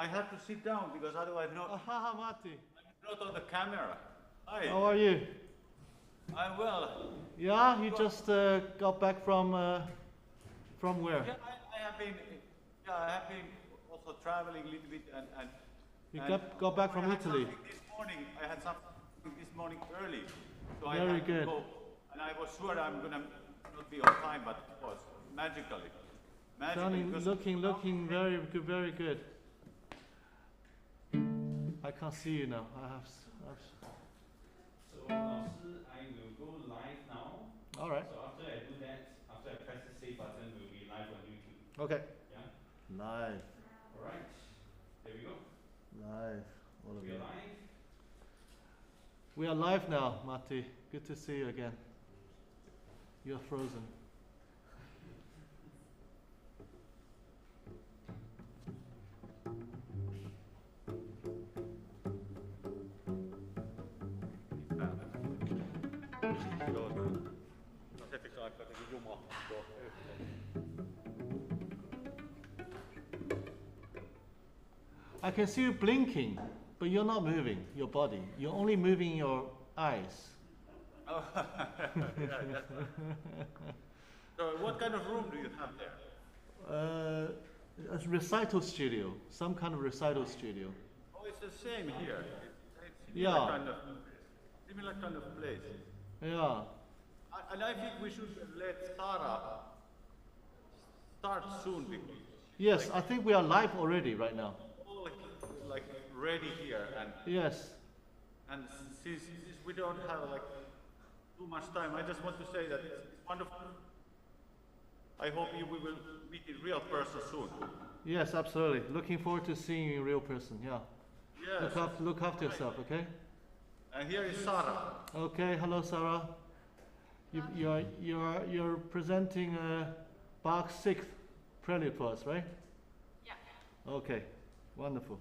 I have to sit down because otherwise Aha, Martti. not on the camera. Hi. How are you? I'm well. Yeah, you just got back from where? Yeah, I have been. Yeah, I have been also traveling a little bit and You got back from Italy. This morning I had something this morning early, so Very I had good. to go, and I was sure I'm gonna not be on time, but it was magically. Looking very good, very good. I can't see you now. So, I will go live now. All right. So after I do that, after I press the save button, we'll be live on YouTube. Okay. Yeah. Live. All right. There we go. Live. All of We you. are live. We are live now, Martti. Good to see you again. You're frozen. I can see you blinking, but you're not moving your body. You're only moving your eyes. Oh, yeah, that's right. So what kind of room do you have there? A recital studio, some kind of recital studio. Oh, it's the same here. It's Yeah. Similar kind of place. Yeah. And I think we should let SAARA start soon because Yes, I think we are live already right now. all like ready here Yes. and since we don't have like too much time, I just want to say that it's wonderful. I hope we will meet in real person soon. Yes, absolutely. Looking forward to seeing you in real person. Yeah. Yes. Look after yourself, okay? And here is SAARA. Okay. Hello, Sarah. You're presenting Bach's sixth Prelude for us, right? Yeah. Okay. Wonderful.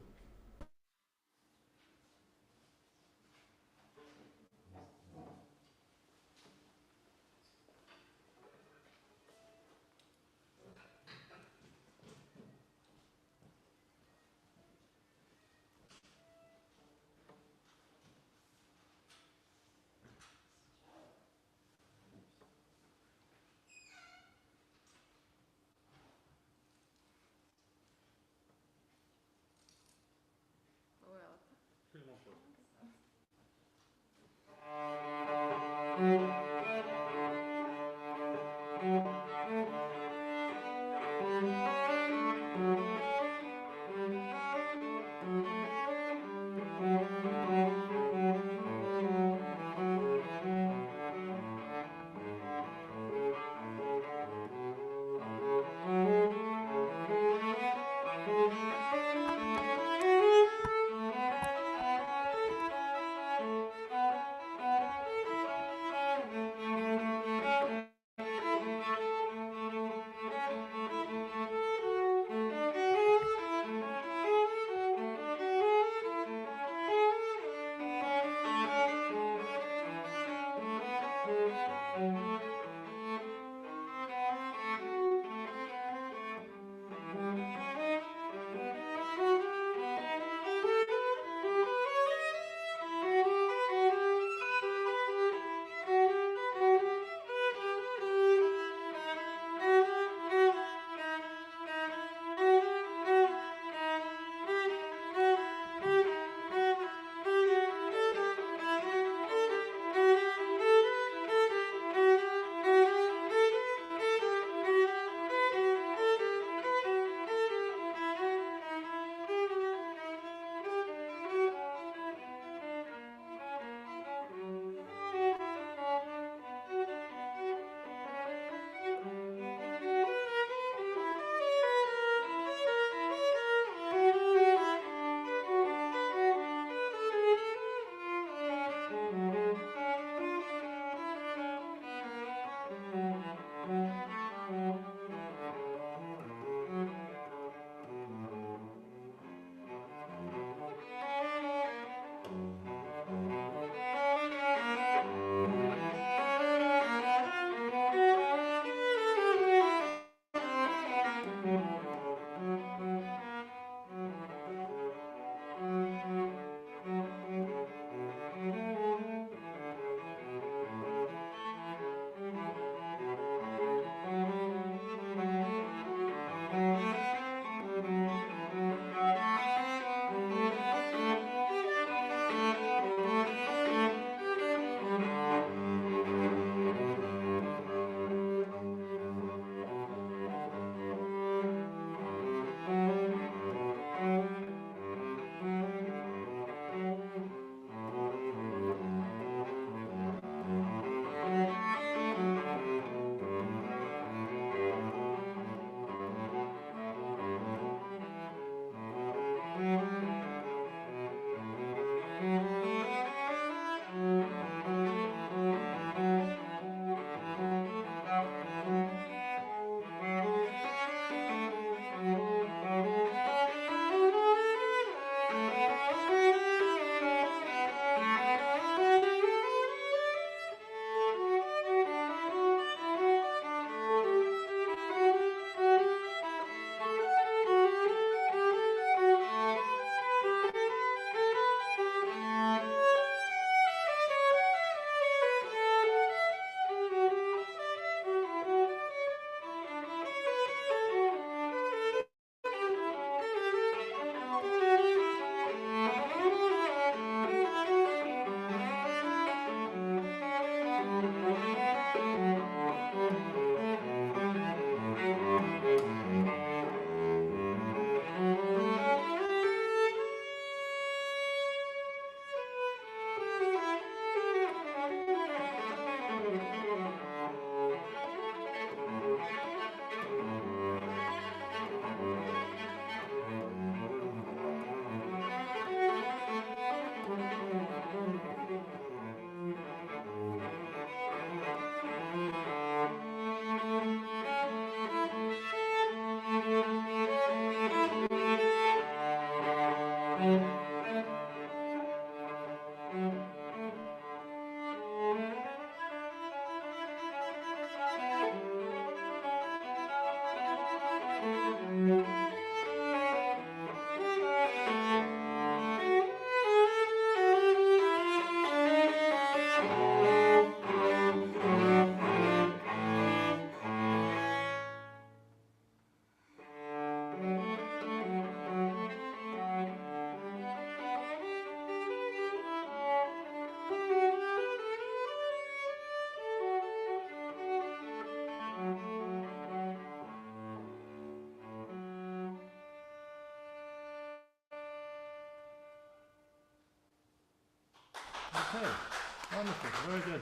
Wonderful, very good.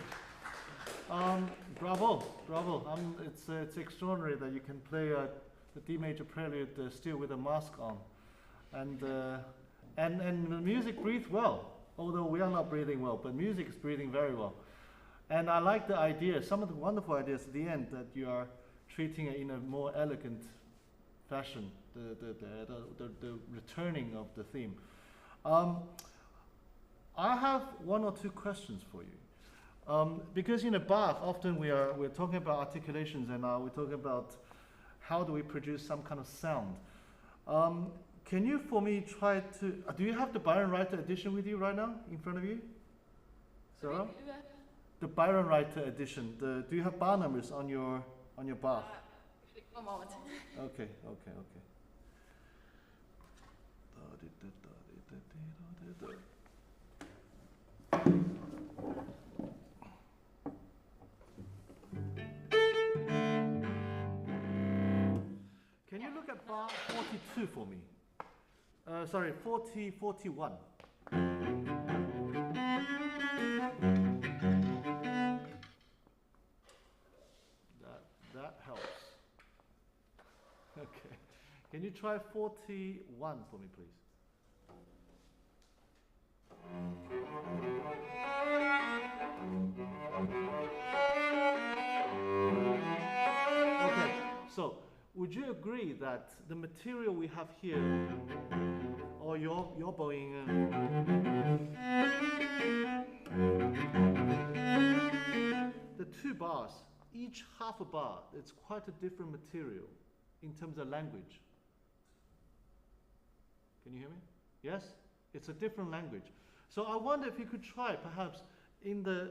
Bravo, bravo. It's extraordinary that you can play the D major prelude still with a mask on, and the music breathes well. Although we are not breathing well, but music is breathing very well. And I like the idea, some of the wonderful ideas at the end, that you are treating it in a more elegant fashion, the returning of the theme. I have one or two questions for you. Because in Bach, often we're talking about articulations, and we're talking about how do we produce some kind of sound. Can you, for me, try to, do you have the Byron Writer edition with you right now, in front of you? Sarah? The Byron Writer edition, do you have bar numbers on your Bach? One moment. Okay. Can you look at bar 42 for me? Sorry, 41. That helps. Okay. Can you try 41 for me, please? Okay, so would you agree that the material we have here, or your bowing, the two bars, each half a bar, it's quite a different material in terms of language. Can you hear me? Yes? It's a different language. So I wonder if you could try perhaps in the,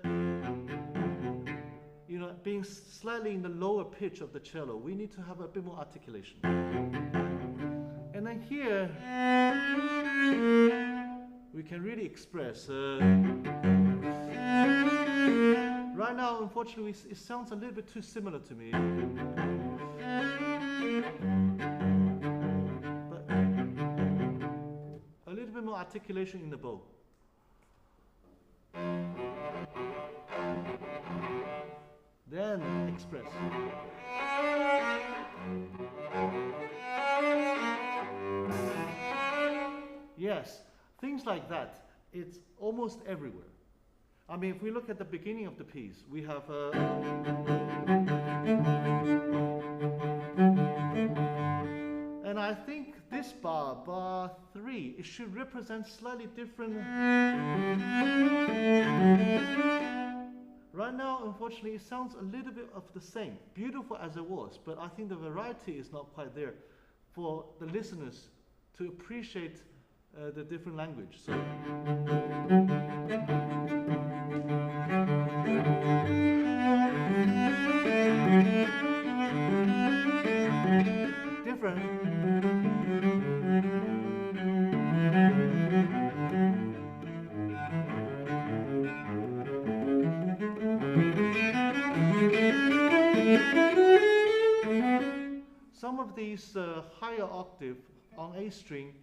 being slightly in the lower pitch of the cello, we need to have a bit more articulation. And then here, we can really express. Right now, unfortunately, it sounds a little bit too similar to me. But a little bit more articulation in the bow. Then express. Yes, things like that. It's almost everywhere. I mean, if we look at the beginning of the piece, we have and I think this bar 3, it should represent slightly different. Right now, unfortunately, it sounds a little bit of the same, beautiful as it was, but I think the variety is not quite there for the listeners to appreciate the different language. So. Different. Some of these higher octave on A string,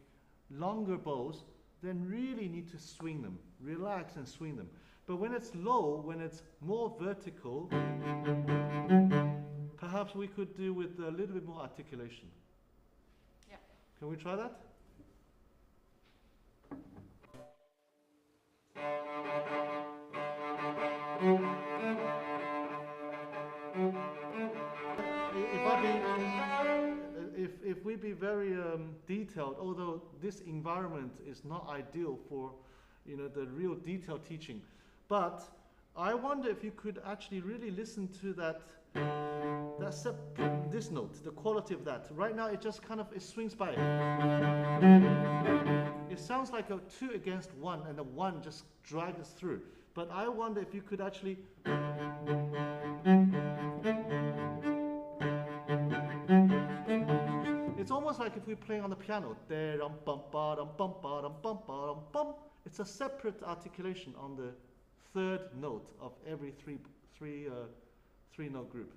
longer bows, then really need to swing them, relax and swing them. But when it's low, when it's more vertical, perhaps we could do with a little bit more articulation. Yeah. Can we try that? If we be very detailed, although this environment is not ideal for the real detailed teaching, but I wonder if you could actually really listen to this note, the quality of that. Right now it just kind of, it swings by. It sounds like a 2 against 1 and the 1 just drags us through. But I wonder if you could actually it's almost like if we're playing on the piano. It's a separate articulation on the third note of every three note group.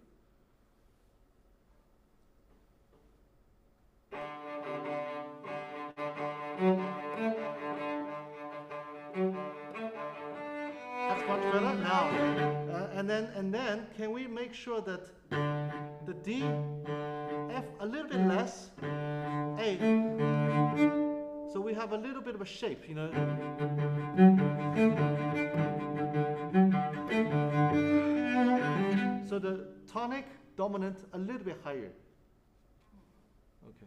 That's much better. not now. And then can we make sure that the D, F a little bit less, A. So we have a little bit of a shape, you know. So the tonic, dominant, a little bit higher. Okay.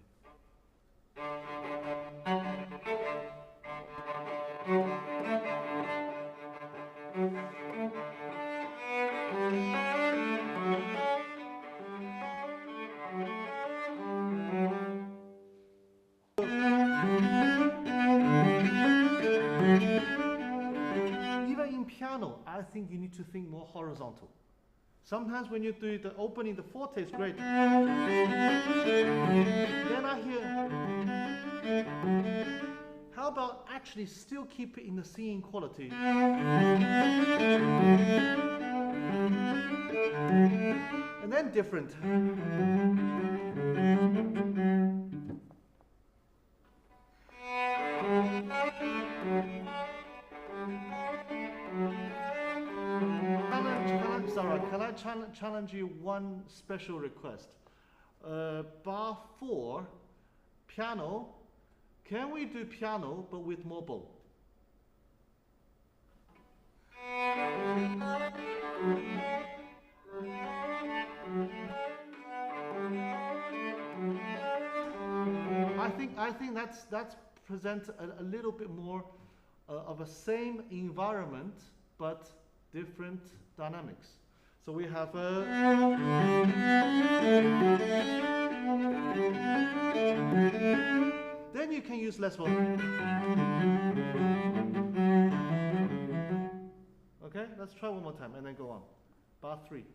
Even in piano, I think you need to think more horizontal. Sometimes when you do the opening, the forte is great. Then I hear, how about actually still keep it in the singing quality? And then different. Can I challenge you one special request? Bar 4, piano. Can we do piano but with more bow? I think that's presents a little bit more of a same environment but different dynamics. So we have then you can use less volume. Okay, let's try one more time and then go on. Bar 3.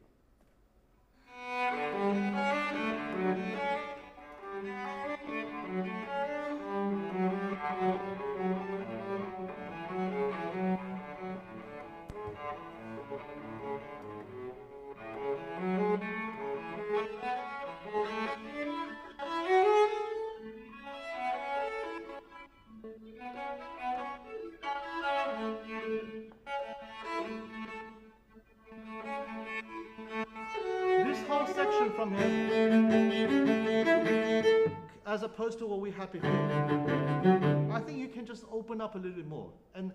This whole section from here, as opposed to what we had before, I think you can just open up a little bit more and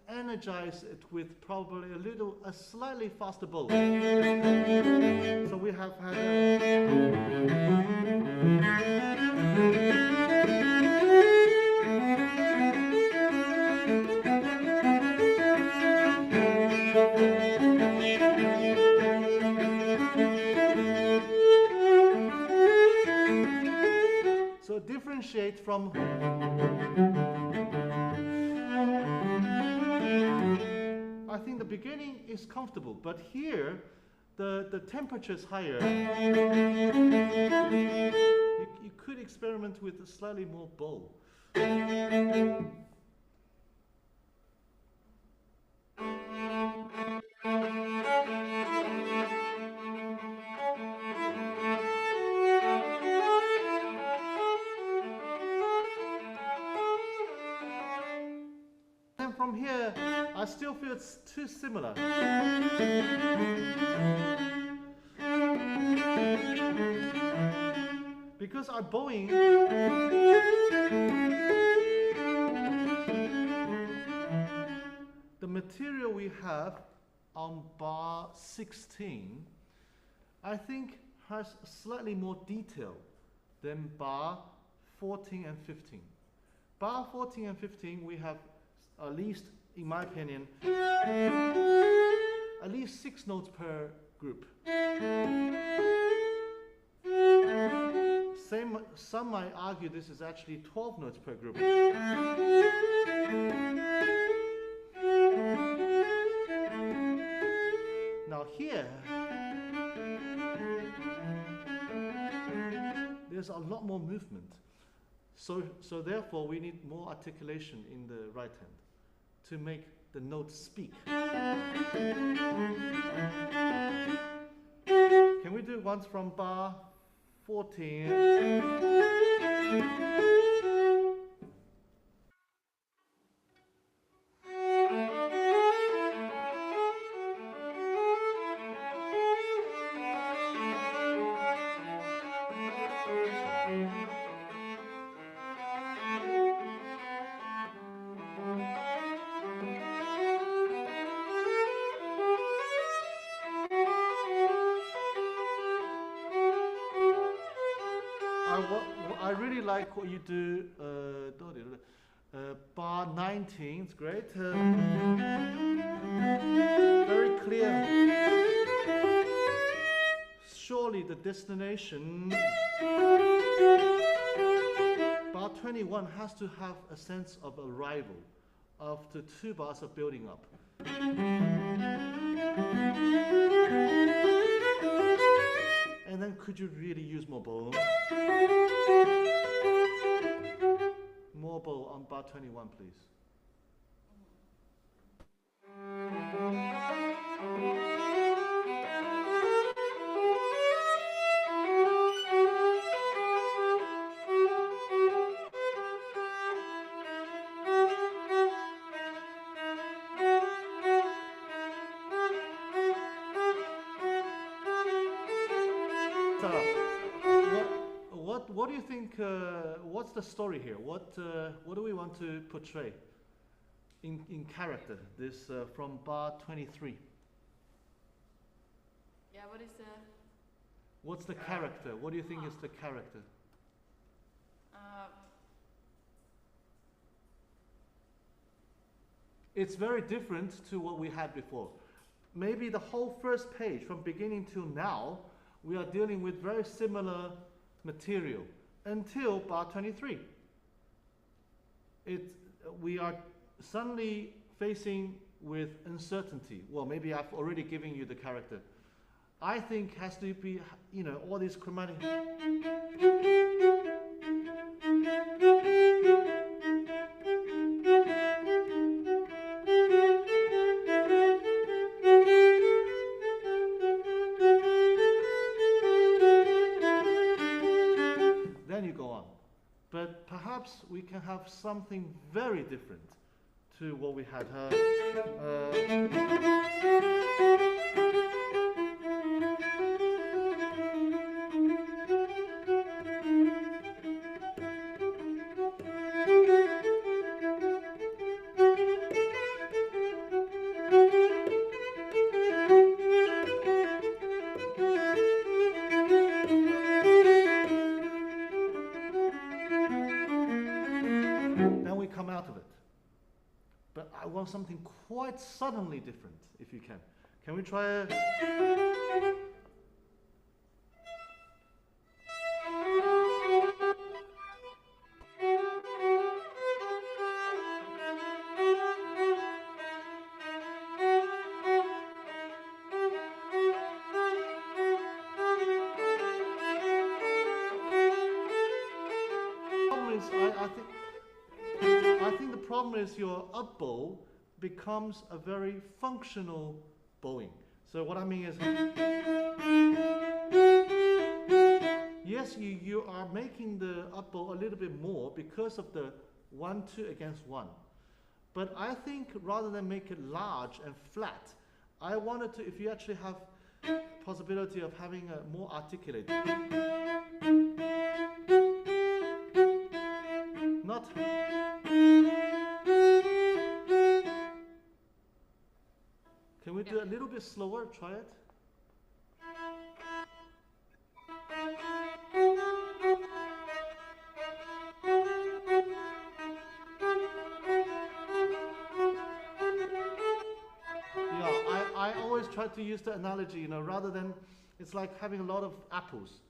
energize it with probably a slightly faster bow. So we have had so differentiate from I think the beginning is comfortable, but here the temperature is higher. You could experiment with a slightly more bow. And from here, I still feel it's too similar. Because our bowing the material we have on bar 16, I think has slightly more detail than bar 14 and 15. Bar 14 and 15, we have at least, in my opinion, at least 6 notes per group. Some might argue this is actually 12 notes per group. Now here, there's a lot more movement. So therefore we need more articulation in the right hand to make the notes speak. Can we do it once from bar 14? I really like what you do. Bar 19, it's great. Very clear. Surely the destination. Bar 21 has to have a sense of arrival after 2 bars of building up. And then could you really use more bow? More bow on bar 21, please. What do you think, what's the story here? What do we want to portray in character, this from bar 23? Yeah, what is the... What's the character? What do you think is the character? It's very different to what we had before. Maybe the whole first page, from beginning till now, we are dealing with very similar material until bar 23. We are suddenly facing with uncertainty. Well, maybe I've already given you the character. I think has to be, you know, all these chromatic. But perhaps we can have something very different to what we had. Something quite suddenly different, if you can. Can we try a... I think the problem is your up bow becomes a very functional bowing. So what I mean is, yes, you are making the up bow a little bit more because of the 1-2 against 1. But I think rather than make it large and flat, I wanted to, if you actually have possibility of having a more articulated, not. Can we do a little bit slower? Try it. Yeah, I always try to use the analogy, you know, rather than, it's like having a lot of apples.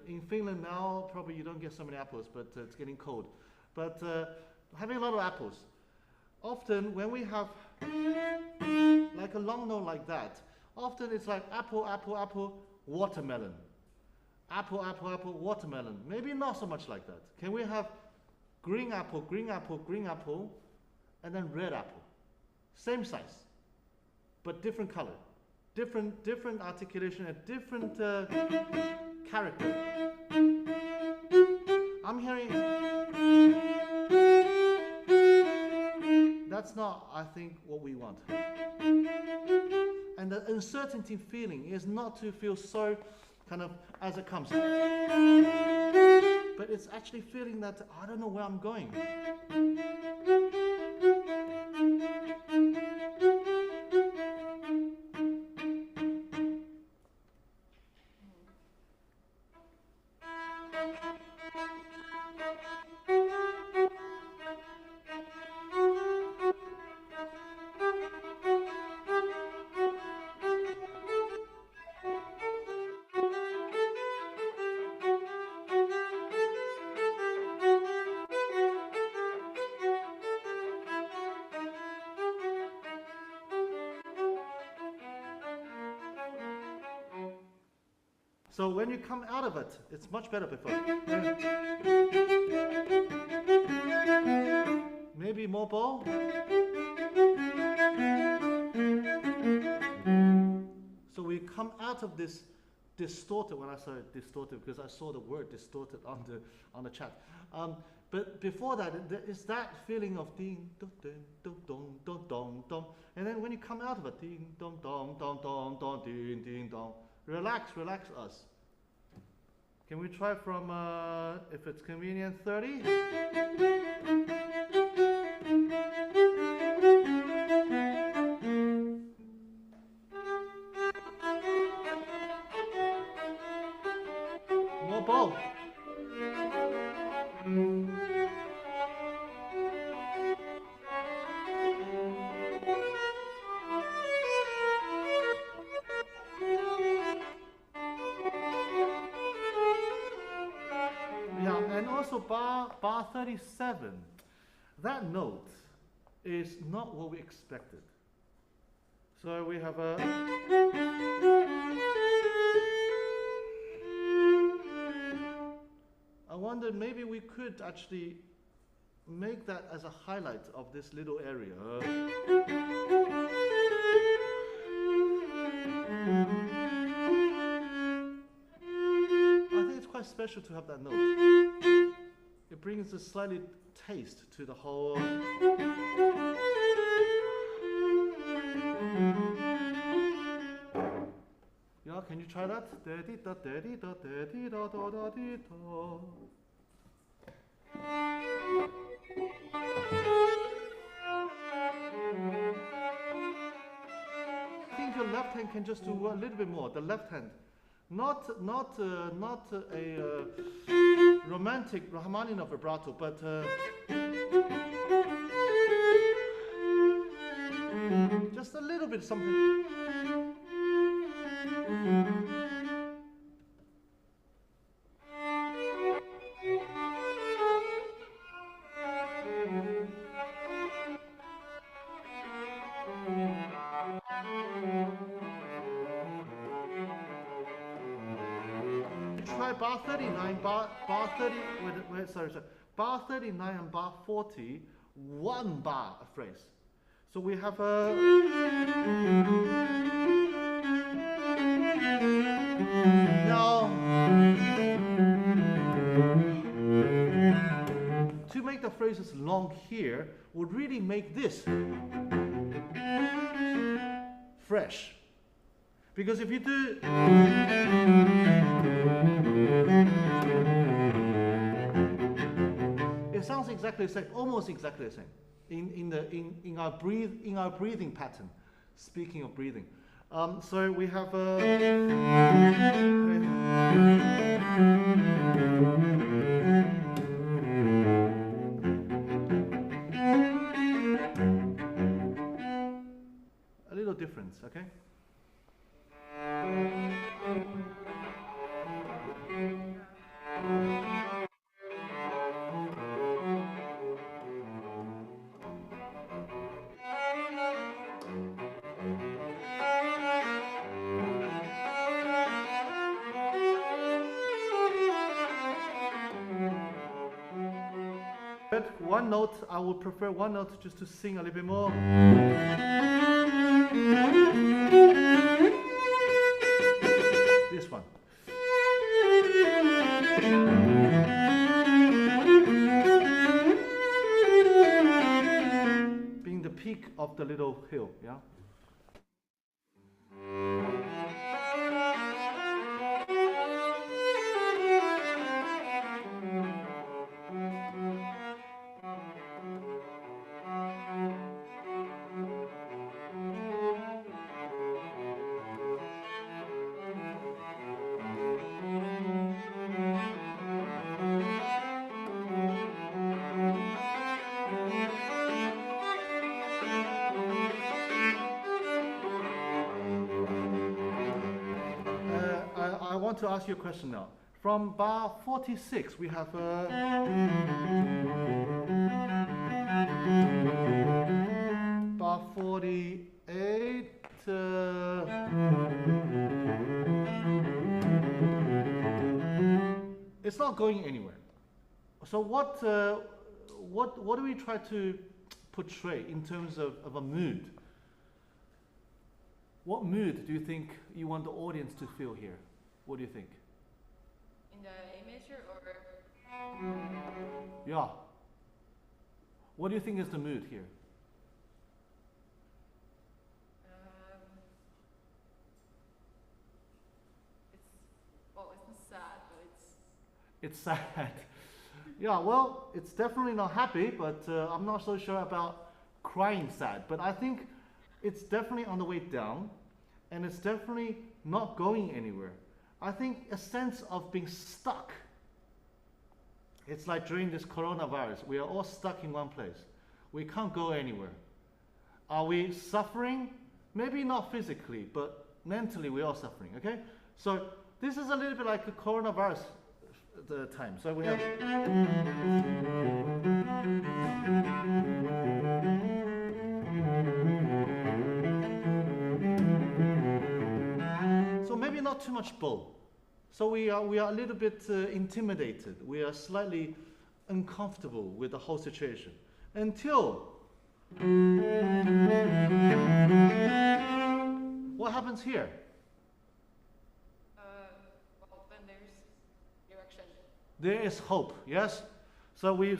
In Finland now, probably you don't get so many apples, but it's getting cold. But having a lot of apples. Often when we have like a long note like that, often it's like apple, apple, apple, watermelon. Apple, apple, apple, watermelon. Maybe not so much like that. Can we have green apple, green apple, green apple, and then red apple? Same size, but different color. Different articulation, and different character. I'm hearing... That's not, I think, what we want. And the uncertainty feeling is not to feel so kind of as it comes. But it's actually feeling that I don't know where I'm going. So when you come out of it, it's much better before. Maybe more bow. So we come out of this distorted, when I say distorted, because I saw the word distorted on the chat. But before that, there is that feeling of ding, dong, dong, dong, dong, dong, dong. And then when you come out of it, ding, dong, dong, dong, dong, dong, ding, ding, dong. Relax us. Can we try from, if it's convenient, 30? More bow. Also bar 37, that note is not what we expected. So we have a I wondered maybe we could actually make that as a highlight of this little area. I think it's quite special to have that note. It brings a slightly taste to the whole. Yeah, can you try that? I think your left hand can just do a little bit more. The left hand, not a romantic Rachmaninoff vibrato, but just a little bit something. Try bar 39, bar 30, sorry, bar 39 and bar 40, one bar a phrase. So we have a. Now, to make the phrases long here would really make this fresh. Because if you do. It sounds exactly the same, almost exactly the same, in our breathing pattern. Speaking of breathing, so we have a little difference, okay? One note, I would prefer one note just to sing a little bit more. This one. Being the peak of the little hill, yeah? I want to ask you a question now. From bar 46, we have bar 48. not going anywhere. So what do we try to portray in terms of a mood? What mood do you think you want the audience to feel here? What do you think? In the A major or? Yeah. What do you think is the mood here? It's not sad, but It's sad. Yeah, well, it's definitely not happy, but I'm not so sure about crying sad. But I think it's definitely on the way down, and it's definitely not going anywhere. I think a sense of being stuck. It's like during this coronavirus, we are all stuck in one place. We can't go anywhere. Are we suffering? Maybe not physically, but mentally we are suffering, okay? So this is a little bit like a coronavirus time. So we have... So maybe not too much bow. So we are a little bit intimidated. We are slightly uncomfortable with the whole situation until what happens here? well, then there's direction. There is hope. Yes. So we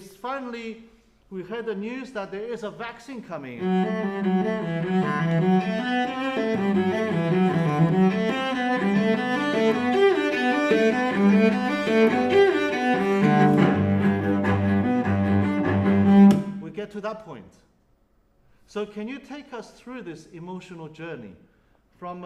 heard the news that there is a vaccine coming. We get to that point. So can you take us through this emotional journey from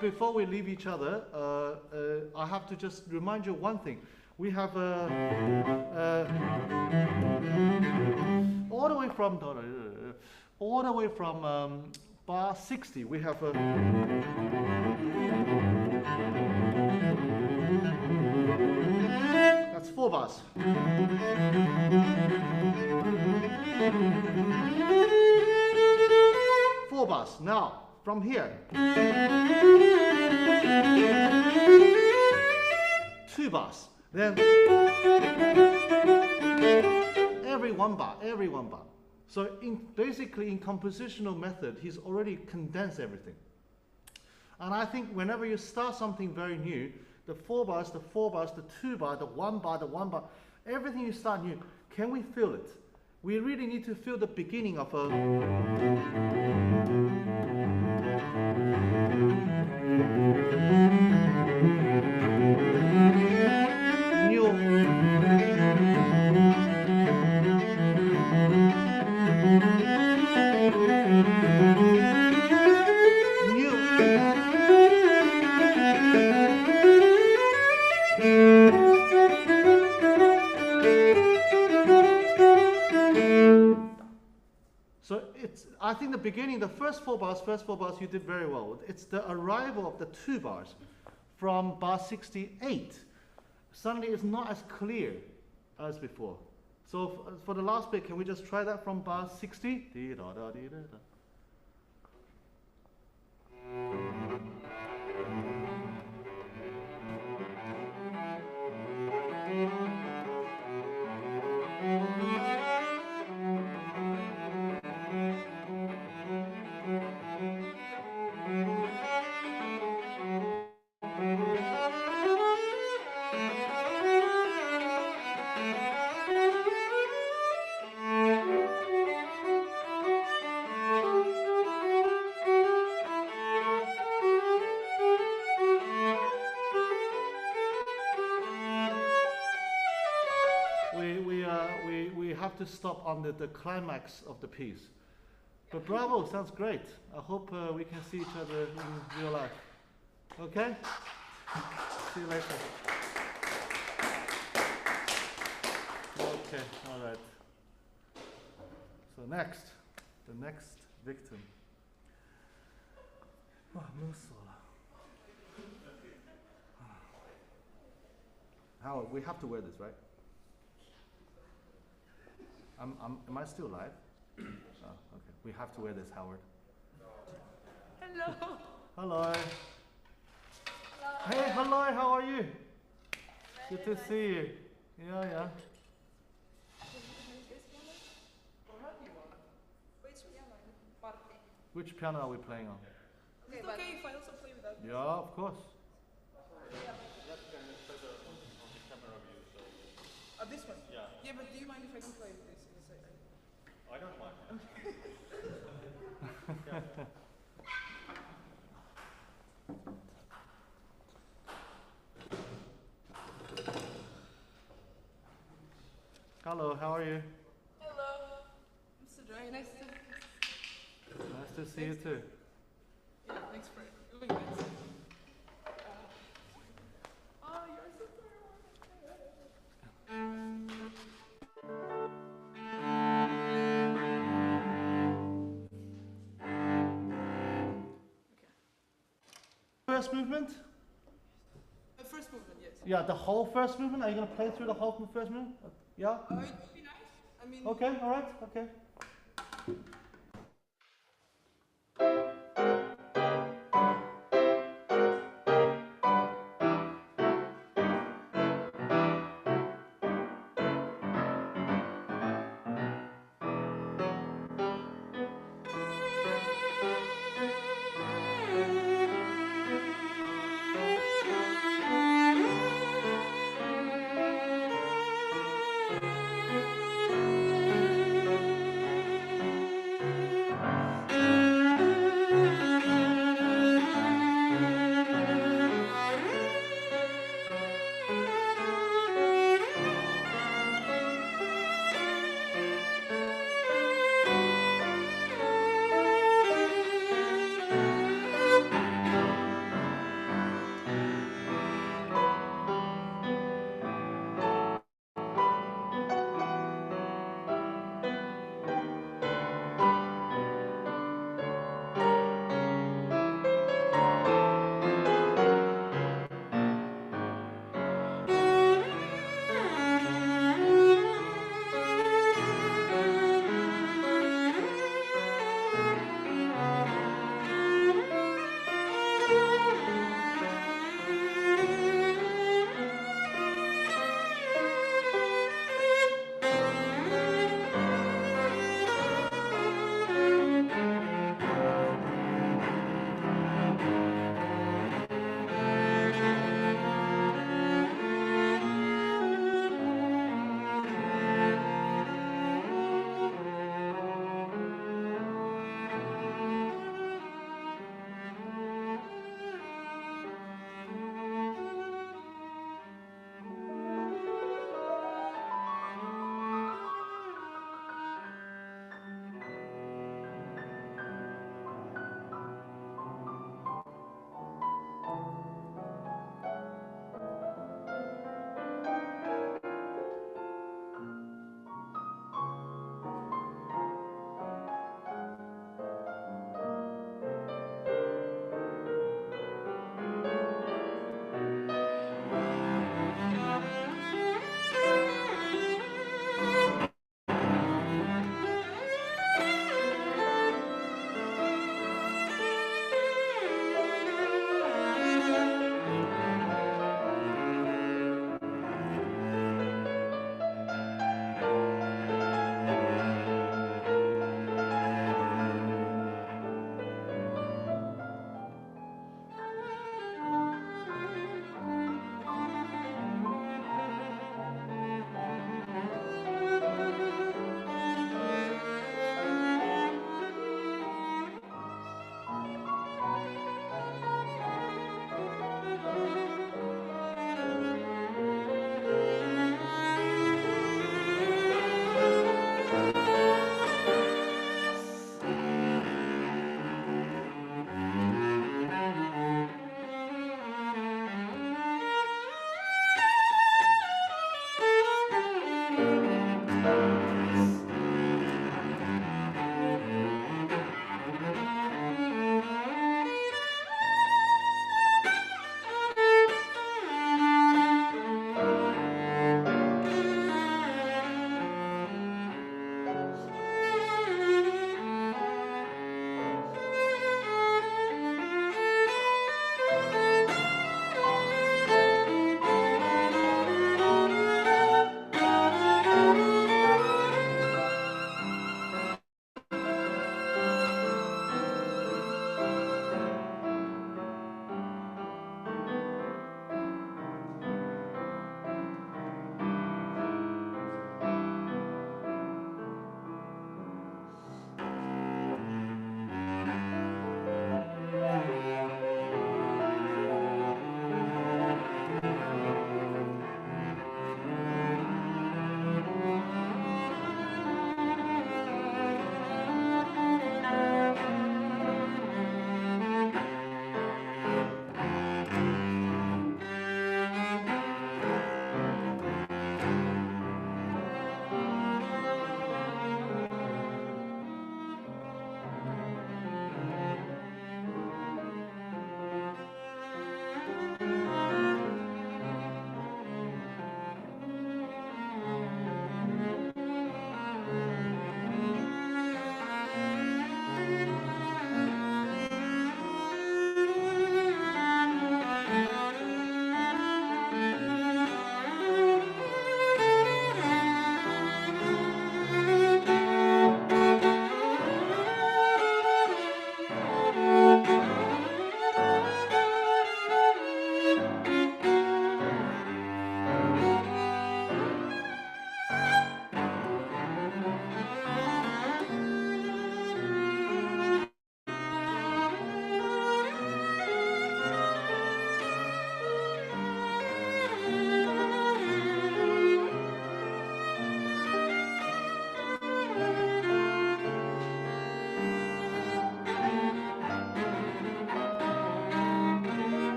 Before we leave each other, I have to just remind you one thing. We have all the way from bar 60. We have that's 4 bars. 4 bars. Now. From here, 2 bars. Then every one bar. So basically in compositional method, he's already condensed everything. And I think whenever you start something very new, the 4 bars, the 2 bar, the 1 bar, everything you start new, can we feel it? We really need to feel the beginning of a new So I think the beginning, the first four bars, you did very well. It's the arrival of the 2 bars from bar 68. Suddenly it's not as clear as before. So for the last bit, can we just try that from bar 60? We have to stop on the climax of the piece. But bravo, sounds great. I hope we can see each other in real life. Okay? See you later. Okay, all right. So next, the next victim. Oh, Musola. Howard, we have to wear this, right? Am I still live? Oh, okay. We have to wear this, Howard. Hello. Hello. Hey, hello, how are you? Good to see you. Yeah, yeah. Which piano are we playing on? Okay, but okay if I also play without. Yeah, of course. This one? Yeah. Yeah, but do you mind if I can play with this? I don't mind. Hello, how are you? Hello. Mr. Dry, nice Nice to see you too. Yeah, thanks for doing this. Oh, you're so First movement? The first movement, yes. Yeah, the whole first movement? Are you going to play through the whole first movement? Yeah? It would be nice. I mean, Okay, alright, okay.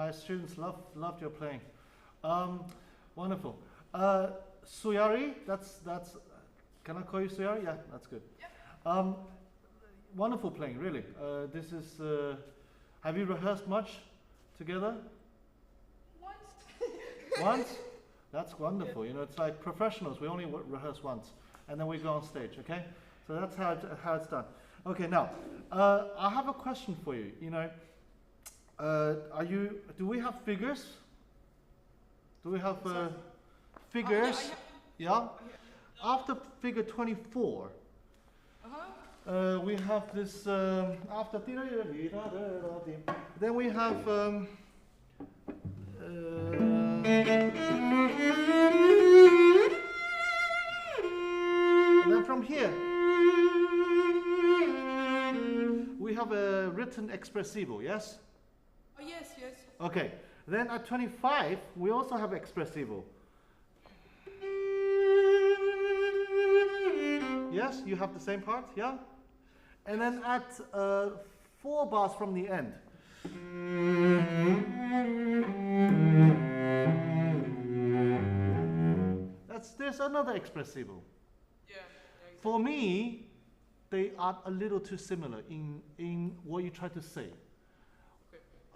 My students loved your playing. Wonderful. Sujari, that's. Can I call you Sujari? Yeah, that's good. Yeah. Wonderful playing, really. This is. Have you rehearsed much together? Once. Once? That's wonderful. You know, it's like professionals. We only rehearse once, and then we go on stage. Okay, so that's how it's done. Okay, now I have a question for you. You know, do we have figures? Do we have figures? Yeah. After figure 24, we have this. After then we have. And then from here, we have a written espressivo, yes? Oh, yes, yes. Okay, then at 25, we also have espressivo. Yes, you have the same part, yeah? And then at 4 bars from the end, there's another espressivo. Yeah. Exactly. For me, they are a little too similar in what you try to say.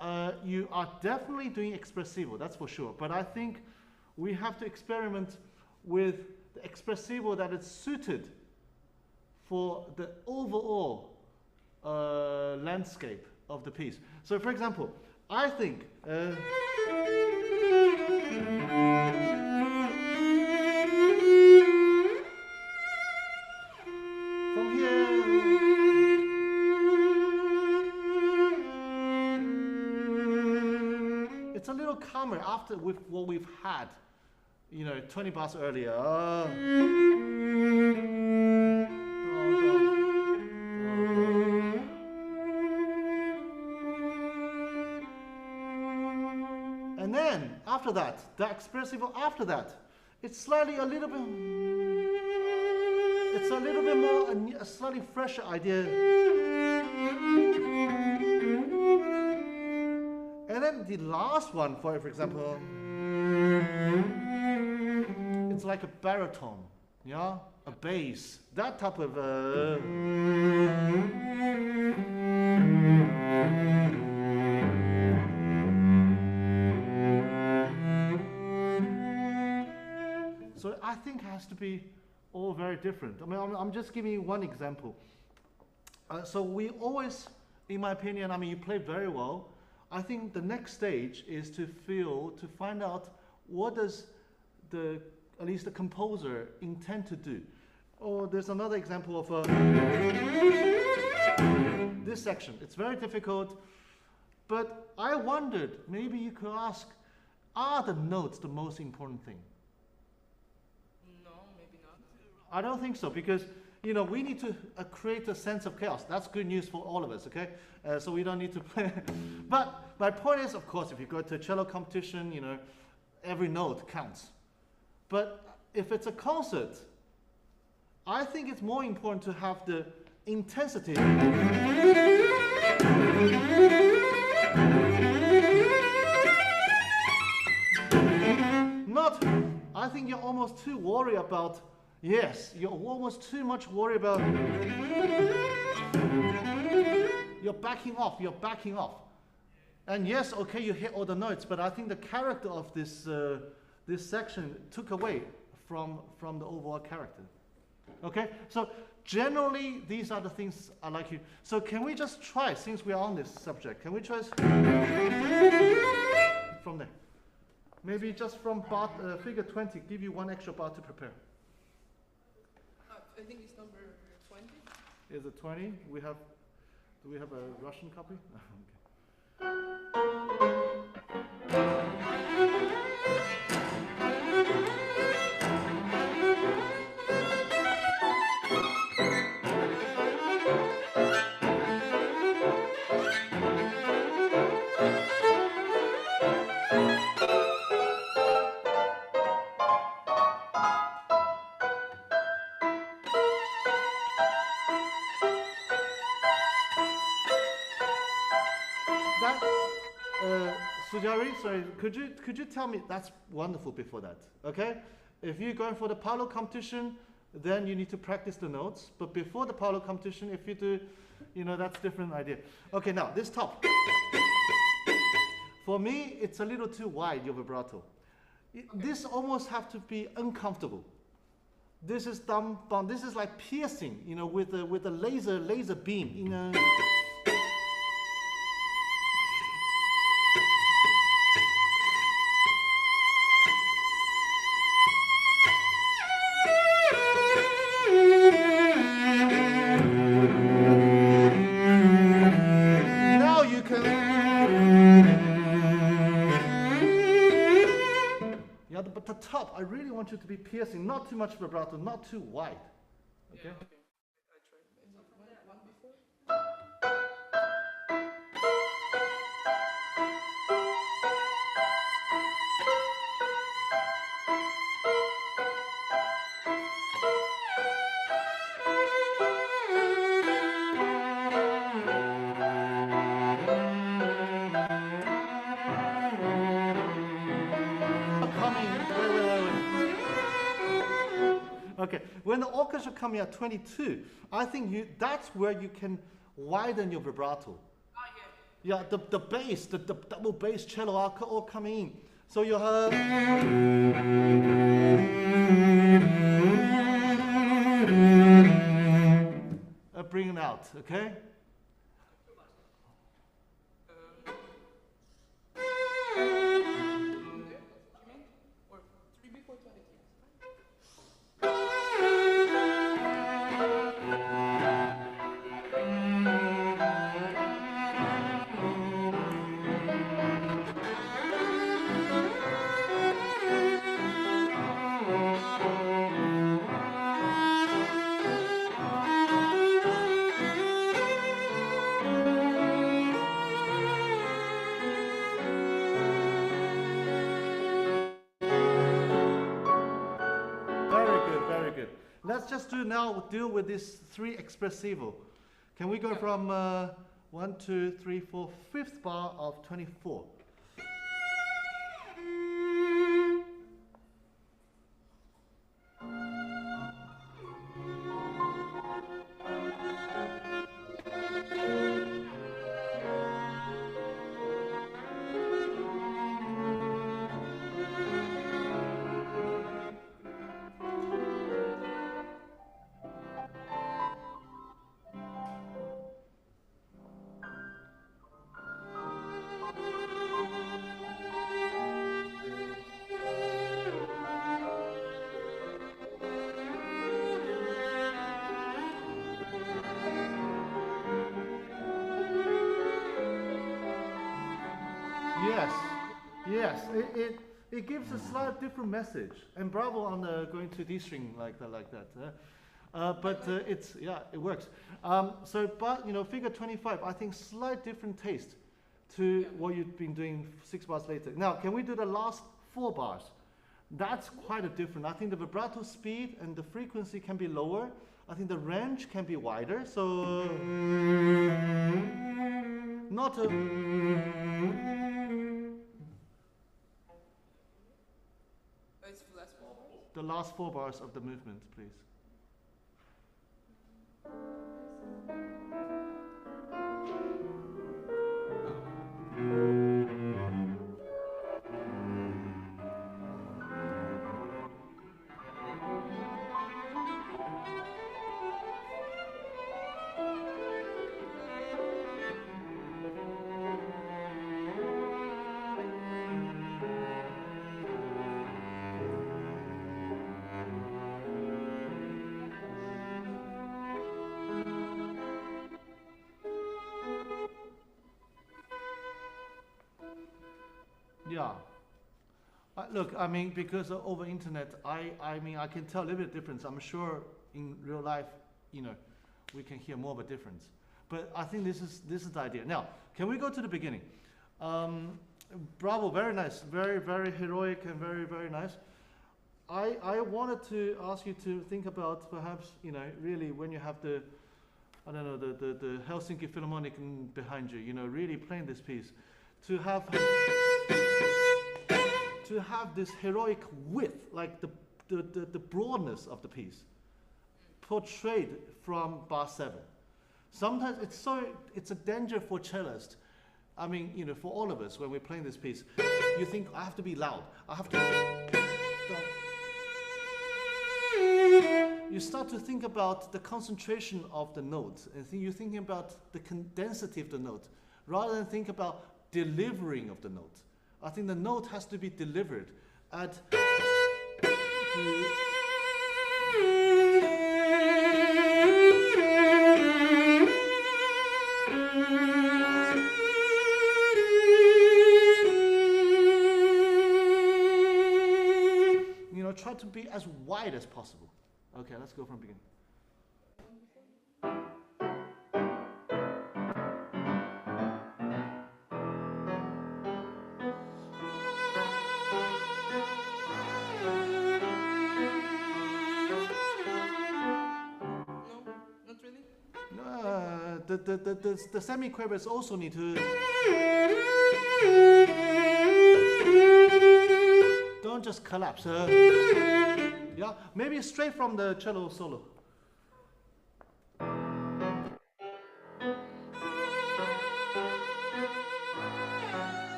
Okay. You are definitely doing espressivo, that's for sure. But I think we have to experiment with the espressivo that is suited for the overall landscape of the piece. So, for example, I think. From here, it's a little calmer after with what we've had, you know, 20 bars earlier. And then after that, the espressivo after that, it's slightly a little bit. It's a little bit more, a slightly fresher idea. And then the last one, for example, it's like a baritone, yeah? A bass, that type of. So I think it has to be all very different. I mean, I'm just giving you one example. So we always, in my opinion, I mean, you play very well. I think the next stage is to find out what does at least the composer intend to do. Or there's another example of this section. It's very difficult, but I wondered, maybe you could ask, are the notes the most important thing? I don't think so, because you know we need to create a sense of chaos. That's good news for all of us, okay? So we don't need to play. But my point is, of course, if you go to a cello competition, you know, every note counts. But if it's a concert, I think it's more important to have the intensity. Not, I think you're almost too worried about. Yes, you're almost too much worried about. You're backing off. And yes, okay, you hit all the notes, but I think the character of this section took away from the overall character. Okay, so generally these are the things I like you. So can we just try, since we are on this subject, can we try from there? Maybe just from bar, figure 20, give you one extra bar to prepare. I think it's number 20. Is it 20? Do we have a Russian copy? Sujari, sorry, could you tell me, that's wonderful before that, okay? If you're going for the Prologue competition, then you need to practice the notes. But before the Prologue competition, if you do, you know, that's different idea. Okay, now this top. For me, it's a little too wide, your vibrato. This almost have to be uncomfortable. This is dumb, this is like piercing, you know, with a laser beam, you know. Now you can. Yeah, but the top, I really want you to be piercing, not too much vibrato, not too wide. Okay? Yeah, okay. I tried. Is it one before? Okay, when the orchestra coming at 22, I think that's where you can widen your vibrato. Ah, yeah. Yeah, the bass, the double bass cello are all coming in. So you have. Bring it out, okay? Or 3 before 22. Let's just deal with this 3 espressivo. Can we go from 1, 2, 3, 4, 5th bar of 24? Yes, it gives a slight different message, and bravo on going to D string like that. But it works. But you know, figure 25, I think slight different taste to what you've been doing 6 bars later. Now, can we do the last 4 bars? That's quite a different. I think the vibrato speed and the frequency can be lower. I think the range can be wider. So not a. The last 4 bars of the movement, please. Yeah. Look, I mean, because over internet, I mean, I can tell a little bit difference. I'm sure in real life, you know, we can hear more of a difference. But I think this is the idea. Now, can we go to the beginning? Bravo, very nice, very, very heroic and very, very nice. I wanted to ask you to think about perhaps, you know, really when you have the, I don't know, the Helsinki Philharmonic behind you, you know, really playing this piece, to have. to have this heroic width, like the broadness of the piece, portrayed from bar 7. Sometimes it's a danger for cellists. I mean, you know, for all of us, when we're playing this piece, you think, I have to be loud. I have to... You start to think about the concentration of the note, and you're thinking about the density of the note, rather than think about delivering of the note. I think the note has to be delivered at... Try to be as wide as possible. Okay, let's go from the beginning. No, not really. The semiquavers also need to... Don't just collapse. Yeah, maybe straight from the cello solo.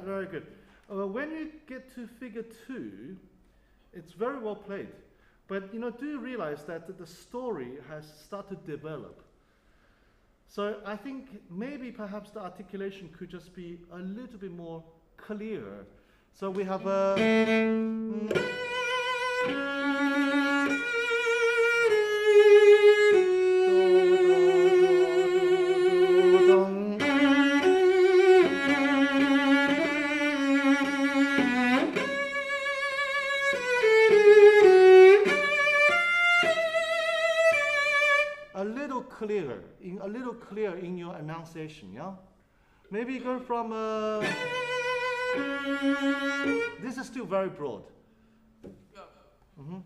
Very good. When you get to figure 2, it's very well played. But you know, do you realize that the story has started to develop? So I think maybe perhaps the articulation could just be a little bit more clear. So we have a little clearer in your enunciation, yeah? Maybe go from this is still very broad. Yeah. Mm-hmm.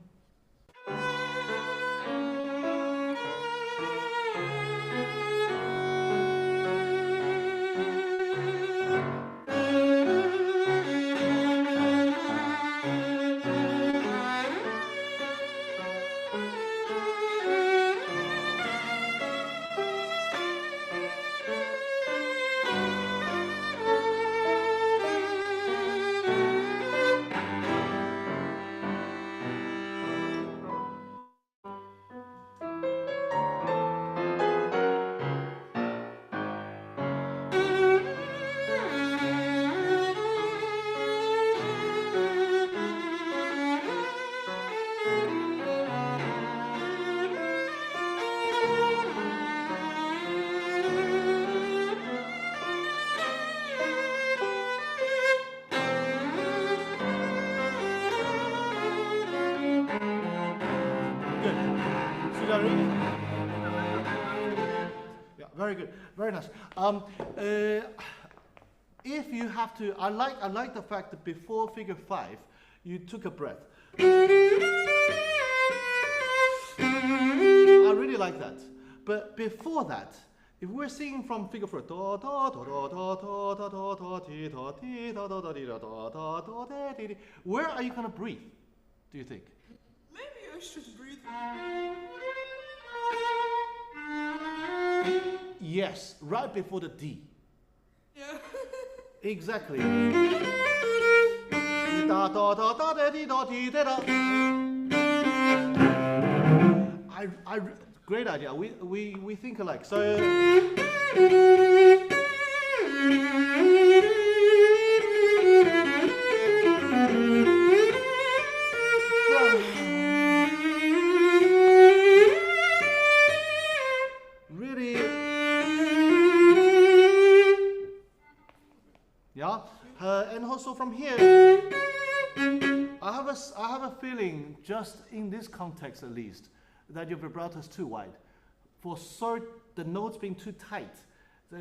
Yeah, very good, very nice. If you have to, I like the fact that before figure 5, you took a breath. I really like that. But before that, if we're singing from figure 4, where are you gonna breathe? Do you think? Maybe I should breathe. Yes, right before the D. Yeah. Exactly. Great idea. We think alike. So. Really And also from here, I have a feeling, just in this context at least, that your vibrato is too wide. For the notes being too tight,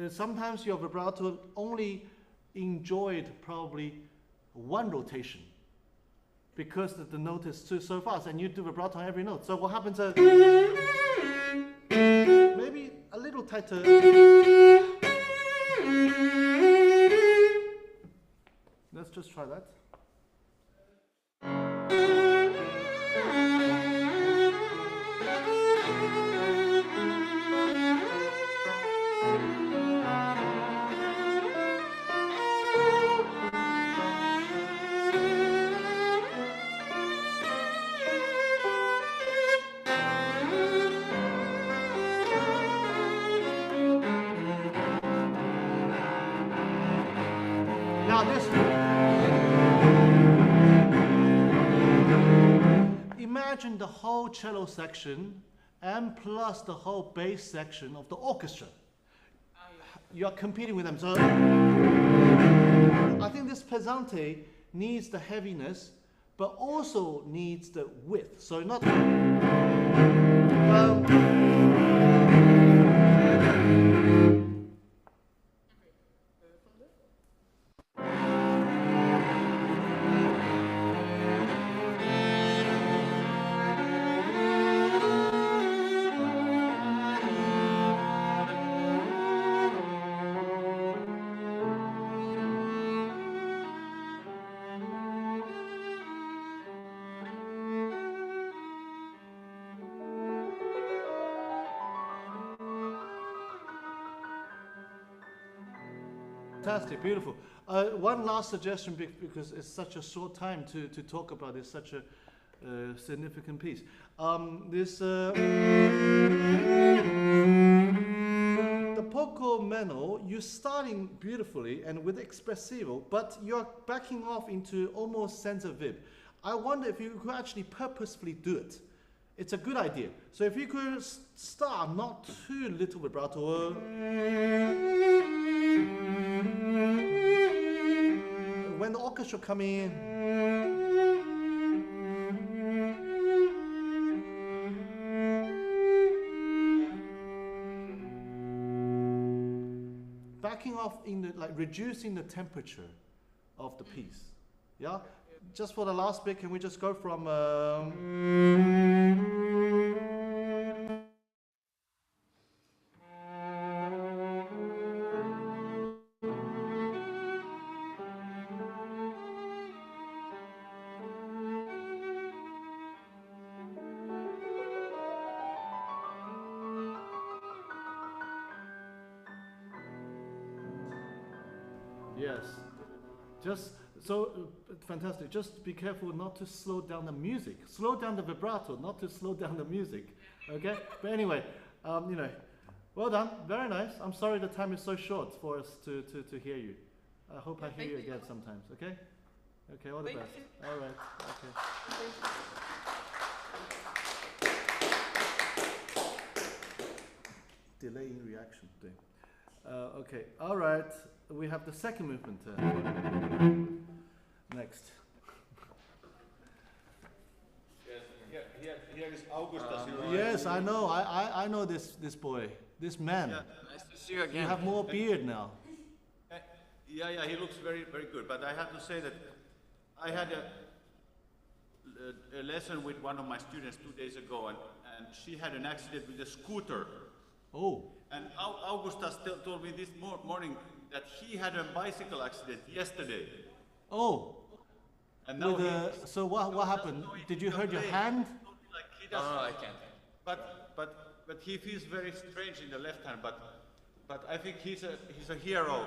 sometimes your vibrato only enjoyed probably one rotation because the note is so fast, and you do vibrato on every note. So what happens is maybe a little tighter. Let's just try that. Now this, imagine the whole cello section and plus the whole bass section of the orchestra. You are competing with them. So I think this pesante needs the heaviness, but also needs the width. So not. Fantastic, beautiful. One last suggestion, because it's such a short time to talk about this, such a significant piece. The poco meno, you're starting beautifully and with espressivo, but you're backing off into almost senza vib. I wonder if you could actually purposefully do it. It's a good idea. So if you could start not too little vibrato. When the orchestra come in, backing off in the, like reducing the temperature of the piece. Yeah? Just for the last bit, can we just go from yes. Just so fantastic. Just be careful not to slow down the music. Slow down the vibrato, not to slow down the music. Okay? But anyway, you know, well done. Very nice. I'm sorry the time is so short for us to hear you. I hope I hear you again sometimes. Okay? Okay, all the best. All right. Okay. Delay in reaction. Okay. All right. We have the second movement. Next. Yes, here is Augustas. Yes, I know. I know this boy, this man. Yeah. Nice to see you again. You have more beard now. Yeah, he looks very, very good. But I have to say that I had a lesson with one of my students 2 days ago, and she had an accident with a scooter. Oh. And Augustas told me this morning that he had a bicycle accident yesterday. Oh. And now so what happened? Did you hurt your hand? Like he does, No, I can't. But he feels very strange in the left hand. But I think he's a hero.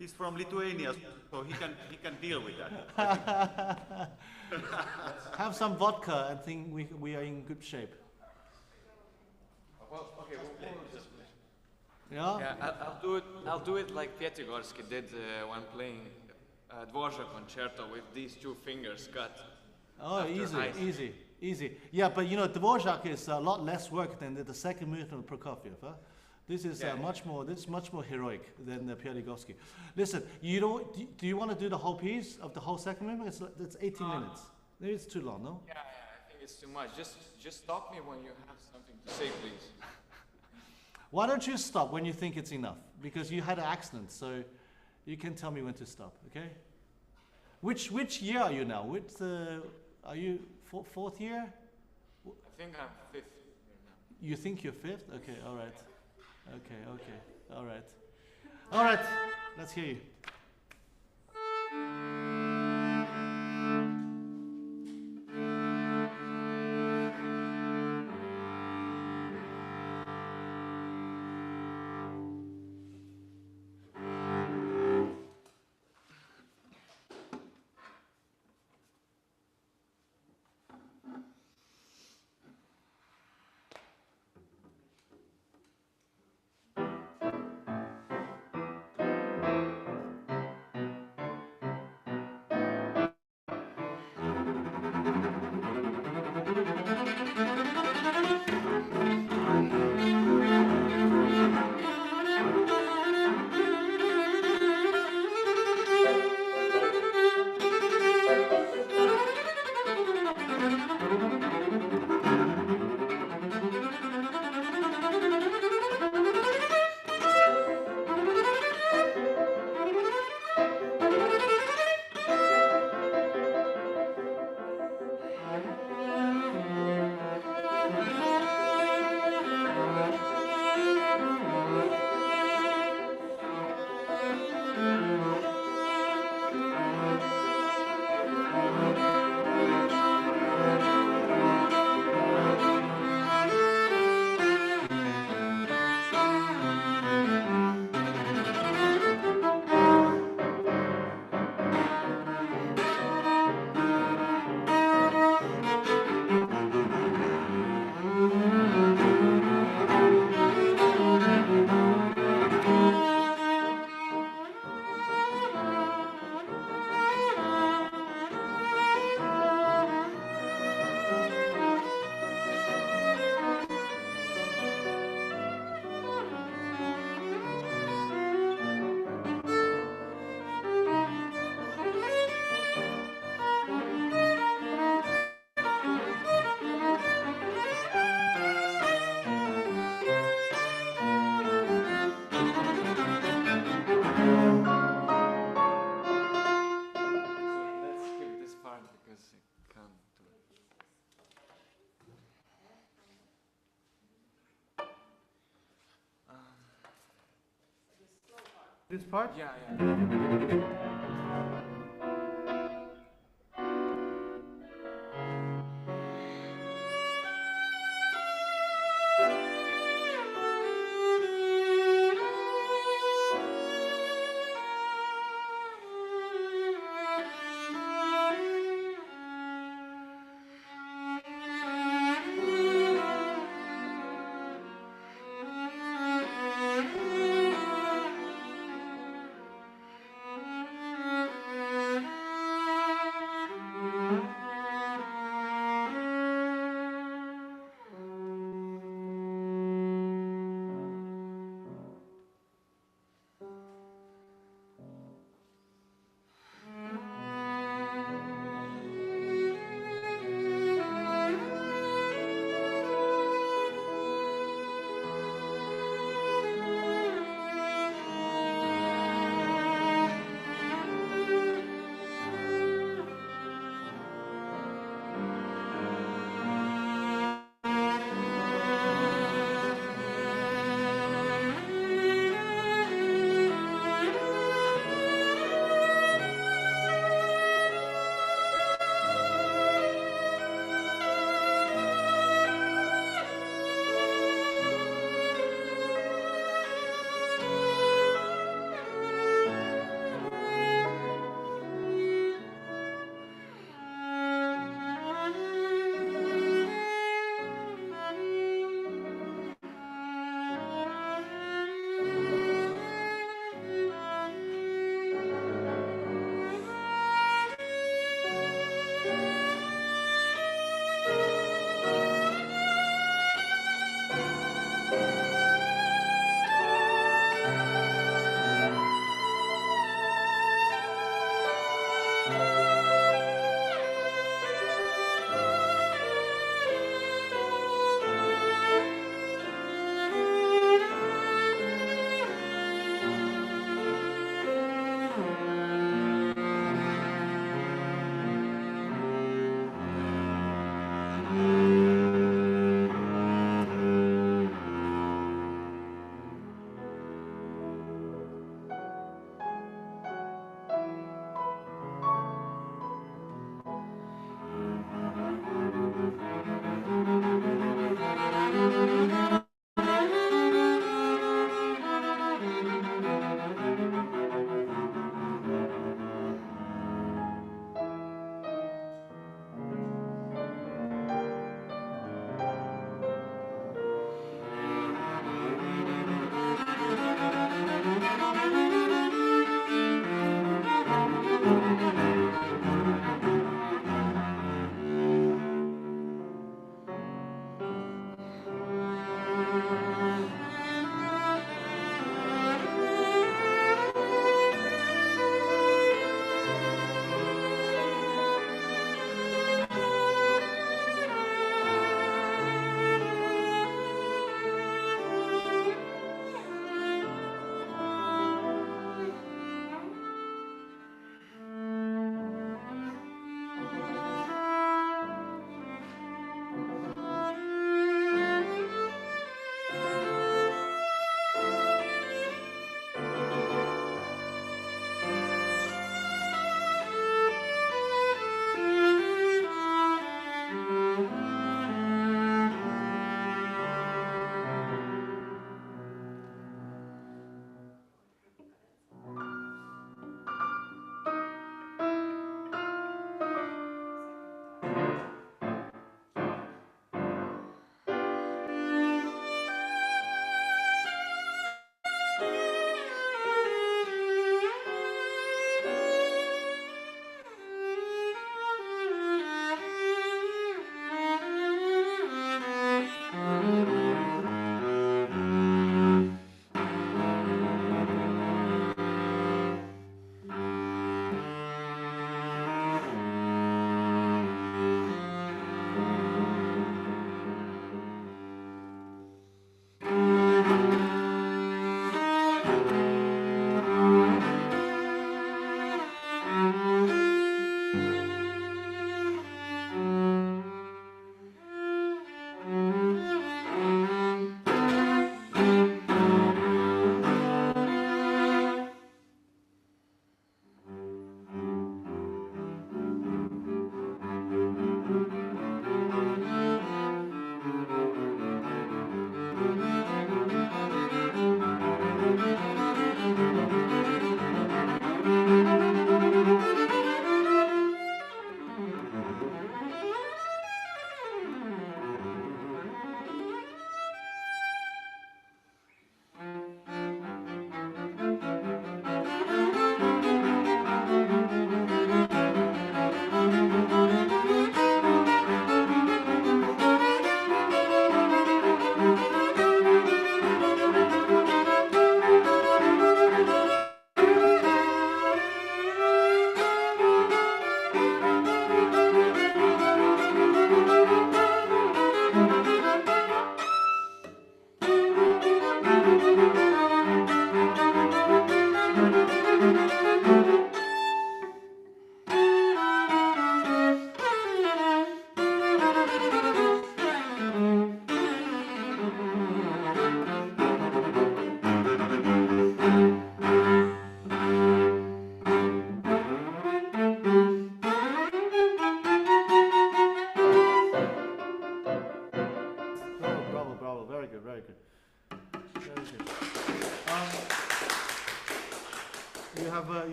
He's from Lithuania, so he can deal with that. Have some vodka and think we are in good shape. Well, okay, Yeah? Yeah, I'll do it like Piatigorsky did when playing Dvorak concerto with these two fingers cut. Oh, easy. Yeah, but you know, Dvorak is a lot less work than the second movement of Prokofiev. Huh? This is Yeah. much more heroic than Piatigorsky. Listen, you don't. Do you want to do the whole piece of the whole second movement? It's 18 minutes. Maybe it's too long, no? Yeah, I think it's too much. Just stop me when you have something to say, please. Why don't you stop when you think it's enough? Because you had an accident, so you can tell me when to stop. Okay? Which year are you now? Are you fourth year? I think I'm fifth here now. You think you're fifth? Okay, all right. Okay, all right. All right, let's hear you. This part? Yeah, yeah.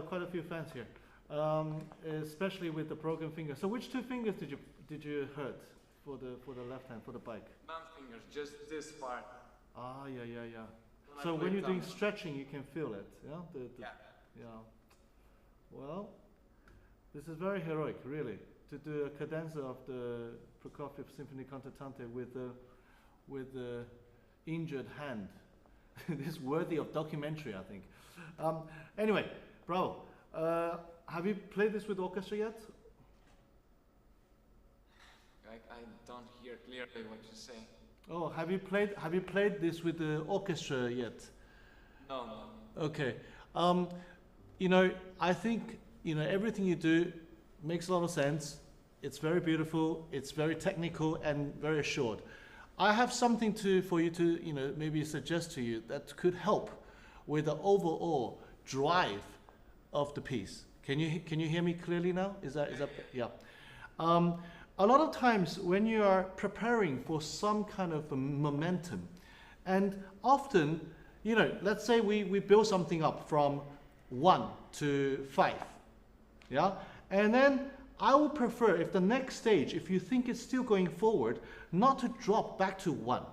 quite a few fans here, especially with the broken finger. So which two fingers did you hurt for the left hand for the bike? None fingers, just this part. Ah, yeah. When I So when play you're doing drums. stretching, you can feel it. Yeah. Yeah. Yeah. Well, this is very heroic, really, to do a cadenza of the Prokofiev Symphony Concertante with the injured hand. This is worthy of documentary, I think. Anyway, bravo. Have you played this with orchestra yet? I don't hear clearly what you say. Oh, have you played this with the orchestra yet? No. Okay. I think, everything you do makes a lot of sense. It's very beautiful, it's very technical and very assured. I have something for you to, maybe suggest to you that could help with the overall drive of the piece. Can you hear me clearly now? Is that yeah? A lot of times when you are preparing for some kind of a momentum, and often, let's say we build something up from 1 to 5, yeah, and then I would prefer, if the next stage, if you think it's still going forward, not to drop back to 1.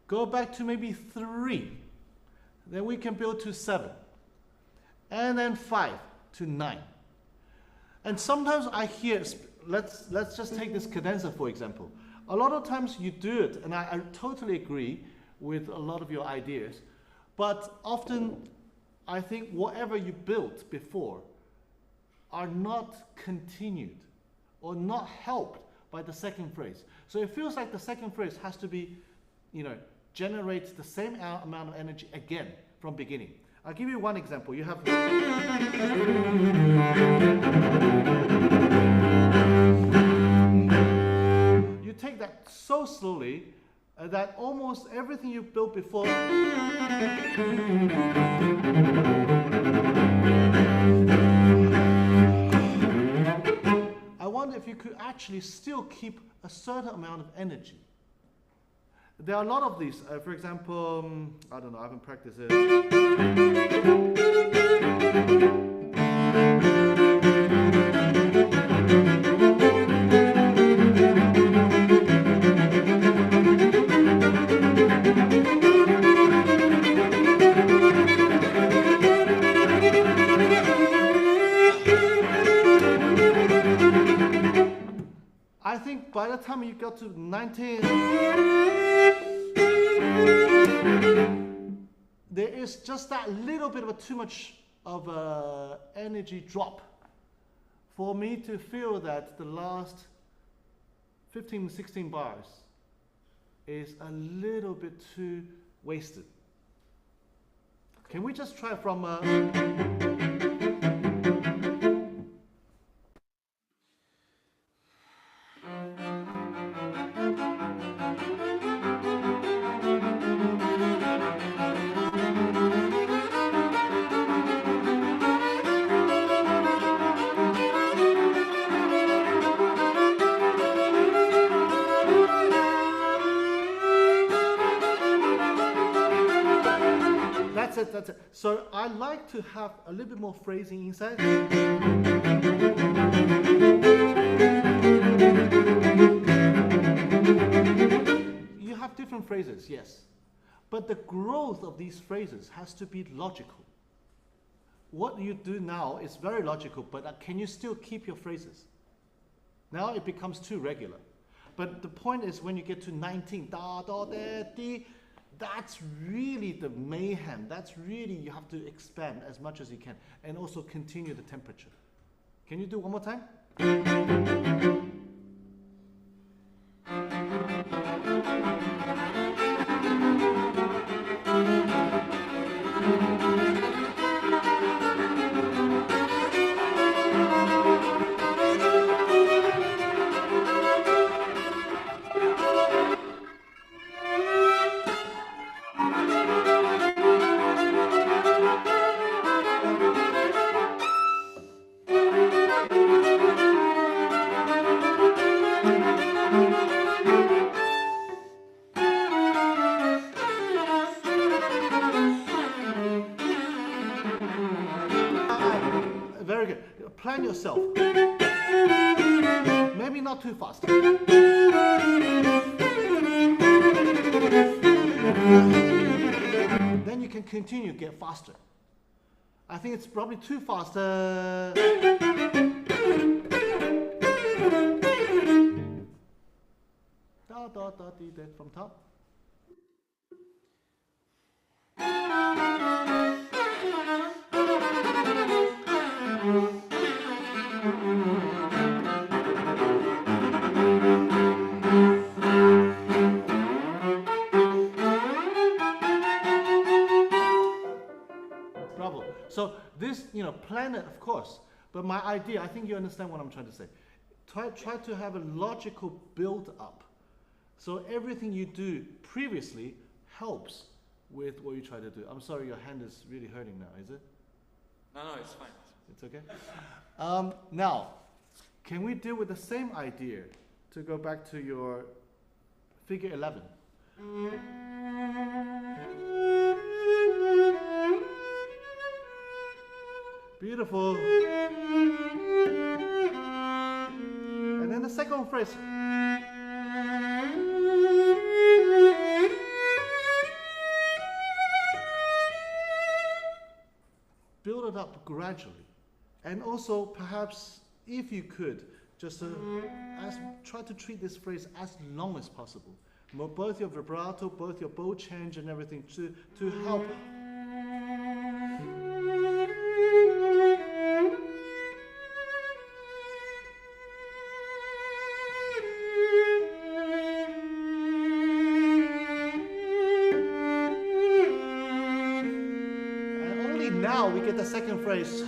Go back to maybe 3. Then we can build to 7. And then 5 to 9. And sometimes I hear, let's just take this cadenza for example. A lot of times you do it, and I totally agree with a lot of your ideas, but often I think whatever you built before are not continued or not helped by the second phrase. So it feels like the second phrase has to be, generate the same amount of energy again from beginning. I'll give you one example. You have you take that so slowly that almost everything you built before I wonder if you could actually still keep a certain amount of energy. There are a lot of these. For example, I don't know, I haven't practiced it. I think by the time you got to 19, there is just that little bit of too much of a energy drop for me to feel that the last 15, 16 bars is a little bit too wasted. Can we just try from That's it. So I like to have a little bit more phrasing inside. You have different phrases, yes. But the growth of these phrases has to be logical. What you do now is very logical, but can you still keep your phrases? Now it becomes too regular. But the point is when you get to 19, da, da, da, di, that's really the mayhem. That's really, you have to expand as much as you can and also continue the temperature. Can you do one more time? very good. Plan yourself. Maybe not too fast. Then you can continue, get faster. I think it's probably too fast. Da, da, da, dee, da, from top. Bravo. So this, plan it, of course. But my idea, I think you understand what I'm trying to say. Try to have a logical build-up. So everything you do previously helps with what you try to do. I'm sorry, your hand is really hurting now, is it? No, it's fine. It's okay? Now, can we deal with the same idea to go back to your figure 11? Beautiful. And then the second phrase. Build it up gradually. And also, perhaps, if you could, just try to treat this phrase as long as possible. Both your vibrato, both your bow change and everything to help. Now we get the second phrase.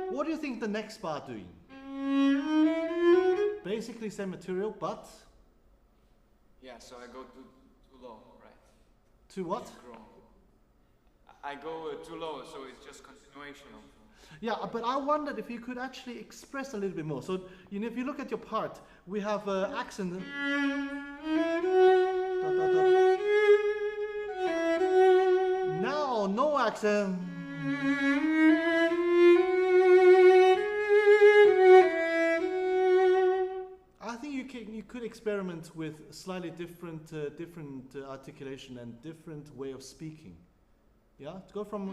What do you think the next bar doing? Basically same material, but? Yeah, so I go too low, right? To what? I go too low, so it's just continuation of. Yeah, but I wondered if you could actually express a little bit more. So, if you look at your part, we have accent. Now, no accent. I think you could experiment with slightly different articulation and different way of speaking. Yeah, to go from.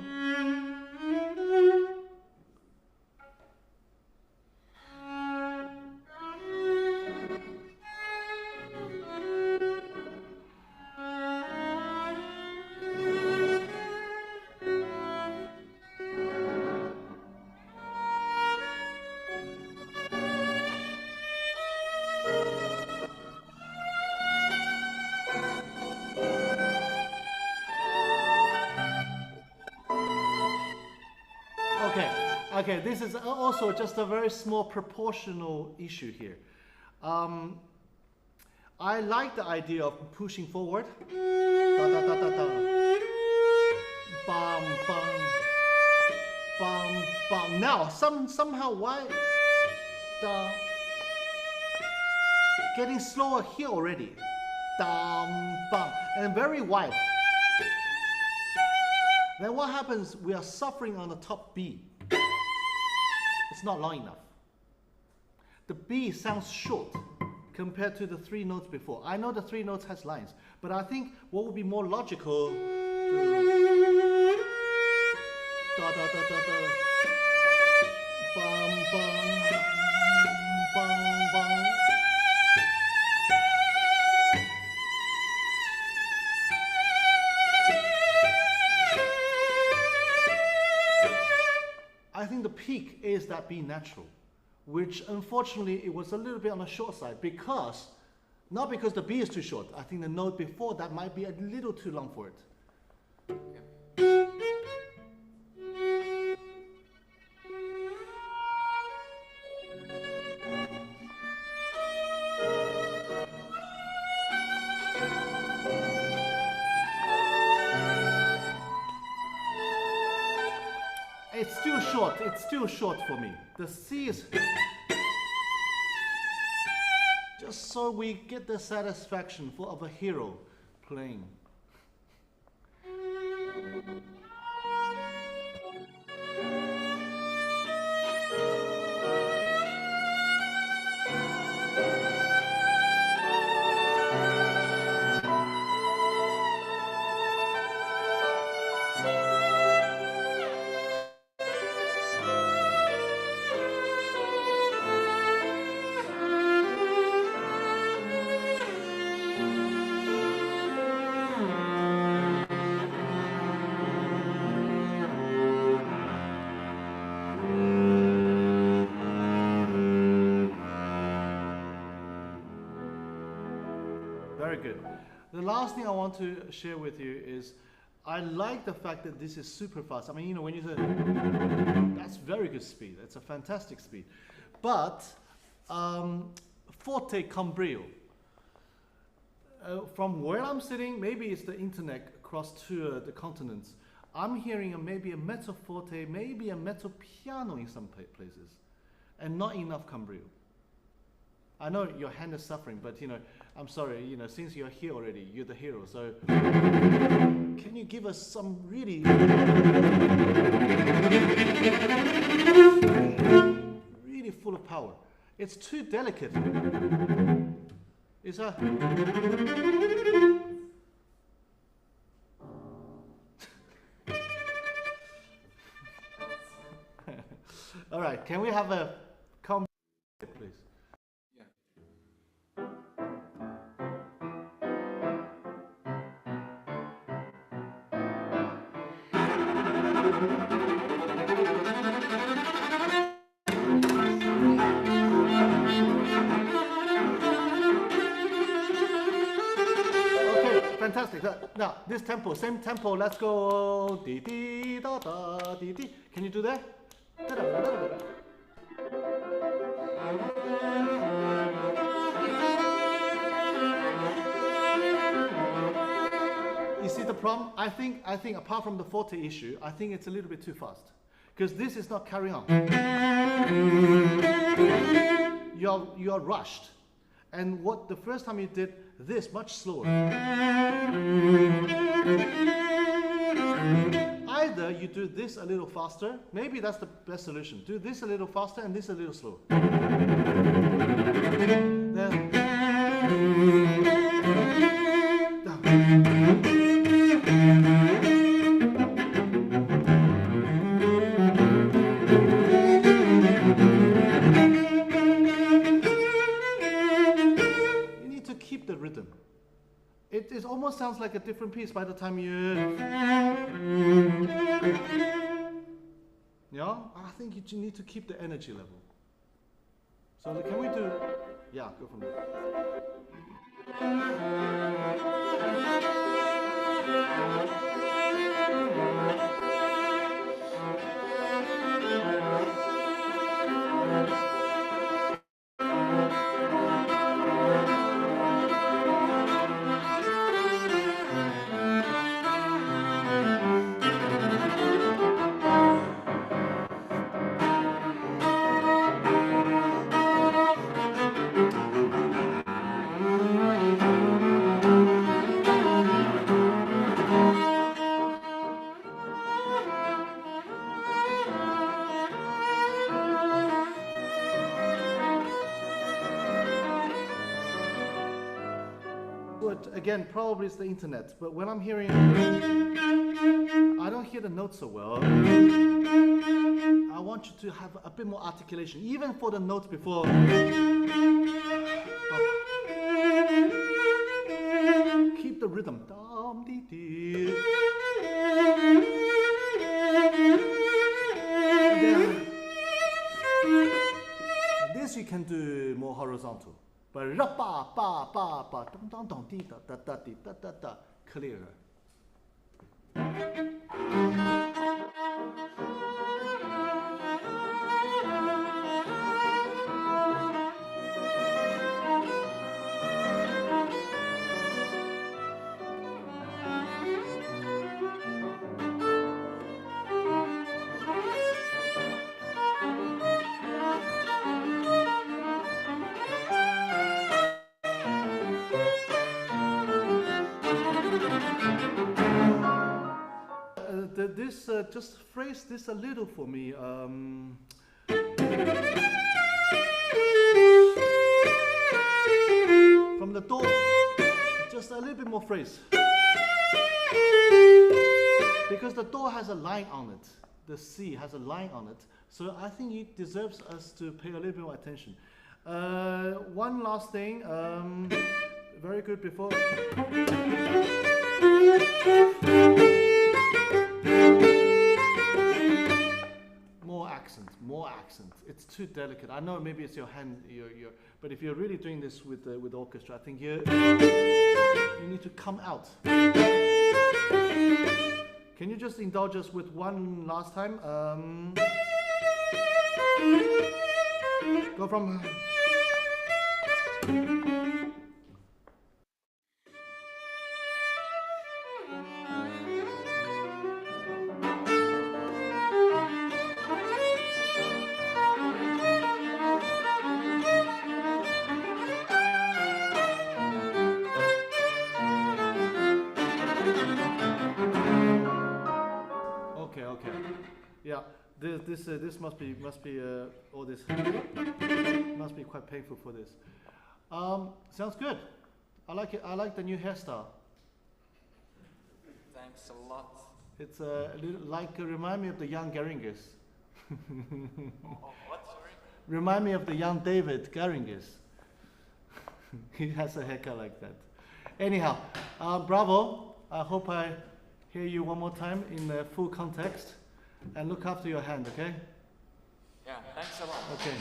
Okay, this is also just a very small proportional issue here. I like the idea of pushing forward. Da, da, da, da, da. Bam, bam, bam, bam. Now, somehow, why? Da. Getting slower here already. Dam, bam, and very wide. Then what happens, we are suffering on the top B. It's not long enough. The B sounds short compared to the 3 notes before. I know the 3 notes has lines, but I think what would be more logical, da da da da da, bum bum, bum bum. I think the peak is that B natural, which unfortunately it was a little bit on the short side because, not because the B is too short, I think the note before that might be a little too long for it. It's still short for me. The C is just so we get the satisfaction of a hero playing. Very good. The last thing I want to share with you is I like the fact that this is super fast. I mean, you know, when you say, that's very good speed. It's a fantastic speed. But forte cambrio. From where I'm sitting, maybe it's the internet across to the continents. I'm hearing maybe a mezzo forte, maybe a mezzo piano in some places, and not enough cambrio. I know your hand is suffering, but you know, I'm sorry, you know, since you're here already, you're the hero, so can you give us some really, really full of power? It's too delicate. It's a... All right, can we have a comment, please? Fantastic. Now, this tempo, same tempo, let's go. Dee dee da da dee dee. Can you do that? Da, da, da, da, da. You see the problem? I think apart from the forte issue, I think it's a little bit too fast. Because this is not carrying on. You're rushed. And what the first time you did this much slower. Either you do this a little faster, maybe that's the best solution. Do this a little faster and this a little slower. Then, the rhythm. It almost sounds like a different piece by the time you... Yeah, I think you need to keep the energy level. So can we do... Yeah, go from there. again, probably it's the internet, but when I'm hearing, I don't hear the notes so well. I want you to have a bit more articulation, even for the notes before. Keep the rhythm. This you can do more horizontal, but clearer. Just phrase this a little for me. From the door, just a little bit more phrase. Because the door has a line on it. The C has a line on it. So I think it deserves us to pay a little bit more attention. One last thing. Very good before. More accent. It's too delicate. I know maybe it's your hand, but if you're really doing this with orchestra, I think you need to come out. Can you just indulge us with one last time? Go from. This must be all this must be quite painful for this. Sounds good. I like it. I like the new hairstyle. Thanks a lot. It's a little like remind me of the young Geringas. What? Sorry. Remind me of the young David Geringas. He has a haircut like that. Anyhow, bravo. I hope I hear you one more time in the full context. And look after your hand, okay? Yeah, thanks a lot. Okay.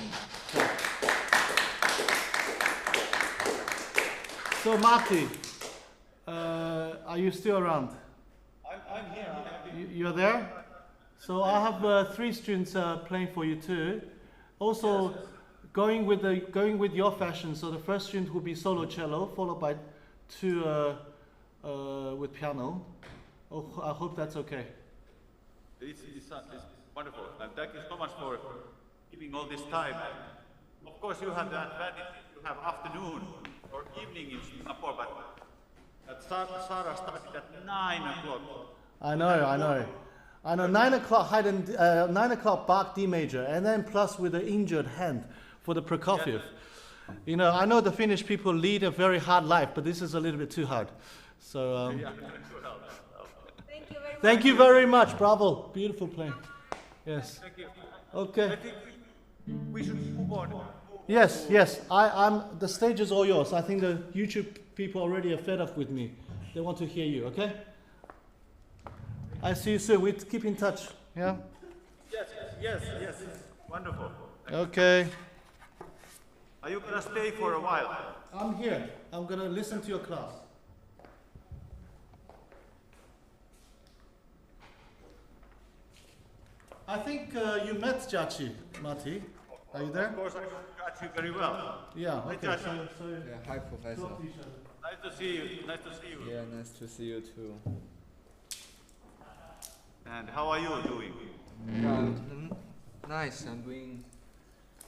So Martti, are you still around? I'm here. You're there? So I have 3 students playing for you too. Also, yes. going with your fashion. So the first student will be solo cello, followed by 2 with piano. Oh, I hope that's okay. It's wonderful, and thank you so much for giving all this time. Of course, you have the advantage, you have afternoon or evening in Singapore, but at SAARA started at 9 o'clock. I know. 9 o'clock Haydn, 9 o'clock Bach D major, and then plus with the injured hand for the Prokofiev. Yeah. You know, I know the Finnish people lead a very hard life, but this is a little bit too hard. So. Yeah. Thank you very much. Bravo. Beautiful playing. Yes. Thank you. Okay. I think we should move on. Yes. The stage is all yours. I think the YouTube people already are fed up with me. They want to hear you. Okay. I see you soon. We keep in touch. Yeah. Yes. Wonderful. Okay. Are you gonna stay for a while? I'm here. I'm gonna listen to your class. I think you met Jachi, Martti. Are you there? Of course, I got you very well. Yeah. Hi, Okay. Jachi. So Yeah, hi, Professor. talk to each other. Nice to see you. Nice to see you. Yeah, nice to see you too. And how are you doing? Nice, I'm doing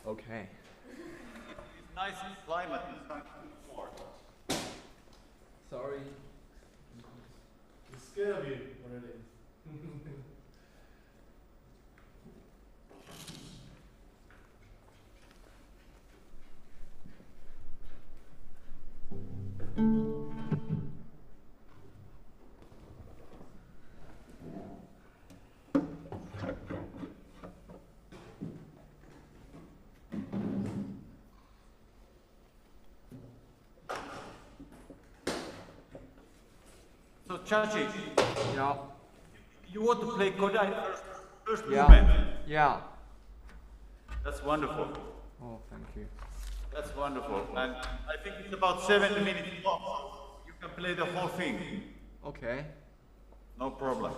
okay. It's nice climate in Frankfurt. Sorry. I'm scared of you already. Chachi, Yeah. you want to play Kodály first Yeah. movement? Yeah. That's wonderful. Oh, thank you. That's wonderful. And I think it's about 7 minutes long. You can play the whole thing. Okay. No problem.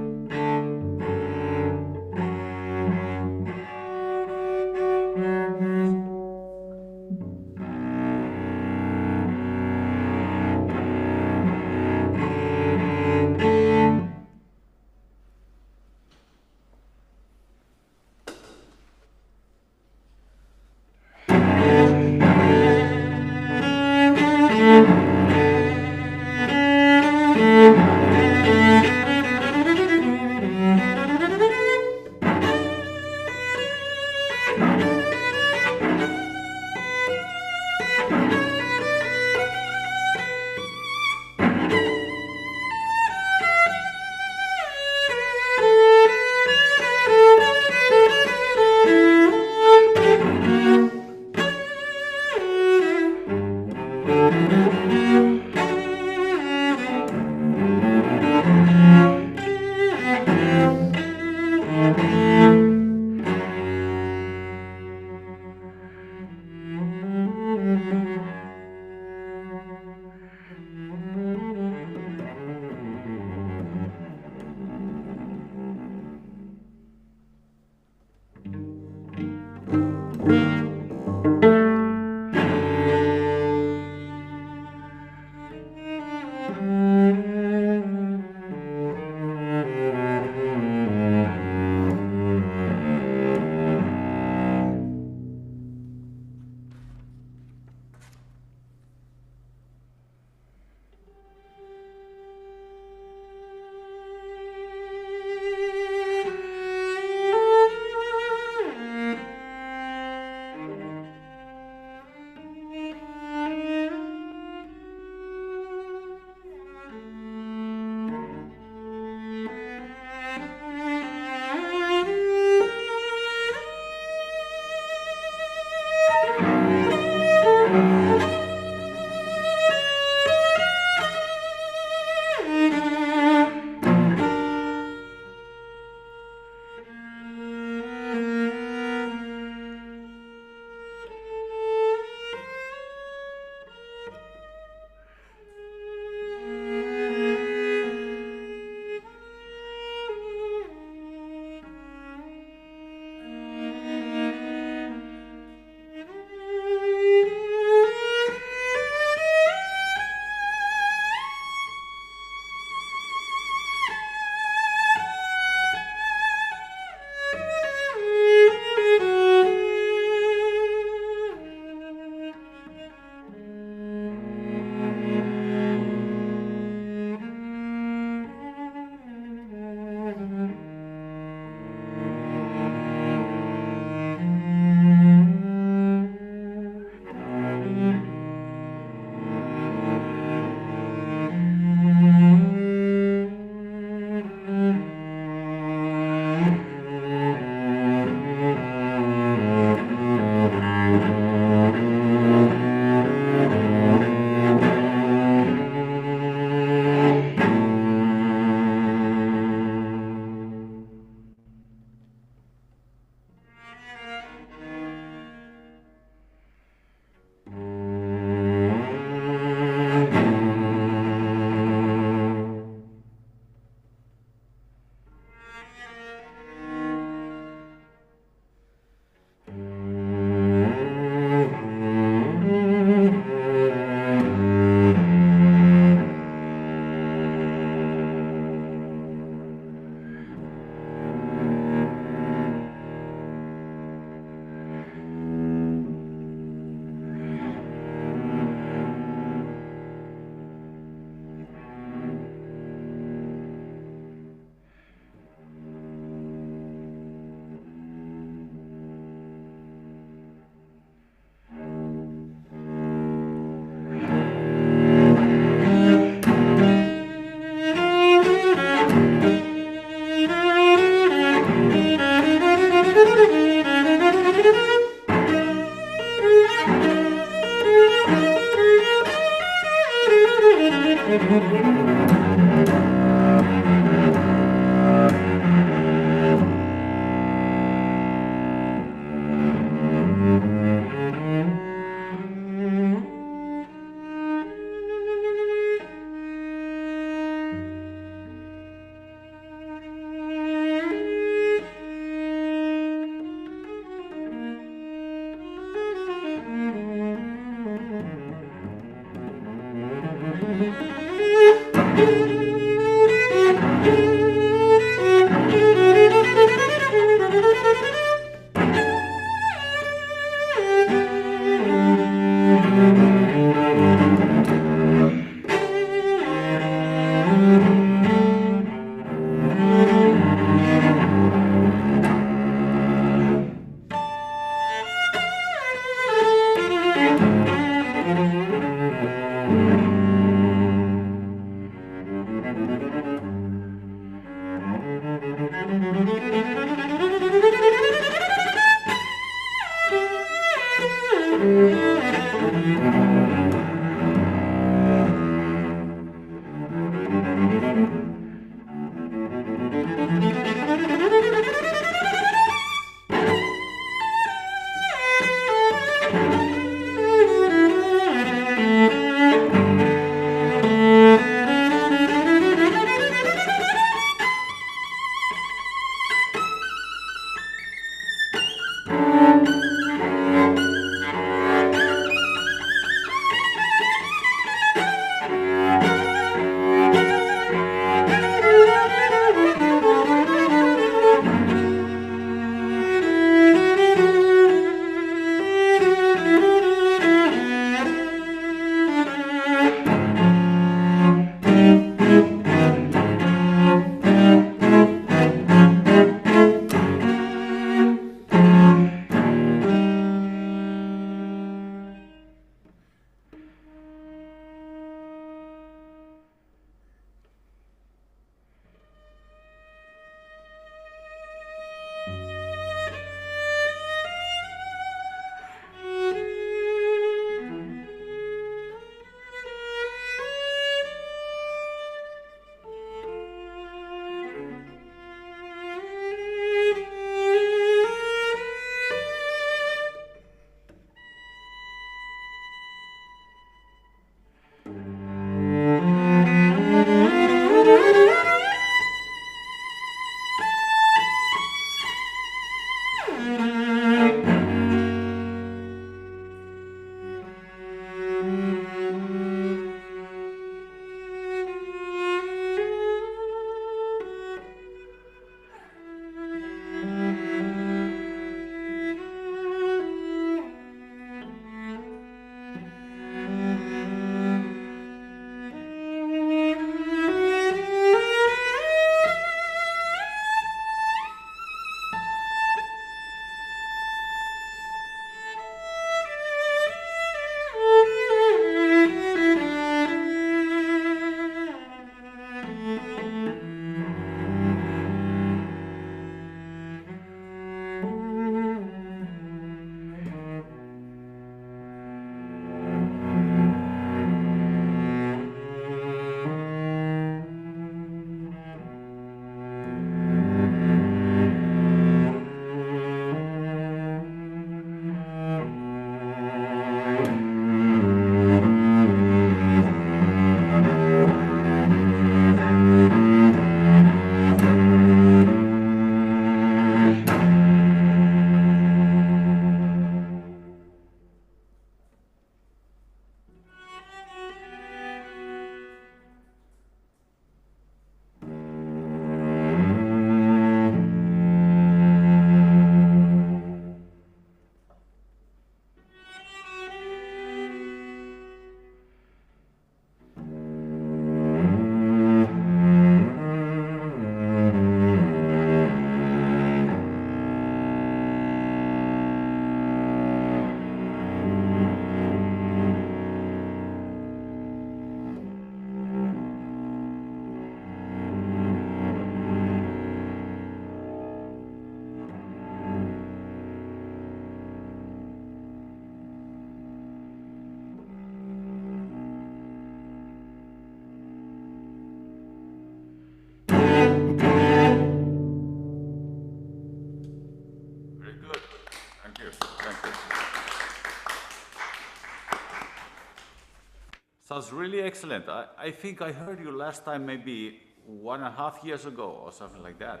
was really excellent. I think I heard you last time maybe 1.5 years ago or something like that.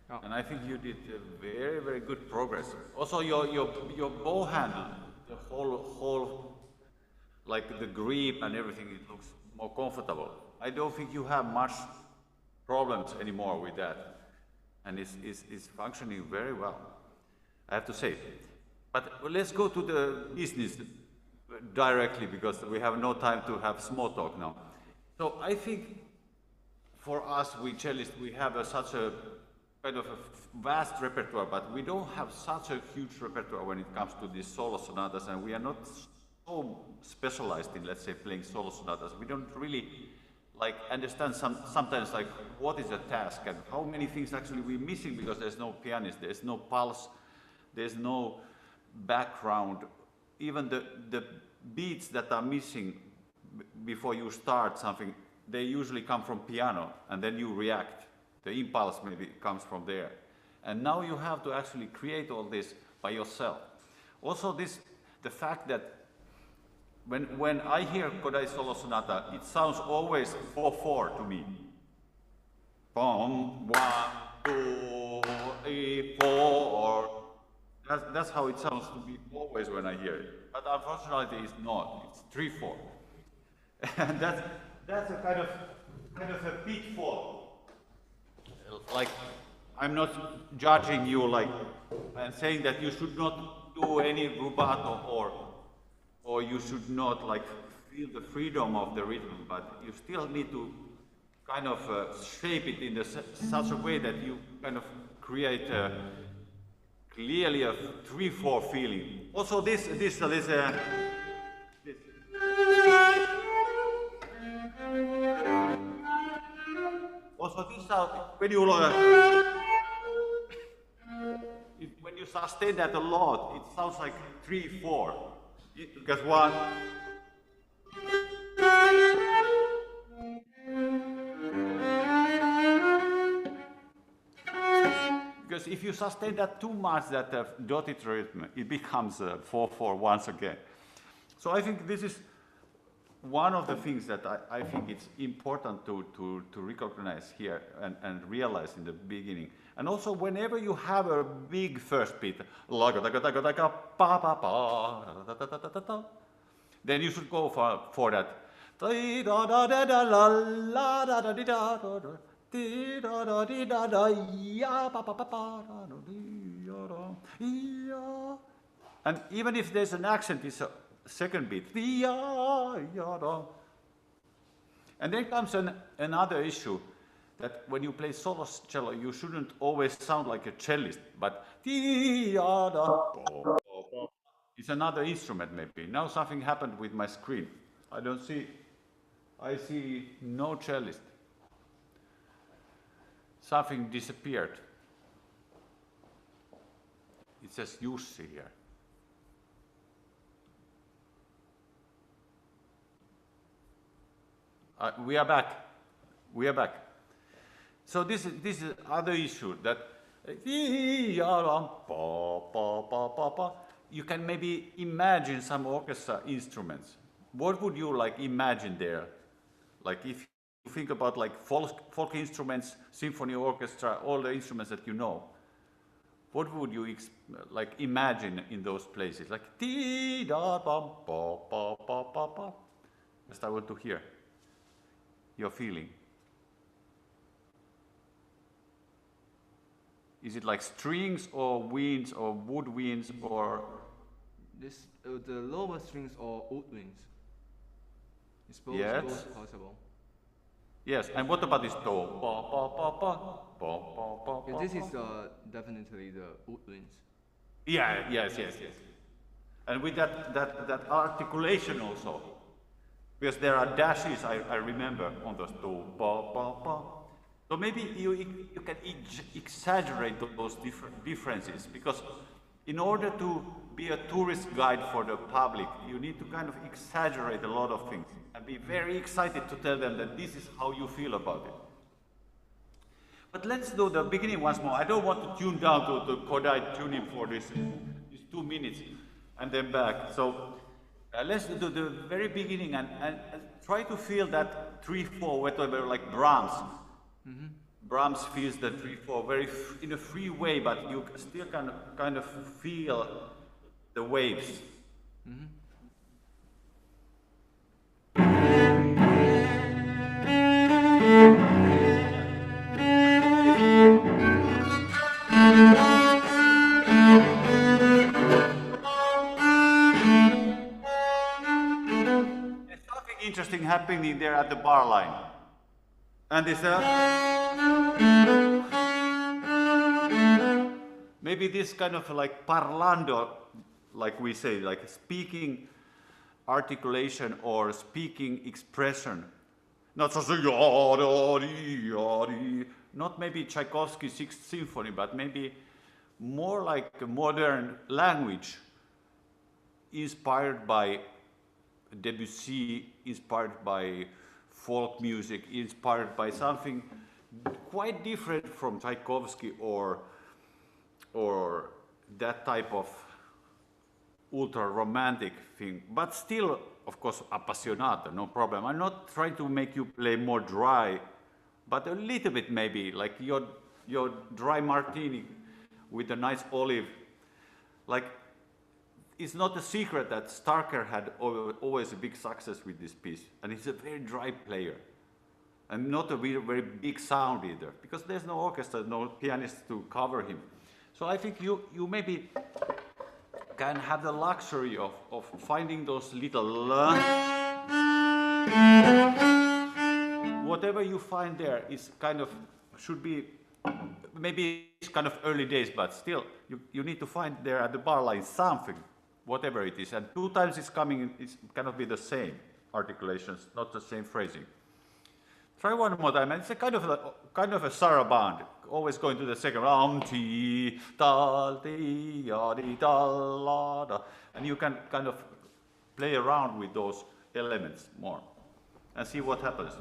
Oh. And I think you did very, very good progress. Also, your bow handle, the whole, like the grip and everything, it looks more comfortable. I don't think you have much problems anymore with that. And it's functioning very well, I have to say. But let's go to the business directly, because we have no time to have small talk now. So I think for us, we cellists, we have such a kind of a vast repertoire, but we don't have such a huge repertoire when it comes to these solo sonatas, and we are not so specialized in, let's say, playing solo sonatas. We don't really like understand sometimes like what is a task and how many things actually we're missing, because there's no pianist, there's no pulse, there's no background. Even the beats that are missing before you start something, they usually come from piano, and then you react. The impulse maybe comes from there. And now you have to actually create all this by yourself. Also the fact that when I hear Kodály solo sonata, it sounds always 4/4 to me. Boom, 1, 2, 3, 4. That's how it sounds to me always when I hear it. But unfortunately, it's not. It's 3/4. And that's a kind of a pitfall. Like, I'm not judging you, like, and saying that you should not do any rubato or you should not, like, feel the freedom of the rhythm, but you still need to kind of shape it in such a way that you kind of create clearly a 3/4 feeling. Also, this. Also, this sound, when you sustain that a lot, it sounds like 3/4. Because 1. Because if you sustain that too much, that dotted rhythm, it becomes 4/4 once again. So I think this is one of the things that I think it's important to recognize here and realize in the beginning. And also, whenever you have a big first beat, then you should go for that. And even if there's an accent, it's a second beat. And then comes another issue, that when you play solo cello, you shouldn't always sound like a cellist, but it's another instrument maybe. Now something happened with my screen. I see no cellist. Something disappeared. It says Jussi here. We are back. We are back. So this is other issue, that you can maybe imagine some orchestra instruments. What would you like imagine there? Like if you think about like folk instruments, symphony orchestra, all the instruments that you know, what would you like imagine in those places? Like just I want to hear your feeling. Is it like strings or winds or woodwinds or? This the lower strings or woodwinds. It's both, Yes. both possible. Yes, and what about this do? Yeah, this is definitely the woodwinds. Yeah, yes. And with that articulation also, because there are dashes, I remember, on those do, So maybe you can exaggerate those differences, because in order to be a tourist guide for the public, you need to kind of exaggerate a lot of things and be very excited to tell them that this is how you feel about it. But let's do the beginning once more. I don't want to tune down to the Kodály tuning for these 2 minutes and then back. So Let's do the very beginning and try to feel that 3/4, whatever, like Brahms. Brahms feels the 3/4 very in a free way, but you still can kind of feel the waves. There's something interesting happening there at the bar line. And it's maybe this kind of like parlando, like we say, like speaking articulation or speaking expression. Not so not maybe Tchaikovsky's Sixth Symphony, but maybe more like a modern language inspired by Debussy, inspired by folk music, inspired by something quite different from Tchaikovsky or that type of ultra-romantic thing, but still, of course, appassionato, no problem. I'm not trying to make you play more dry, but a little bit maybe, like your dry martini with a nice olive. Like, it's not a secret that Starker had always a big success with this piece, and he's a very dry player, and not a very big sound either, because there's no orchestra, no pianist to cover him. So I think you maybe can have the luxury of finding those little whatever you find there is kind of should be maybe it's kind of early days, but still you need to find there at the bar line something, whatever it is, and 2 times it's coming, it's cannot be the same articulations, not the same phrasing. Try one more time, and it's a kind of a saraband, always going to the second round, and you can kind of play around with those elements more and see what happens.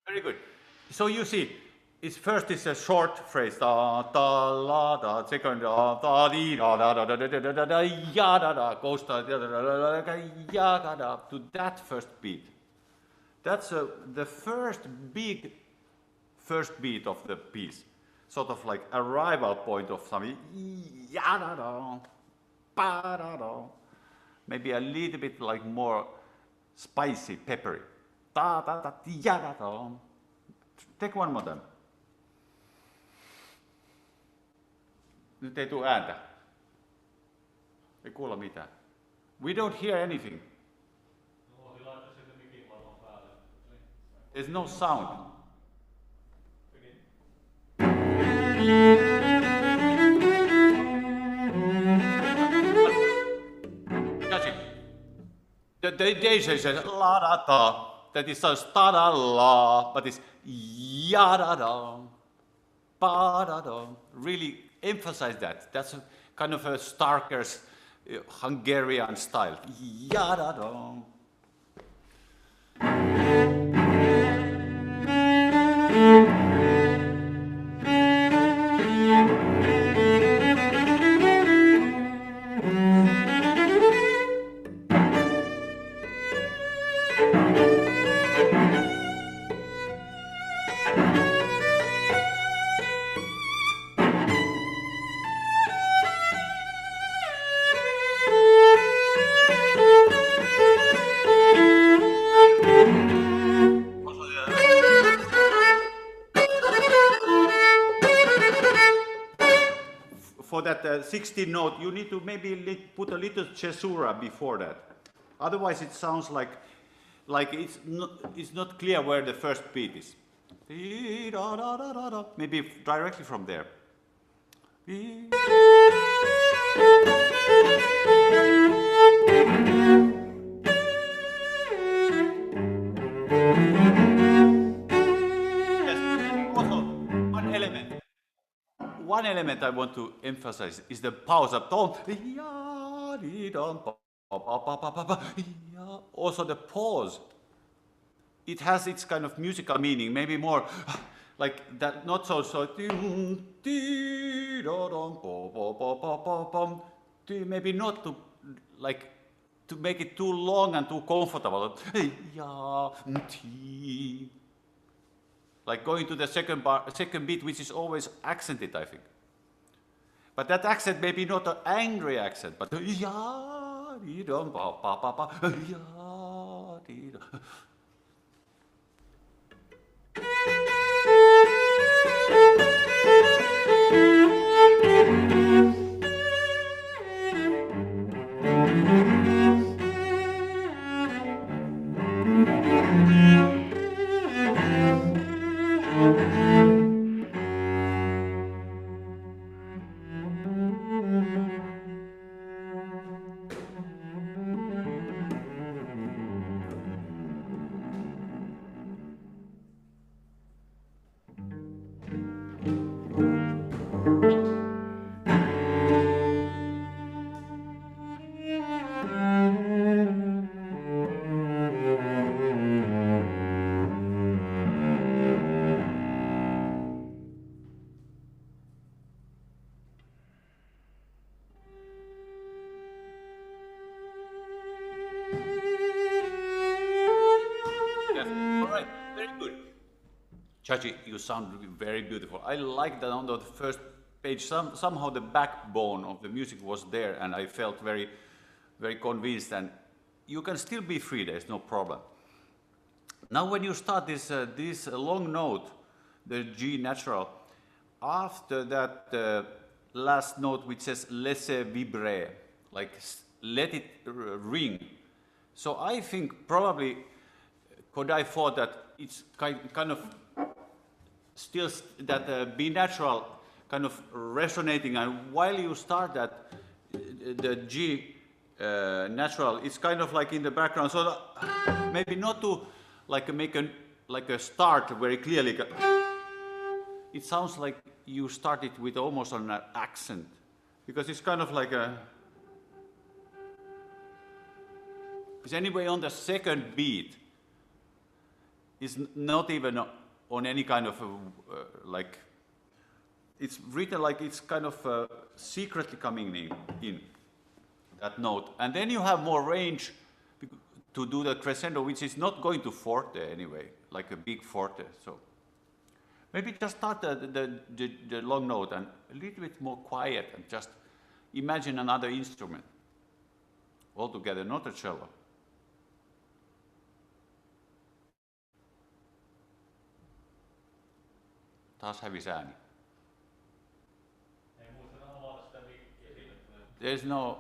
Very good. So you see, first is a short phrase, da da la da, second da da di da da da da da da da da ya da da, goes da da da da da ya da da to that first beat. That's the first beat of the piece, sort of like arrival point of something. Ya da da, pa da da, maybe a little bit like more spicy, peppery. Da da da ya da da. Take one more time. Nyt ei tule ääntä. Ei kuulla mitään. We don't hear anything. There's no sound. They say la da da. That is so sta da la, but it's ya da da, pa da da. Really emphasize that. That's a kind of a Starker's Hungarian style. Ya da da. For that 16th note, you need to maybe put a little cesura before that. Otherwise, it sounds like it's not clear where the first beat is. Maybe directly from there. One element I want to emphasize is the pause up tone. also the pause, it has its kind of musical meaning, maybe more like that, not so, maybe not to, like, to make it too long and too comfortable. Like going to the second beat, which is always accented, I think. But that accent may be not an angry accent, but Chachi, you sound very beautiful. I like that on the first page, somehow the backbone of the music was there, and I felt very, very convinced. And you can still be free, there's no problem. Now when you start this, this long note, the G natural, after that last note which says laissez vibrer, like let it ring. So I think probably Kodály thought that it's kind of still that B natural kind of resonating, and while you start that, the G natural, it's kind of like in the background, so that maybe not to like make a start very clearly. It sounds like you started with almost an accent, because it's kind of like a, it's anyway on the second beat. It's not even on any kind of like, it's written like it's kind of secretly coming in that note. And then you have more range to do the crescendo, which is not going to forte anyway, like a big forte. So maybe just start the long note and a little bit more quiet, and just imagine another instrument altogether, not a cello. Taas hävisi ääni. There's no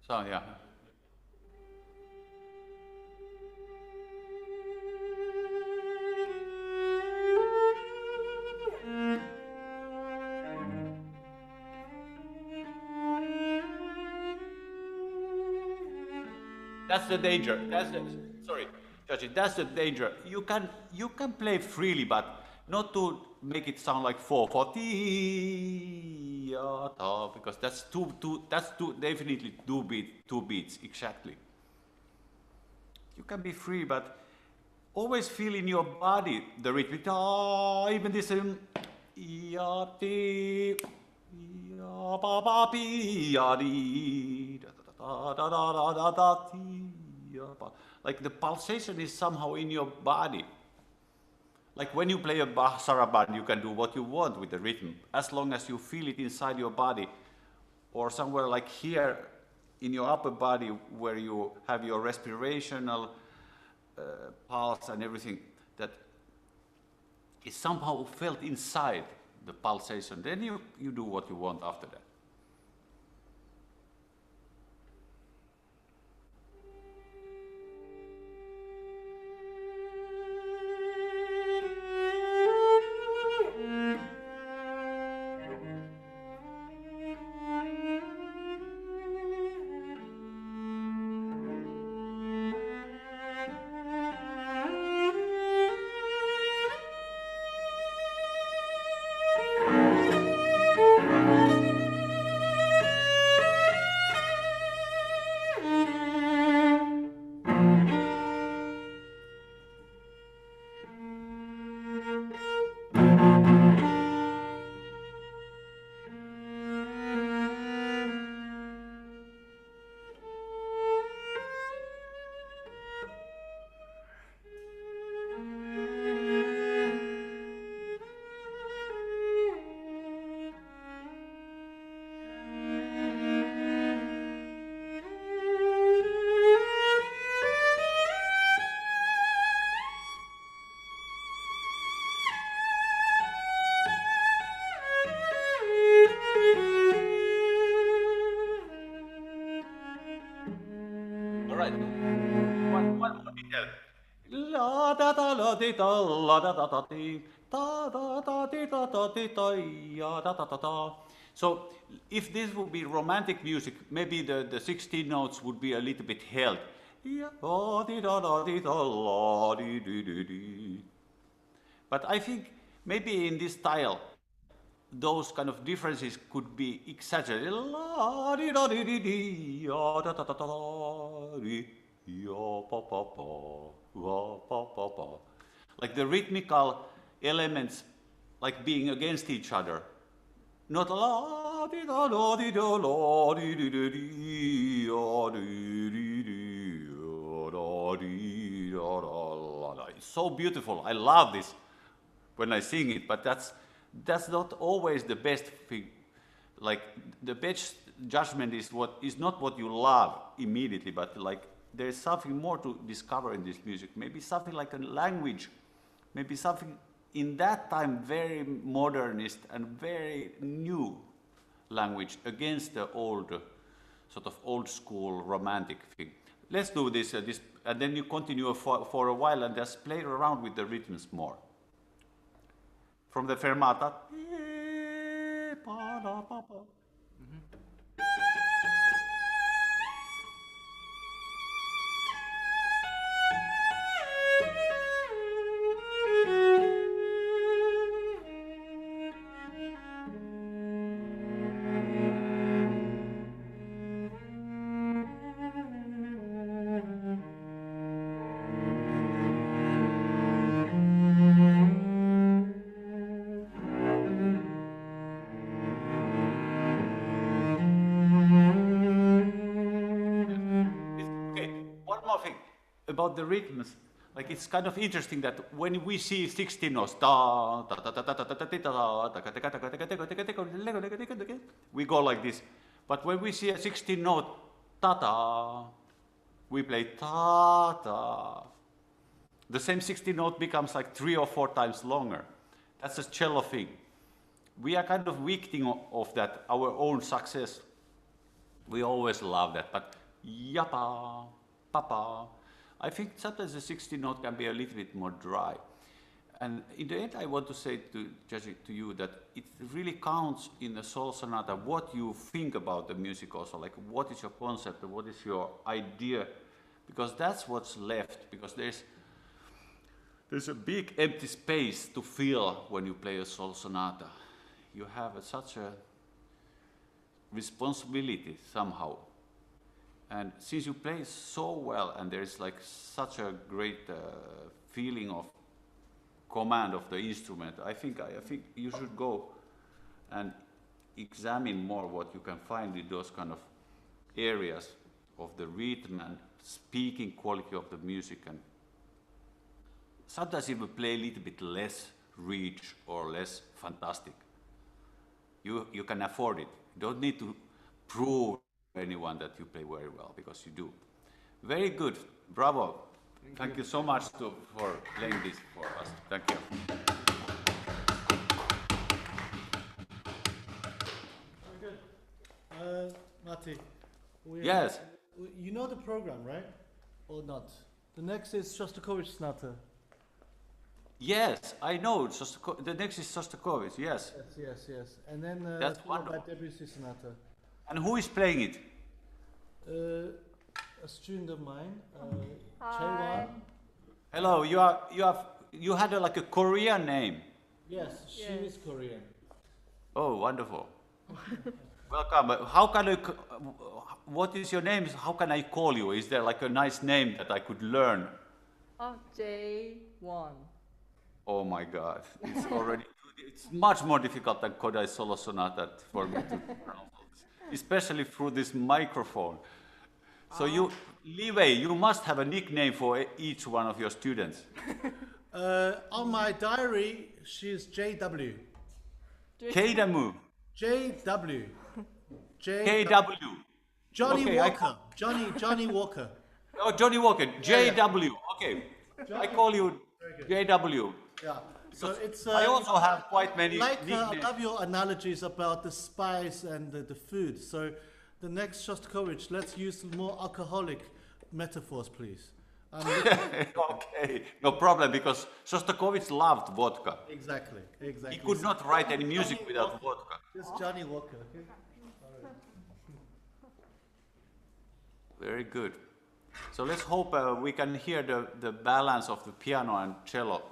sound, yeah. That's the danger. That's the, sorry, Chachi, that's the danger. You can play freely, but not to make it sound like 4/4, because that's definitely two beats exactly. You can be free, but always feel in your body the rhythm. Even this like the pulsation is somehow in your body. Like when you play a Bach saraband, you can do what you want with the rhythm, as long as you feel it inside your body, or somewhere like here in your upper body, where you have your respirational pulse and everything, that is somehow felt inside the pulsation. Then you do what you want after that. di da la da da da di da da da di da da di da ya da da da da. So if this would be romantic music, maybe the 16 notes would be a little bit held. Ya da di da di da la di di di di. But I think maybe in this style, those kind of differences could be exaggerated. La di da di di di ya da da da da di ya pa pa pa wa pa pa pa. Like the rhythmical elements, like being against each other. Not la di da la di di di ya di di ya da di da la la. It's so beautiful. I love this when I sing it, but that's not always the best thing. Like the best judgment is not what you love immediately, but like there is something more to discover in this music. Maybe something like a language, maybe something in that time very modernist and very new language against the old, sort of old school romantic thing. Let's do this, and then you continue for a while and just play around with the rhythms more. From the fermata. About the rhythms, like it's kind of interesting that when we see 16 notes, we go like this. But when we see a 16 note, ta-ta, we play ta-ta. The same 16 note becomes like 3 or 4 times longer. That's a cello thing. We are kind of victim of that, our own success. We always love that, but yappa, papa. I think sometimes the 16 note can be a little bit more dry. And in the end, I want to say to you that it really counts in the solo sonata what you think about the music also, like what is your concept, what is your idea, because that's what's left, because there's a big empty space to fill when you play a solo sonata. You have such a responsibility somehow. And since you play so well, and there's like such a great feeling of command of the instrument, I think you should go and examine more what you can find in those kind of areas of the rhythm and speaking quality of the music. And sometimes even play a little bit less rich or less fantastic. You can afford it. You don't need to prove anyone that you play very well, because you do. Very good. Bravo. Thank you so much for playing this for us. Thank you. Very good. Martti. Yes. You know the program, right? Or not? The next is Shostakovich Sonata. Yes, I know. The next is Shostakovich, yes. Yes. And then that's followed by wonderful. Debussy Sonata. And who is playing it? A student of mine, Hi. Hello, you had like a Korean name. Yes, she is Korean. Oh, wonderful. Welcome. What is your name? How can I call you? Is there like a nice name that I could learn? J1. Oh my God, it's much more difficult than Kodály solo sonata for me to pronounce all this, especially through this microphone. So Li-Wei, you must have a nickname for each one of your students. On my diary, she's JW. KW. JW. KW. Johnny Okay, Walker. Johnny Walker. Oh, Johnny Walker. JW. Okay. I call you JW. Yeah. So it's. I also have quite many I nicknames. love your analogies about the spice and the food. So the next Shostakovich, let's use more alcoholic metaphors, please. I'm looking, Okay, no problem, because Shostakovich loved vodka. exactly. He could not write any music without vodka. Just Johnny Walker, okay? Very good. So let's hope we can hear the balance of the piano and cello.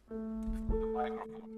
The microphone.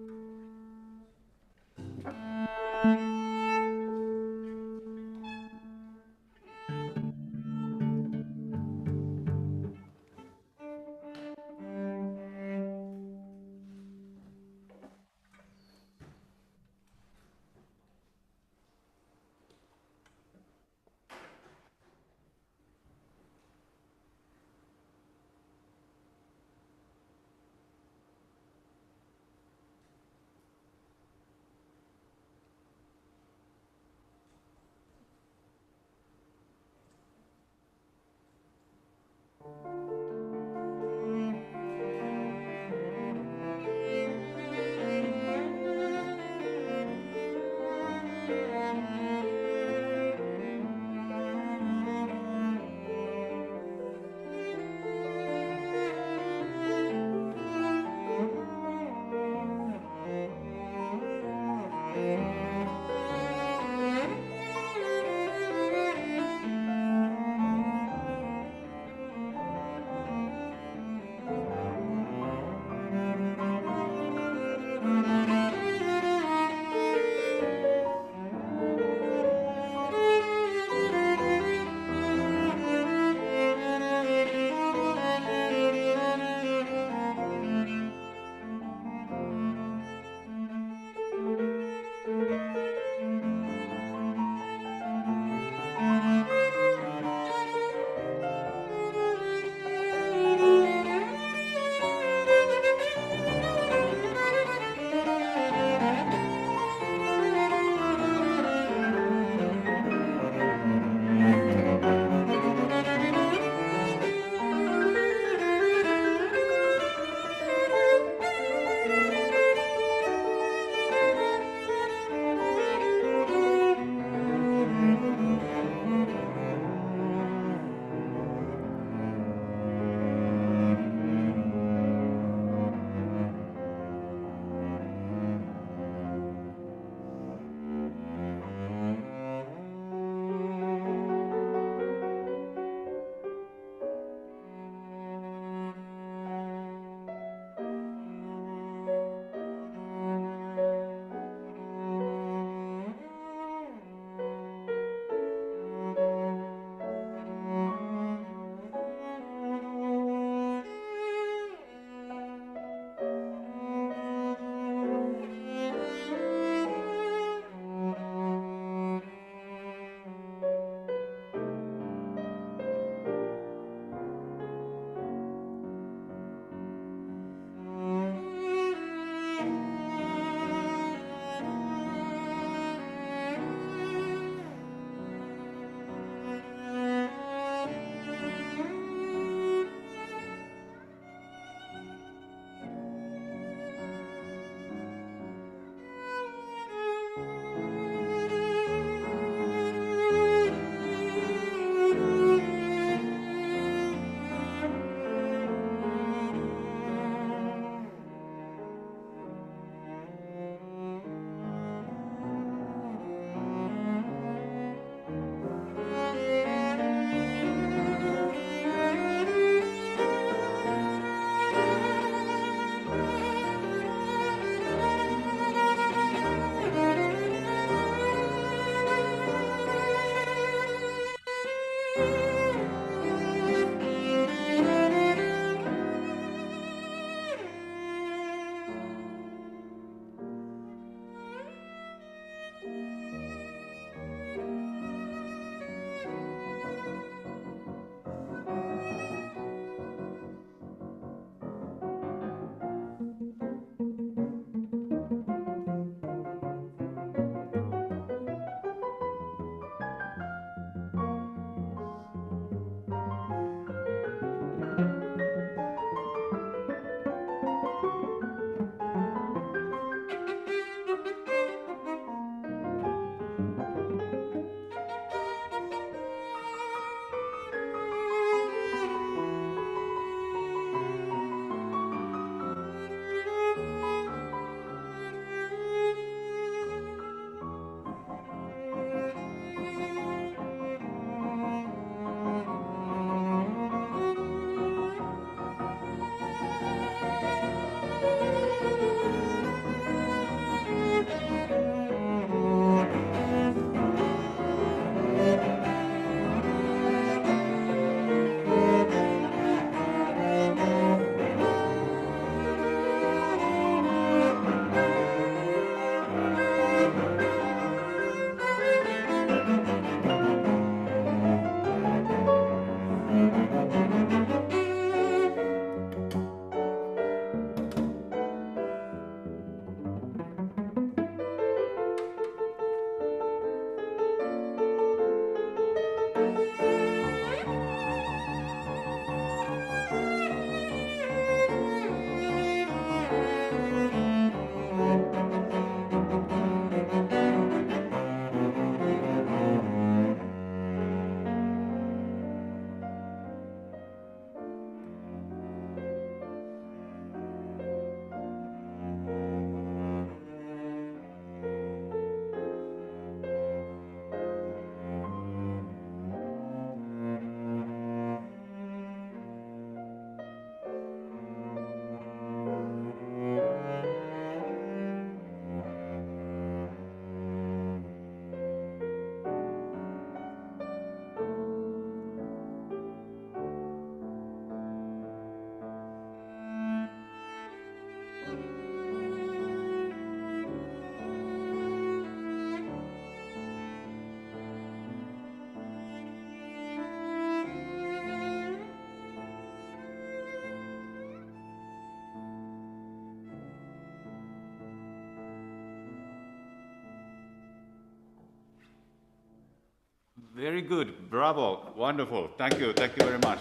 Very good. Bravo. Wonderful. Thank you. Thank you very much.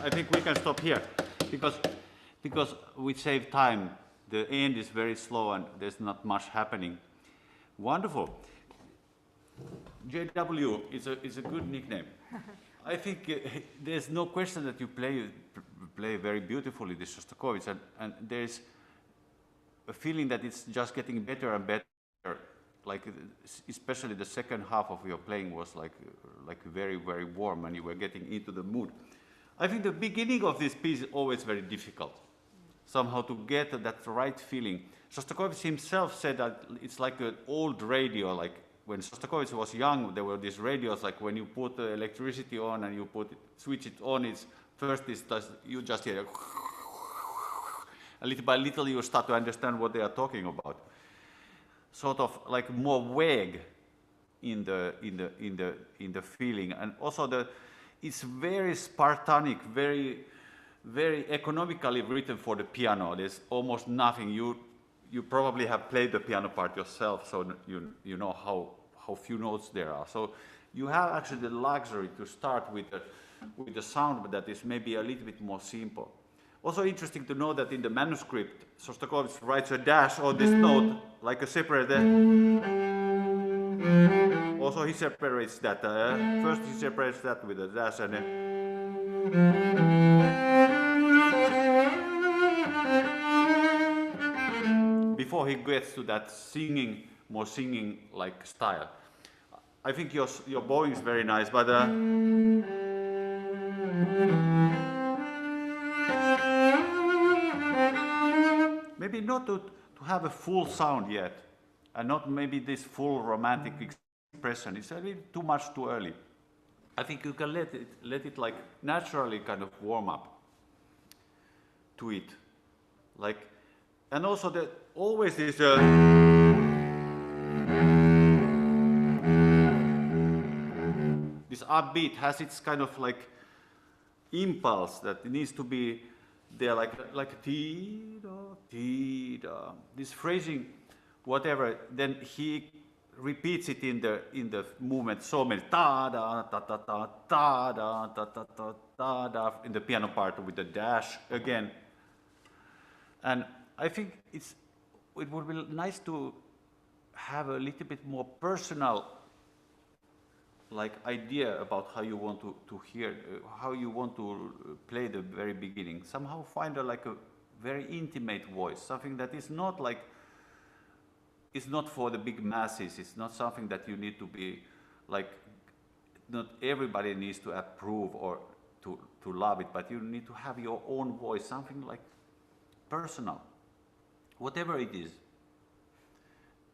I think we can stop here because we save time. The end is very slow and there's not much happening. Wonderful. JW is a good nickname. I think there's no question that you play very beautifully the Shostakovich, and there's a feeling that it's just getting better and better. Like especially the second half of your playing was like very, very warm, and you were getting into the mood. I think the beginning of this piece is always very difficult, somehow to get that right feeling. Shostakovich himself said that it's like an old radio, like when Shostakovich was young, there were these radios, like when you put the electricity on and you switch it on, you just hear and little by little you start to understand what they are talking about. Sort of like more vague in the feeling, and also it's very Spartanic, very economically written for the piano. There's almost nothing. You probably have played the piano part yourself, so you know how few notes there are. So you have actually the luxury to start with the sound that is maybe a little bit more simple. Also interesting to know that in the manuscript, Shostakovich writes a dash on this note, like a separate. Also he separates that. First he separates that with a dash, and before he gets to that more singing-like style. I think your bowing is very nice, but maybe not to have a full sound yet, and not maybe this full romantic expression. It's a little too much too early. I think you can let it like naturally kind of warm up to it, like, and also always this this upbeat has its kind of like impulse that it needs to be there, like ti-da, this phrasing, whatever. Then he repeats it in the movement so many ta-da, ta-ta-ta, ta-da, ta-ta-ta, ta-da in the piano part with the dash again. And I think it would be nice to have a little bit more personal like idea about how you want to hear, how you want to play the very beginning. Somehow find like a very intimate voice, something that is not like, it's not for the big masses. It's not something that you need to be like, not everybody needs to approve or to love it, but you need to have your own voice, something like personal, whatever it is.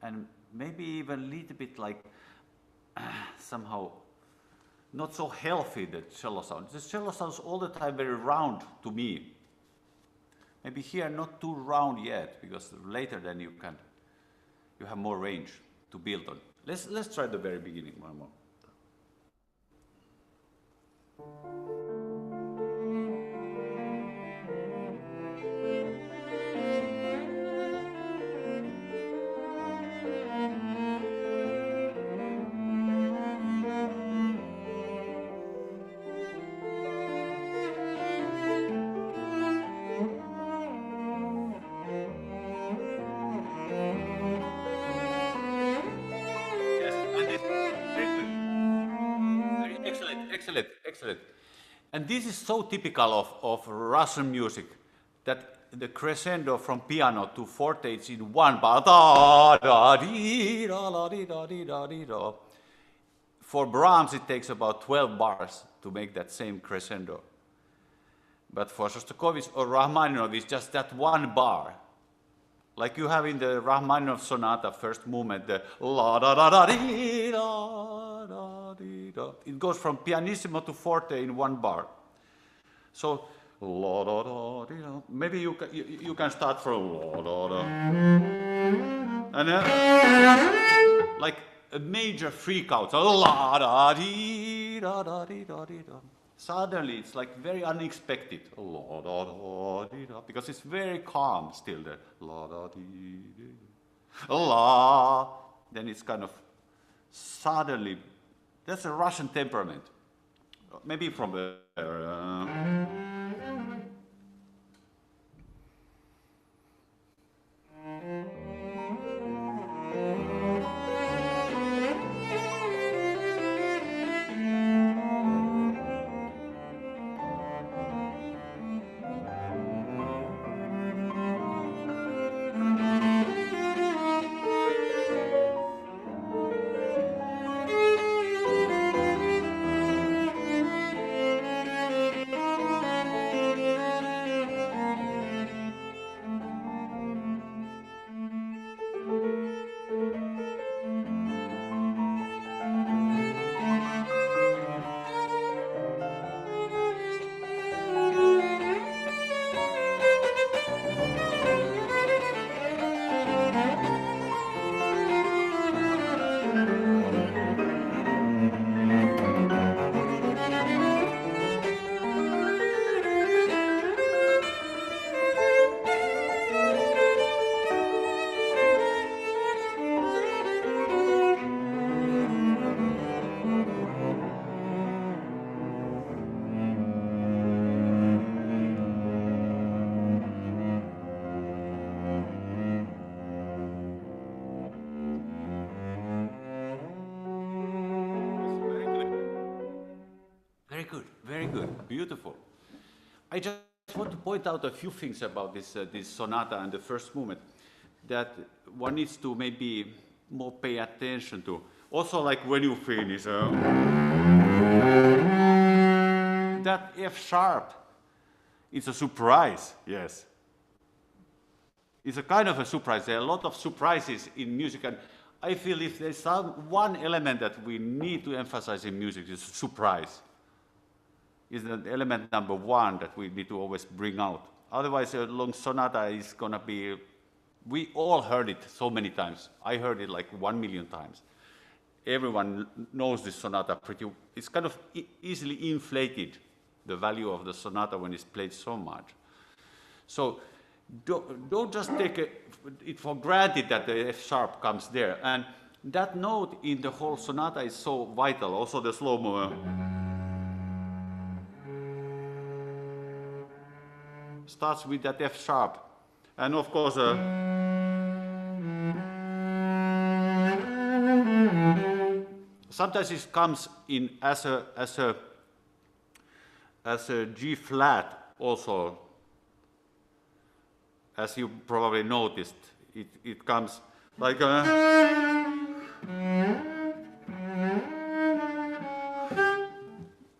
And maybe even a little bit like somehow not so healthy, the cello sound. The cello sounds all the time very round to me. Maybe here not too round yet, because later then you have more range to build on. Let's try the very beginning one more. Excellent. And this is so typical of Russian music, that the crescendo from piano to forte is in one bar. Da, da, dee, da, da, dee, da, dee, da, dee, da. For Brahms, it takes about 12 bars to make that same crescendo. But for Shostakovich or Rachmaninoff, it's just that one bar. Like you have in the Rachmaninoff Sonata, first movement, the la da da da dee da da dee da. It goes from pianissimo to forte in one bar. So la da da dee da. Maybe you can start from la da da, and then like a major freak out. So, la da dee da da dee da dee da. Suddenly, it's like very unexpected. La da da dee da, because it's very calm still. The la da dee dee. La. Then it's kind of suddenly That's a Russian temperament. Maybe from very good, beautiful. I just want to point out a few things about this sonata and the first movement that one needs to maybe more pay attention to. Also, like when you finish, that F sharp, it's a surprise, yes. It's a kind of a surprise. There are a lot of surprises in music, and I feel if there's one element that we need to emphasize in music is surprise. Is the element number one that we need to always bring out. Otherwise, a long sonata is going to be, we all heard it so many times. I heard it like 1 million times. Everyone knows this sonata pretty, it's kind of easily inflated, the value of the sonata when it's played so much. So don't just take it for granted that the F sharp comes there. And that note in the whole sonata is so vital, also the slow mo. Starts with that F sharp, and of course sometimes it comes in as a G flat also, as you probably noticed. It comes like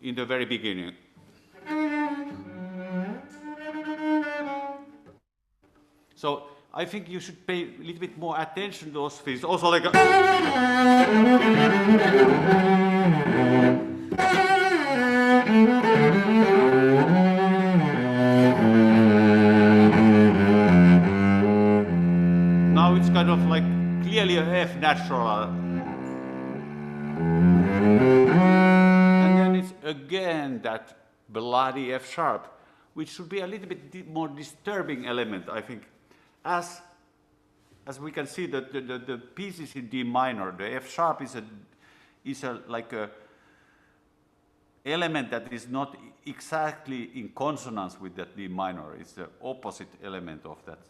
in the very beginning. So I think you should pay a little bit more attention to those things. Also like now it's kind of like clearly a F natural. And then it's again that bloody F sharp, which should be a little bit more disturbing element, I think. As we can see, the pieces in D minor, the F sharp is like a element that is not exactly in consonance with that D minor. It's the opposite element of that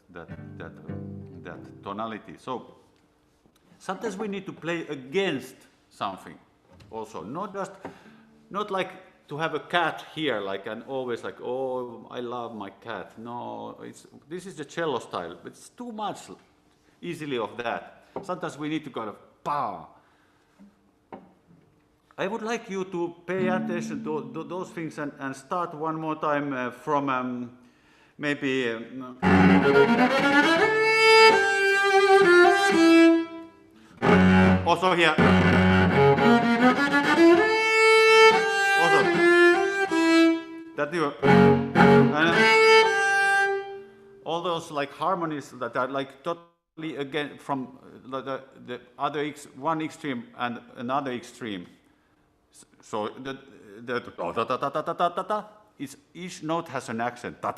tonality. So sometimes we need to play against something also, not like to have a cat here, like, and always like, oh, I love my cat. No, this is the cello style, but it's too much easily of that. Sometimes we need to kind of pow. I would like you to pay attention to those things and start one more time from maybe also here. That you all those like harmonies that are like totally again from the other one extreme and another extreme. So is each note has an accent. La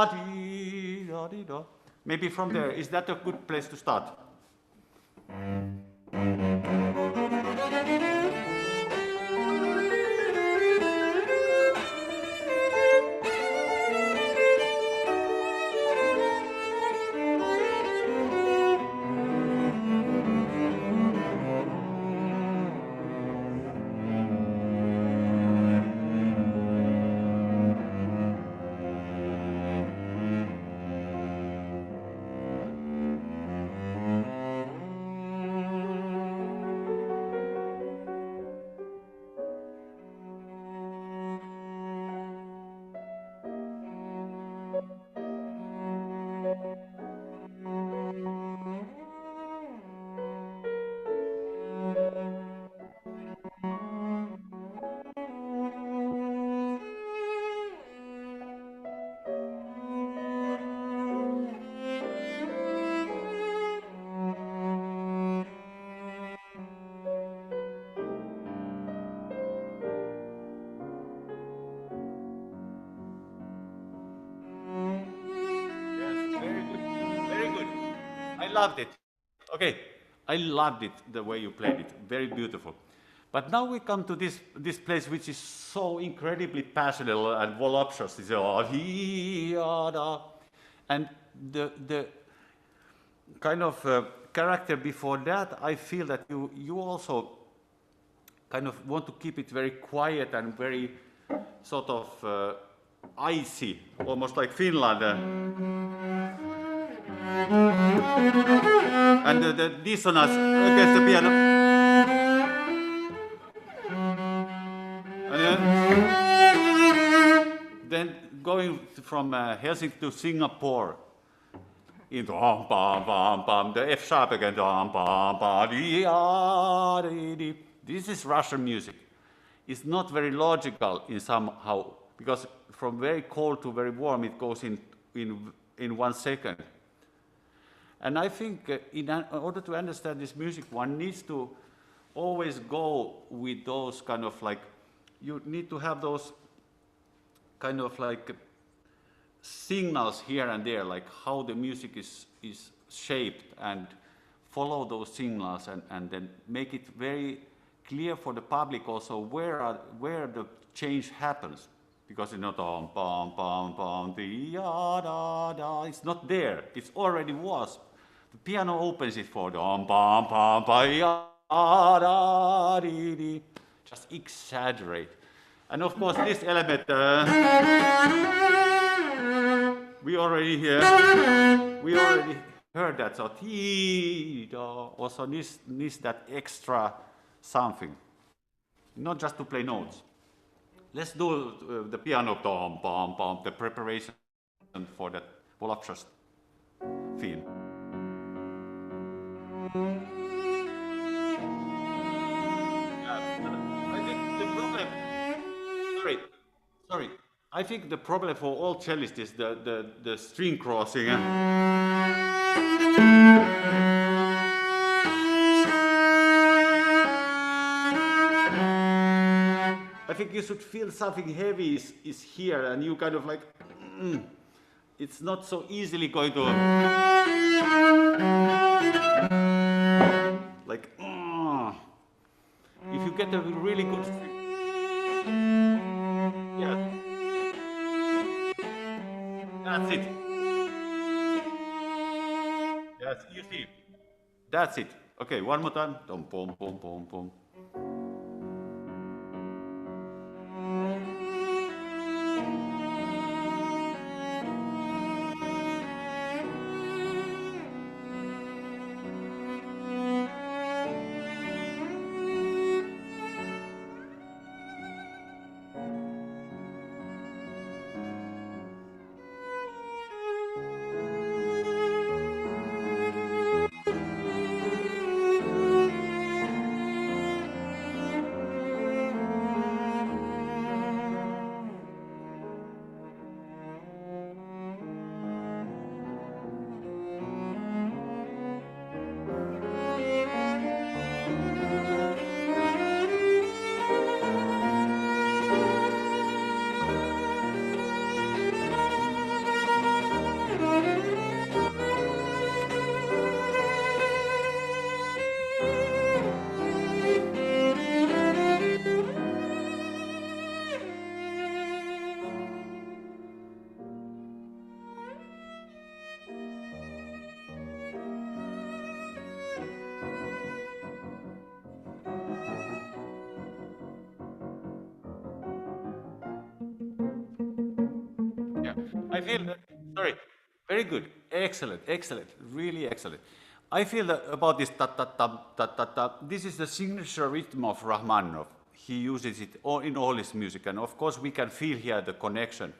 di da di da. Maybe from there, is that a good place to start? loved it. Okay, I loved it, the way you played it. Very beautiful. But now we come to this place which is so incredibly passionate and voluptuous. It's and the kind of character before that, I feel that you also kind of want to keep it very quiet and very sort of icy, almost like Finland. And the dissonance against the piano. And then going from Helsinki to Singapore, in the F sharp again, this is Russian music. It's not very logical in somehow, because from very cold to very warm it goes in 1 second. And I think in order to understand this music, one needs to always go with those kind of like, you need to have those kind of like signals here and there, like how the music is shaped, and follow those signals and then make it very clear for the public also where the change happens. Because it's not it's not there. It already was. The piano opens it for just exaggerate. And of course this element we already heard that, so also needs that extra something, not just to play notes. Let's do the piano, the preparation for that voluptuous theme. I think the problem, sorry. I think the problem for all cellists is the string crossing. I think you should feel something heavy is here, and you kind of like, it's not so easily going to, like, if you get a really good string, yeah. That's it. Yes, you see. That's it. Okay, one more time. Dum, pom, pom, pom, pom. I feel that, sorry, very good, excellent, really excellent. I feel that about this ta-ta-ta, this is the signature rhythm of Rachmaninoff. He uses it in all his music, and of course we can feel here the connection.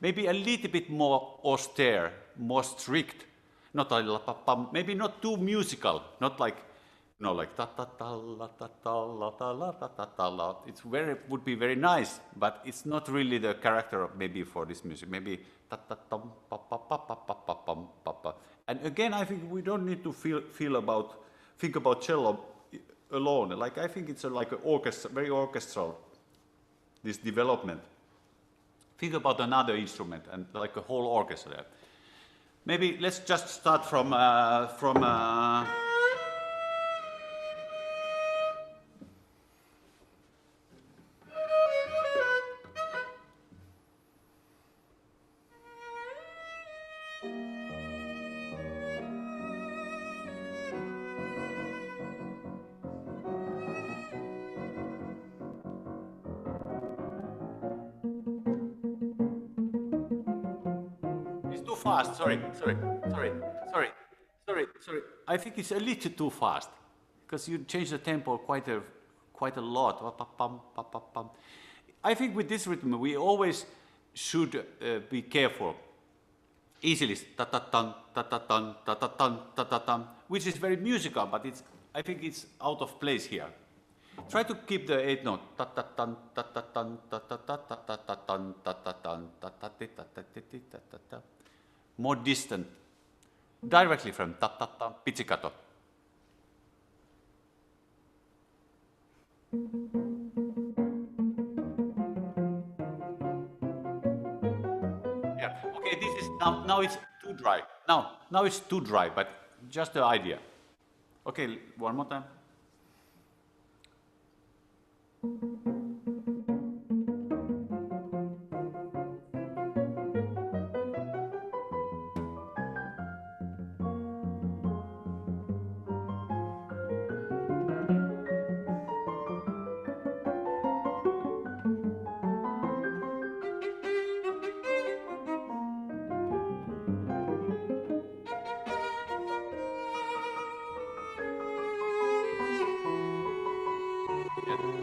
Maybe a little bit more austere, more strict, maybe not too musical, not like, like ta ta ta la ta ta la ta la ta ta ta la. It's would be very nice, but it's not really the character of maybe for this music. Maybe ta ta tam pa pa pa pa pa pa pam pa pa. And again, I think we don't need to think about cello alone. Like I think it's like an orchestra, very orchestral. This development think about another instrument and like a whole orchestra. Maybe let's just start from fast. Sorry. I think it's a little too fast because you change the tempo quite a lot. I think with this rhythm we always should be careful. Easily ta-ta-tan, ta-ta-tan, ta-ta-tan, ta-ta-tan, which is very musical, but I think it's out of place here. Try to keep the 8 note. Ta-ta-tan, ta-ta-tan, ta-ta-ta, ta-ta-tan, ta-ta-tan, ta-ta-ta-ta-ta-ta-ta-ta. More distant, directly from ta-ta-ta, pizzicato. Yeah. Okay, this is now it's too dry. Now it's too dry, but just the idea. Okay, one more time.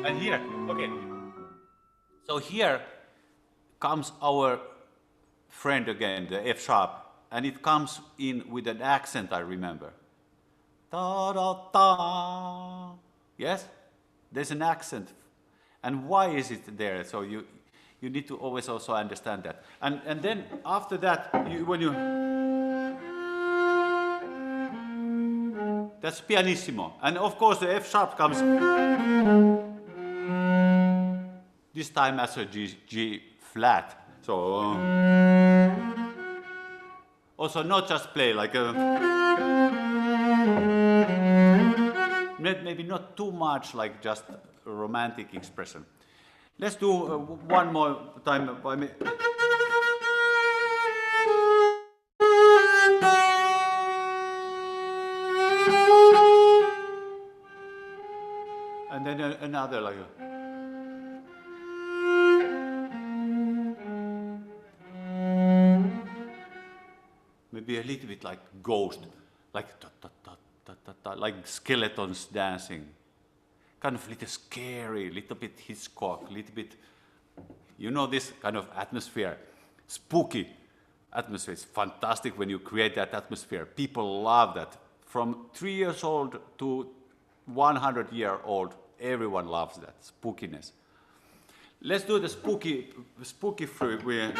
And here, okay. So here comes our friend again, the F sharp, and it comes in with an accent, I remember. Da da da. Yes? There's an accent. And why is it there? So you need to always also understand that. And then after that, when you that's pianissimo. And of course the F sharp comes this time as a G flat. So also not just play like a maybe not too much like just a romantic expression. Let's do one more time by me. And then another like a maybe a little bit like ghost, like ta, ta, ta, ta, ta, ta, like skeletons dancing. Kind of little scary, little bit Hitchcock, little bit, you know, this kind of atmosphere, spooky atmosphere. It's fantastic when you create that atmosphere. People love that. From 3 years old to 100-year-old, everyone loves that spookiness. Let's do the spooky free.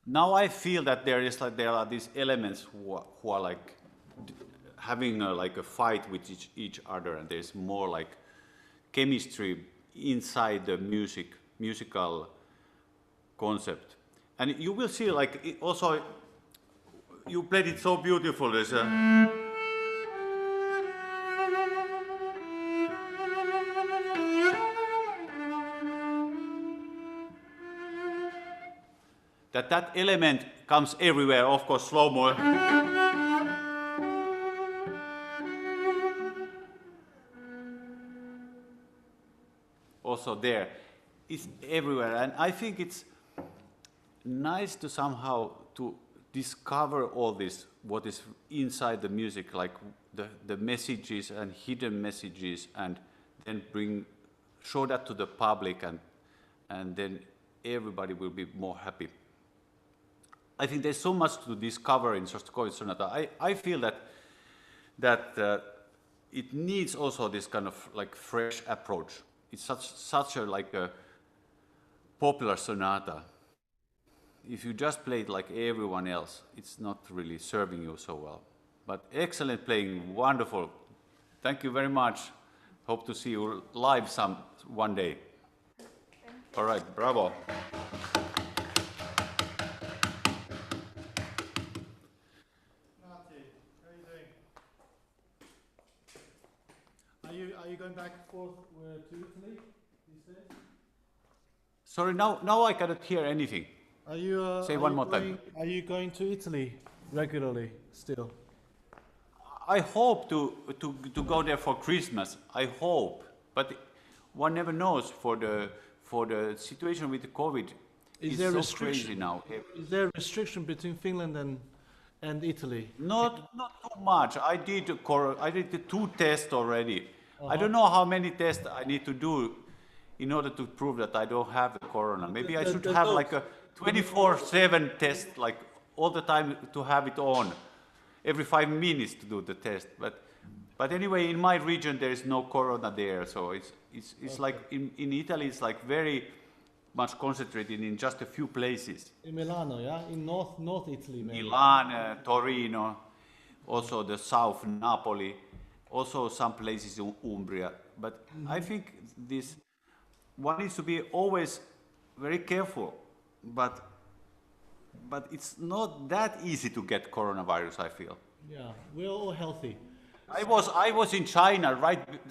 Now I feel that there are these elements who are like having like a fight with each other, and there's more like chemistry inside the musical concept. And you will see like also you played it so beautiful. There's a that element comes everywhere. Of course, slow-mo. Also there, it's everywhere, and I think it's nice to somehow to discover all this, what is inside the music, like the messages and hidden messages, and then show that to the public, and then everybody will be more happy. I think there's so much to discover in Shostakovich Sonata. I feel that it needs also this kind of like fresh approach. It's such a like a popular sonata. If you just play it like everyone else, it's not really serving you so well. But excellent playing, wonderful. Thank you very much. Hope to see you live one day. All right, bravo. Martti, how are you doing? Are you going back and forth to Italy these days? Sorry, now I cannot hear anything. Are you Say one more time. Are you going to Italy regularly still? I hope to go there for Christmas. I hope, but one never knows for the situation with the COVID. Is it's there so restriction? crazy now. Is there a restriction between Finland and Italy? Not too much. I did the 2 tests already. I don't know how many tests I need to do in order to prove that I don't have the corona. Maybe I should have like a 24/7 test, like all the time, to have it on, every 5 minutes to do the test. But anyway, in my region there is no corona there, so it's okay. Like in Italy it's like very much concentrated in just a few places. In Milano, yeah, in North Italy, maybe. Milan, Torino, also the south, Napoli, also some places in Umbria. But I think one needs to be always very careful. But it's not that easy to get coronavirus, I feel. Yeah, we're all healthy. I was in China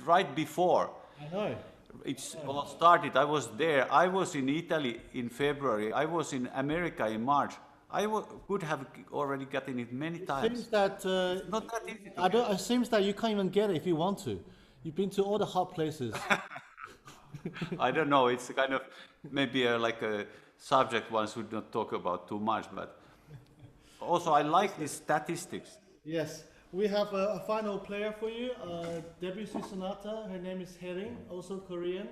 right before. I know. It's all started. I was there. I was in Italy in February. I was in America in March. I could have already gotten it many times. It seems that it's not that easy. It seems that you can't even get it if you want to. You've been to all the hot places. I don't know. It's kind of maybe like a subject one should not talk about too much, but also I like these statistics. Yes, we have a final player for you, Debussy Sonata. Her name is HYERIN, also Korean.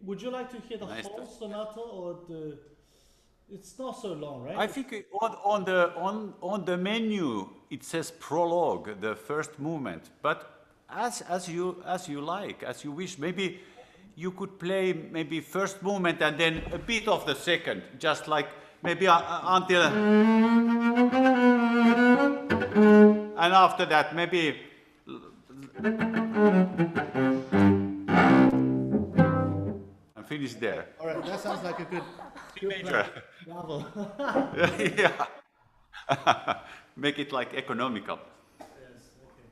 Would you like to hear the whole sonata, or it's not so long, right? I think on the menu it says prologue, the first movement, but as you like, as you wish. Maybe you could play maybe first movement and then a bit of the second, just like maybe until, and after that maybe, and finish there. All right, that sounds like a good major. plan. Bravo. Yeah. Make it like economical. Yes, okay.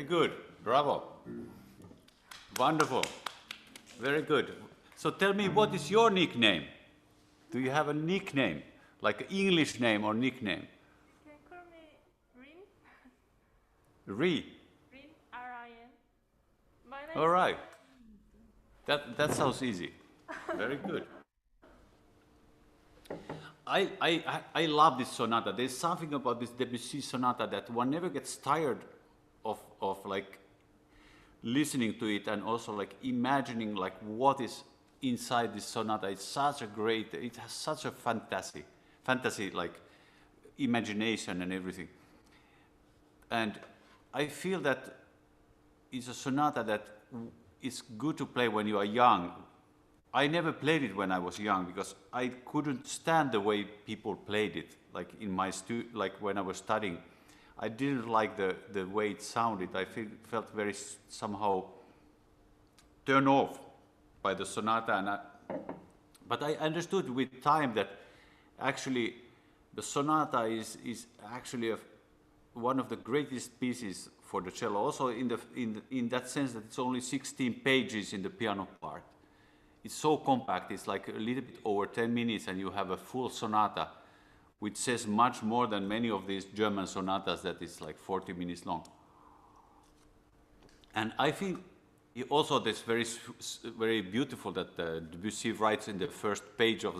Very good. Bravo. Wonderful. Very good. So tell me, what is your nickname? Do you have a nickname, like an English name or nickname? You can call me Rin. Ri. Rin, R-I-N. My name All right. That sounds easy. Very good. I love this sonata. There's something about this Debussy sonata that one never gets tired of like listening to it and also like imagining like what is inside this sonata. It's such a great, it has such a fantasy like imagination and everything. And I feel that it's a sonata that is good to play when you are young. I never played it when I was young because I couldn't stand the way people played it, like in my like when I was studying. I didn't like the way it sounded. I felt very somehow turned off by the sonata. And but I understood with time that actually the sonata is actually one of the greatest pieces for the cello. Also in that sense that it's only 16 pages in the piano part. It's so compact, it's like a little bit over 10 minutes and you have a full sonata, which says much more than many of these German sonatas that is like 40 minutes long. And I think also that's very beautiful that Debussy writes in the first page of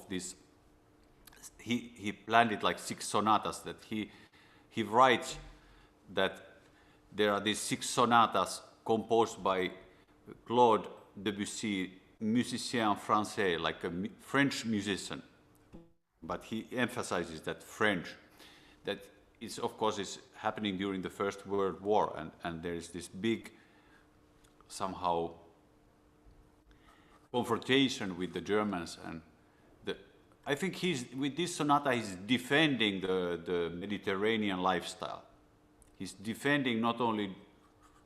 this, he planned it like 6 sonatas, that he writes that there are these 6 sonatas composed by Claude Debussy, musicien français, like a French musician. But he emphasizes that French, that is of course is happening during the First World War, and there is this big somehow confrontation with the Germans, and I think with this sonata he's defending the Mediterranean lifestyle. He's defending not only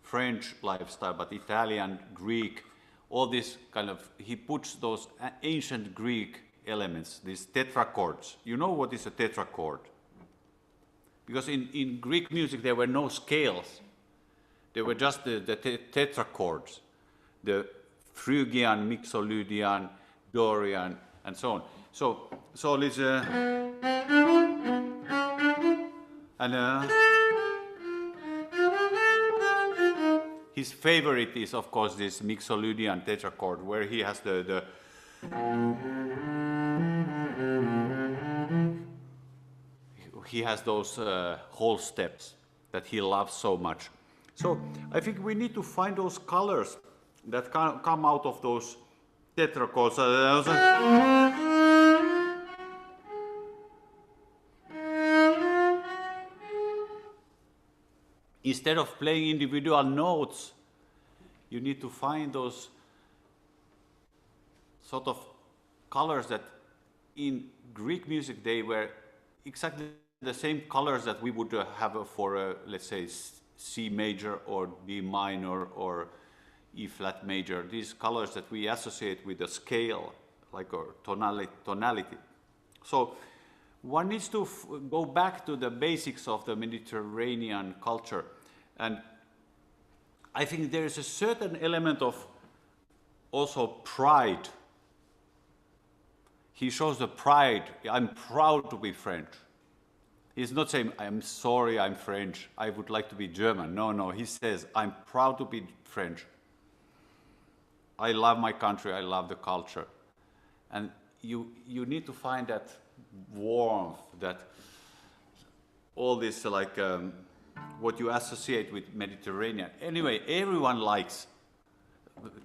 French lifestyle but Italian, Greek, all this kind of, he puts those ancient Greek elements, these tetrachords. You know what is a tetrachord? Because in Greek music there were no scales. There were just the tetrachords, the Phrygian, Mixolydian, Dorian, and so on. So listen, and his favorite is of course this Mixolydian tetrachord, where he has he has those whole steps that he loves so much. So I think we need to find those colors that come out of those tetrachords. Instead of playing individual notes, you need to find those sort of colors that in Greek music they were exactly the same colors that we would have for, let's say, C major or D minor or E flat major. These colors that we associate with the scale, like our tonality. So one needs to go back to the basics of the Mediterranean culture. And I think there is a certain element of also pride. He shows the pride. I'm proud to be French. He's not saying, I'm sorry, I'm French. I would like to be German. No, he says, I'm proud to be French. I love my country. I love the culture. And you need to find that warmth, that all this like what you associate with Mediterranean. Anyway, everyone likes.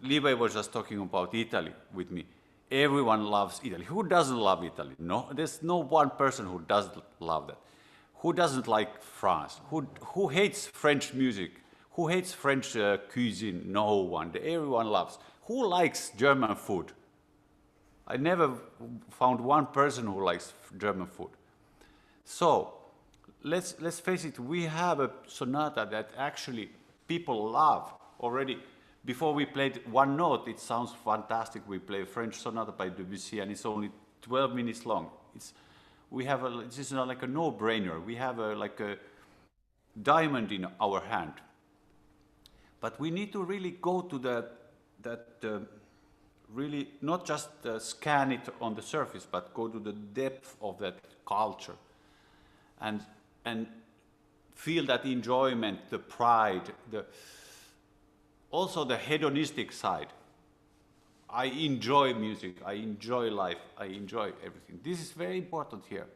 Li-Wei was just talking about Italy with me. Everyone loves Italy. Who doesn't love Italy? No, there's no one person who doesn't love that. Who doesn't like France? Who hates French music? Who hates French cuisine? No one. Everyone loves. Who likes German food? I never found one person who likes German food. So let's face it, we have a sonata that actually people love already. Before we played one note, it sounds fantastic. We play a French sonata by Debussy and it's only 12 minutes long. This is not like a no-brainer. We have like a diamond in our hand. But we need to really go to really not just scan it on the surface, but go to the depth of that culture, and feel that enjoyment, the pride, also the hedonistic side. I enjoy music, I enjoy life, I enjoy everything. This is very important here,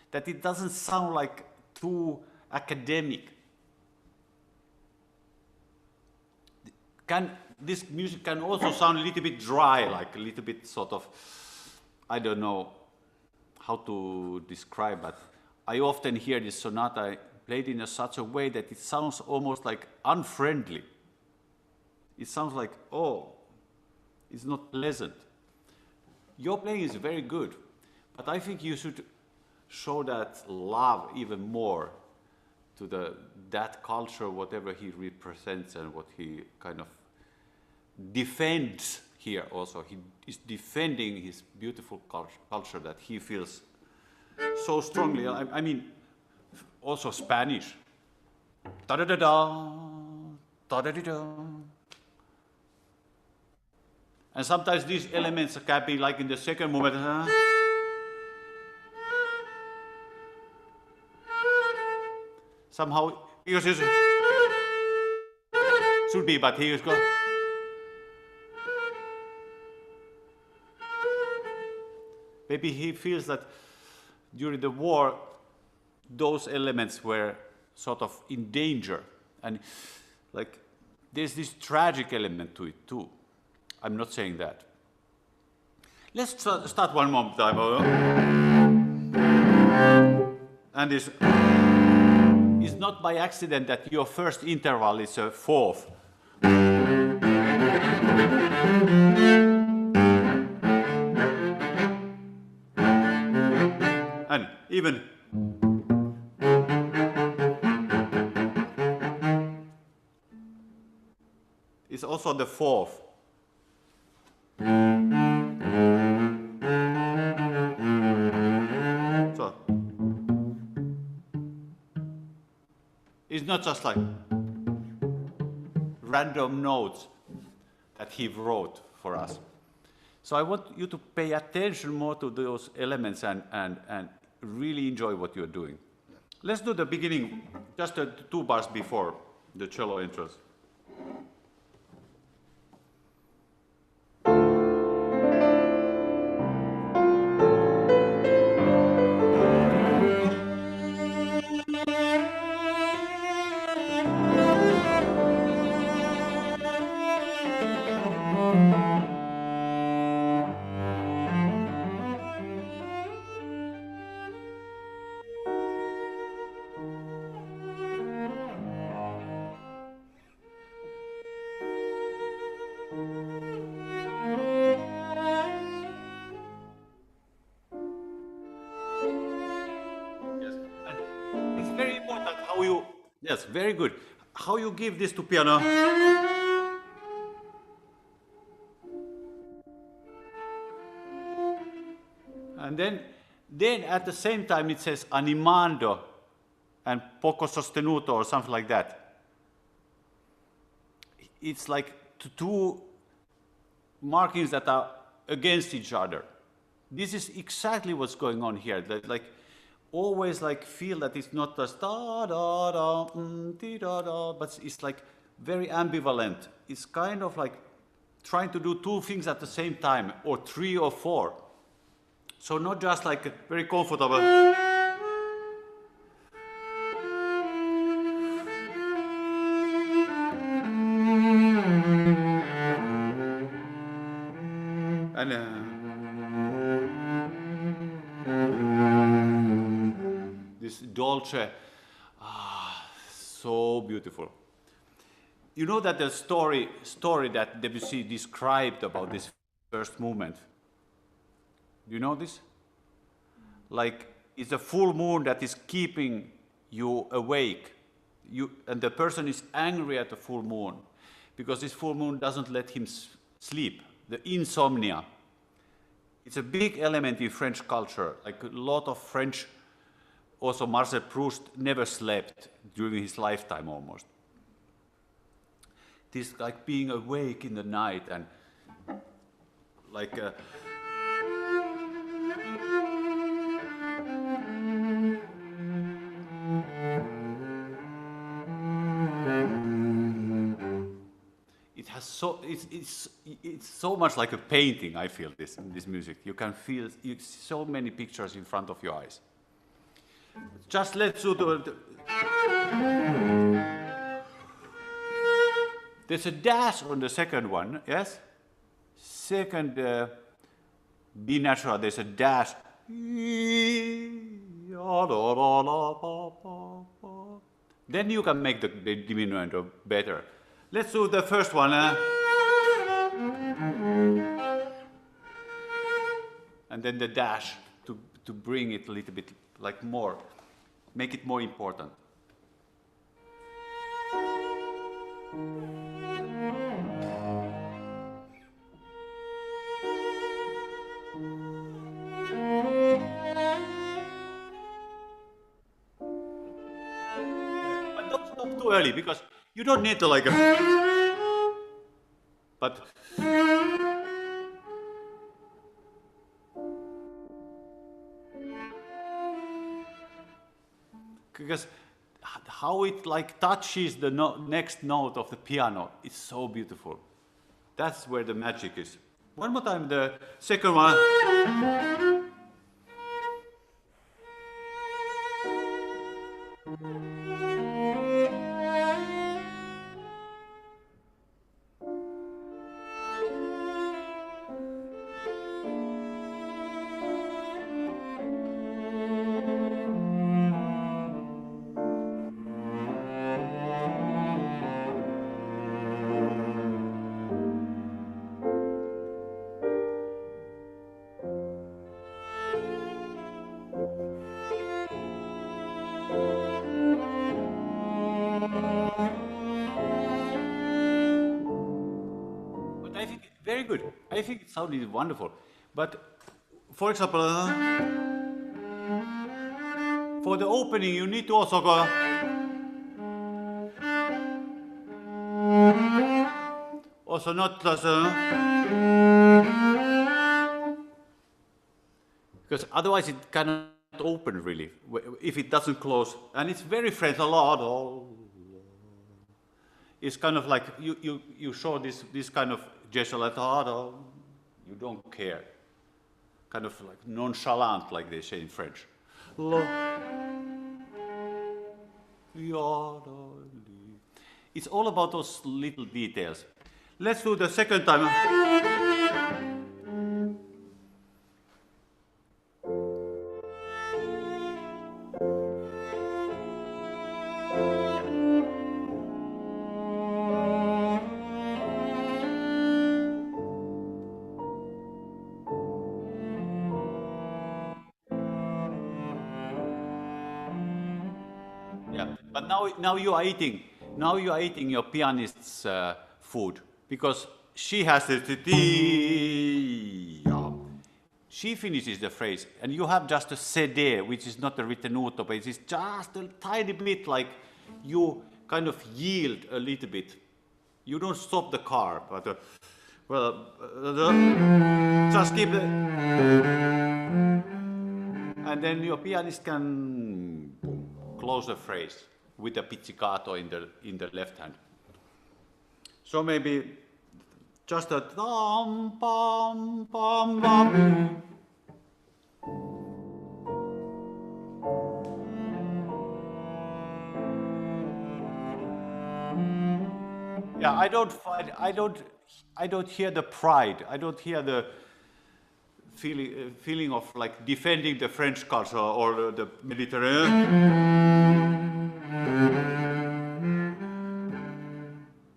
that it doesn't sound like too academic. This music can also sound a little bit dry, like a little bit sort of, I don't know how to describe it. I often hear this sonata played in such a way that it sounds almost like unfriendly. It sounds like, oh, it's not pleasant. Your playing is very good, but I think you should show that love even more to that culture, whatever he represents and what he kind of defends here also. He is defending his beautiful culture that he feels so strongly. I mean, also Spanish. Da-da-da-da, da-da-da-da. And sometimes these elements can be like in the second movement. Somehow, because it should be, but he is going. Maybe he feels that during the war, those elements were sort of in danger. And like, there's this tragic element to it too. I'm not saying that. Let's start one more time. And it's not by accident that your first interval is a fourth. And even it's also the fourth. So it's not just like random notes that he wrote for us. So I want you to pay attention more to those elements and really enjoy what you're doing. Let's do the beginning, just 2 bars before the cello entrance. Yes, very good. How you give this to piano? And then at the same time it says animando and poco sostenuto or something like that. It's like two markings that are against each other. This is exactly what's going on here. That, like, always like feel that it's not just da da da di da da, but it's like very ambivalent. It's kind of like trying to do 2 things at the same time, or 3 or 4. So not just like very comfortable. And this dolce, so beautiful. You know that the story that Debussy described about this first movement. Do you know this? Like, it's a full moon that is keeping you awake. And the person is angry at the full moon because this full moon doesn't let him sleep. The insomnia. It's a big element in French culture. Like a lot of French, also Marcel Proust never slept during his lifetime almost. this like being awake in the night and like it has it's so much like a painting. I feel this music. You can feel so many pictures in front of your eyes. Just let's do the there's a dash on the second one, yes? Second B natural, there's a dash. Then you can make the diminuendo better. Let's do the first one. And then the dash to bring it a little bit like more, make it more important. But don't stop too early because you don't need to like but because how it like touches the next note of the piano, it's so beautiful. That's where the magic is. One more time, the second one. Very good. I think it sounded wonderful. But, for example, for the opening, you need to also go. Also, not as because otherwise it cannot open really if it doesn't close, and it's very French. A lot. It's kind of like you show this kind of gesture like you don't care, kind of like nonchalant, like they say in French. It's all about those little details. Let's do the second time. But now you are eating. Now you are eating your pianist's food because she has the she finishes the phrase, and you have just a CD, which is not a ritenuto, but it's just a tiny bit like you kind of yield a little bit. You don't stop the car, but just keep it, and then your pianist can close the phrase with a pizzicato in the left hand. So maybe just a dum pam pam pam. Yeah, I don't hear the pride. I don't hear the feeling of like defending the French culture or the Mediterranean.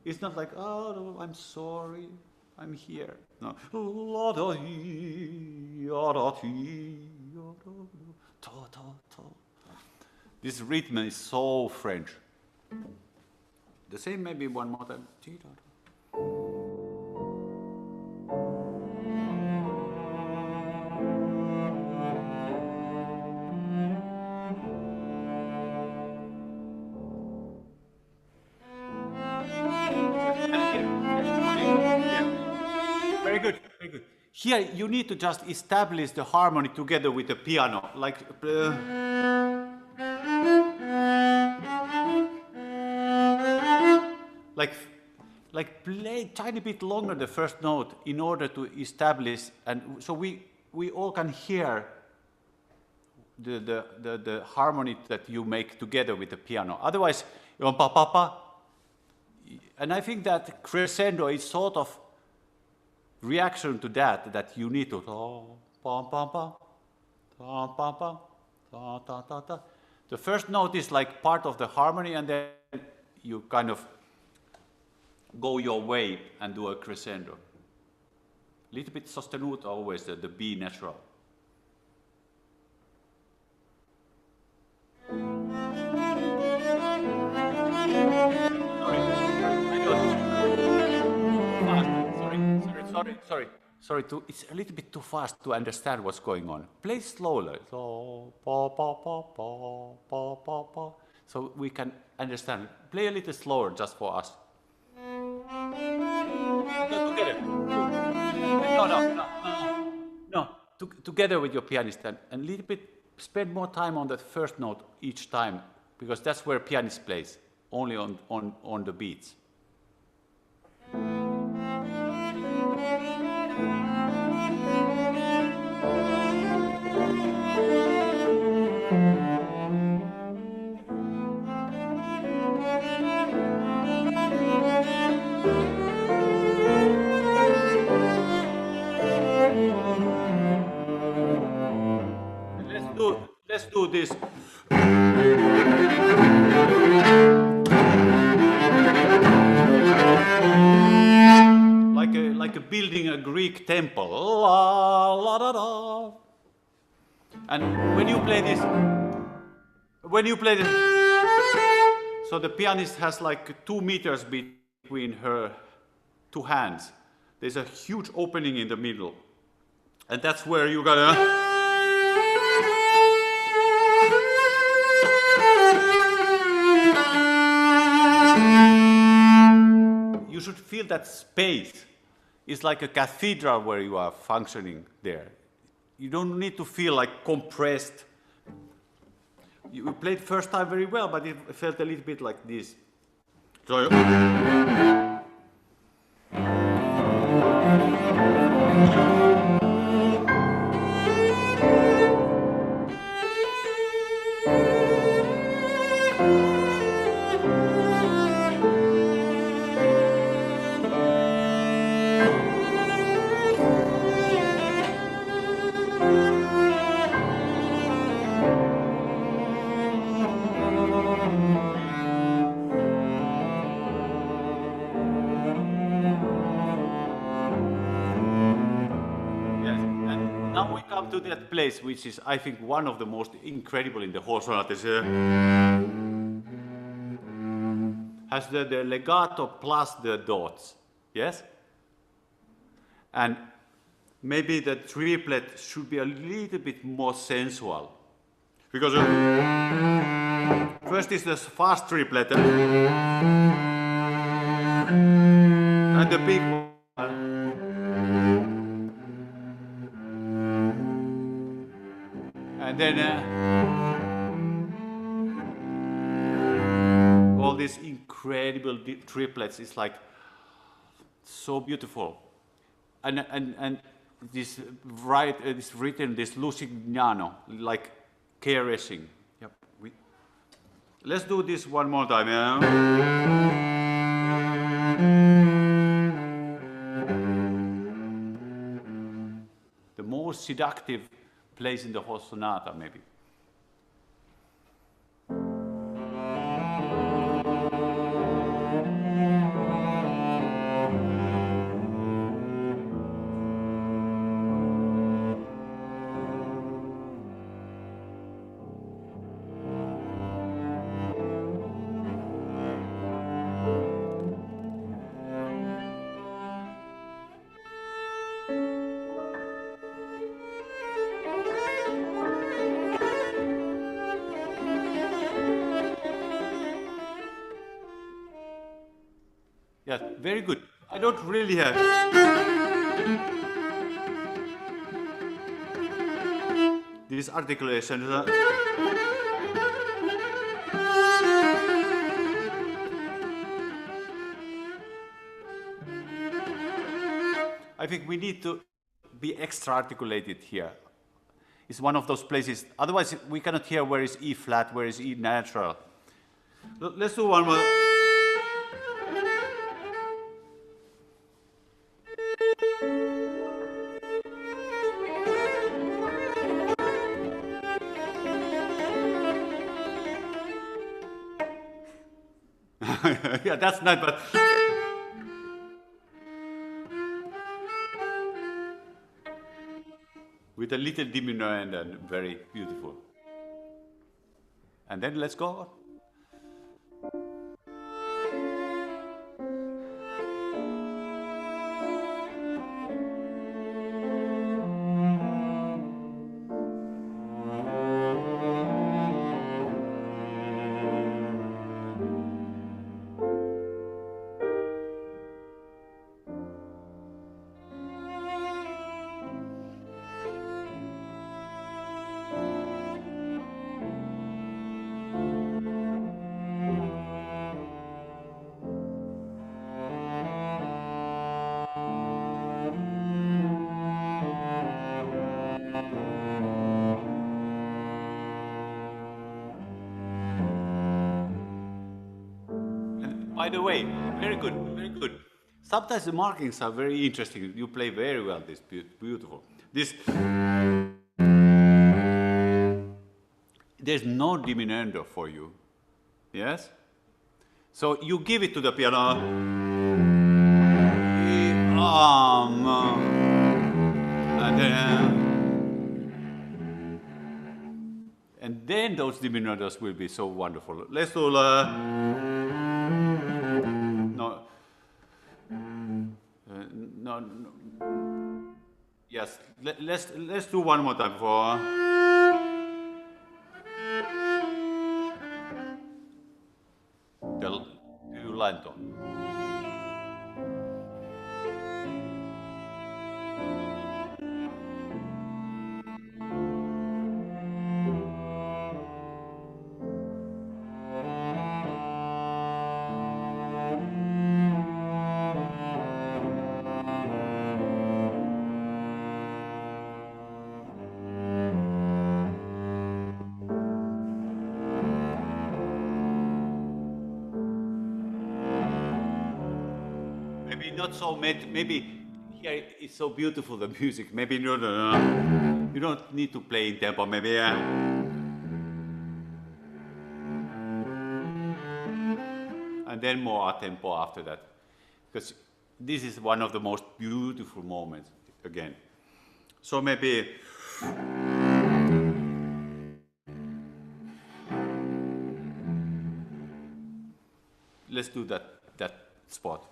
It's not like, oh, I'm sorry, I'm here. No. This rhythm is so French. The same maybe one more time. here you need to just establish the harmony together with the piano, like play tiny bit longer the first note in order to establish, and so we all can hear the harmony that you make together with the piano. Otherwise, you pa pa pa. And I think that crescendo is sort of reaction to that you need to pa pa pa pa pa pa ta ta ta ta. The first note is like part of the harmony, and then you kind of go your way and do a crescendo. Little bit sostenuto always, the B natural. Sorry, it's a little bit too fast to understand what's going on. Play slowly. So, pa, pa, pa, pa, pa, pa, pa. So we can understand. Play a little slower just for us. Together. No. Together with your pianist, and a little bit, spend more time on that first note each time, because that's where pianist plays, only on the beats. Let's do this. Like a building a Greek temple. La, la, da, da. And when you play this, so the pianist has like 2 meters between her 2 hands. There's a huge opening in the middle, and that's where you gotta. You should feel that space is like a cathedral where you are functioning there. You don't need to feel like compressed. You played first time very well, but it felt a little bit like this. So to that place, which is, I think, one of the most incredible in the whole sonata. Has the legato plus the dots, yes? And maybe the triplet should be a little bit more sensual. Because first is the fast triplet, and the big one. And then all these incredible triplets is like so beautiful, and this written this lusignano, like caressing. Yep. Let's do this one more time. The most seductive place in the whole sonata, maybe. Yeah, very good. I don't really have. This articulation. I think we need to be extra articulated here. It's one of those places, otherwise we cannot hear where is E flat, where is E natural. Let's do one more. Yeah, that's not, but with a little diminuendo and very beautiful. And then let's go on. By the way, very good, very good. Sometimes the markings are very interesting. You play very well, this beautiful. This, there's no diminuendo for you, yes? So you give it to the piano. And then those diminuendos will be so wonderful. Let's do no. Yes, let's do one more time for. The line tone. Not so maybe here it's so beautiful, the music. Maybe you don't need to play in tempo. Maybe and then more a tempo after that, because this is one of the most beautiful moments again. So maybe let's do that spot.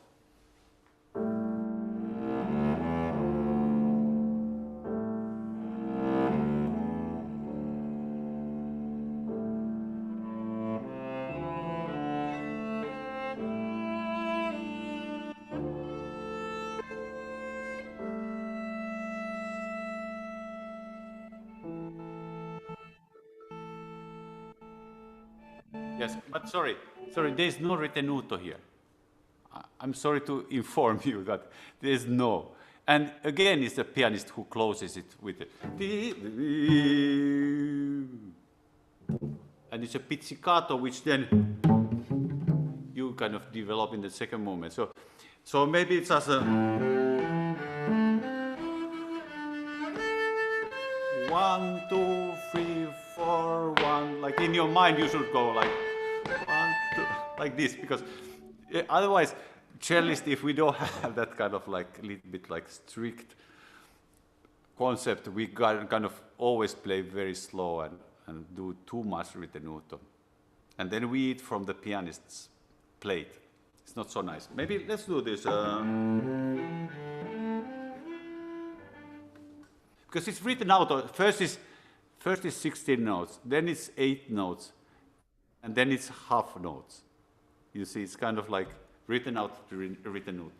Yes, but sorry, there's no ritenuto here. I'm sorry to inform you that there's no. And again, it's the pianist who closes it with it. And it's a pizzicato, which then you kind of develop in the second movement. So maybe it's as a 1, 2, 3, 4, 1. Like in your mind, you should go like 1, 2, like this, because otherwise, cellist, if we don't have that kind of like little bit like strict concept, we kind of always play very slow and do too much ritenuto, and then we eat from the pianist's plate. It's not so nice. Maybe let's do this. Because it's written out. First is 16 notes, then it's 8 notes, and then it's half notes. You see, it's kind of like written out to ritenuto.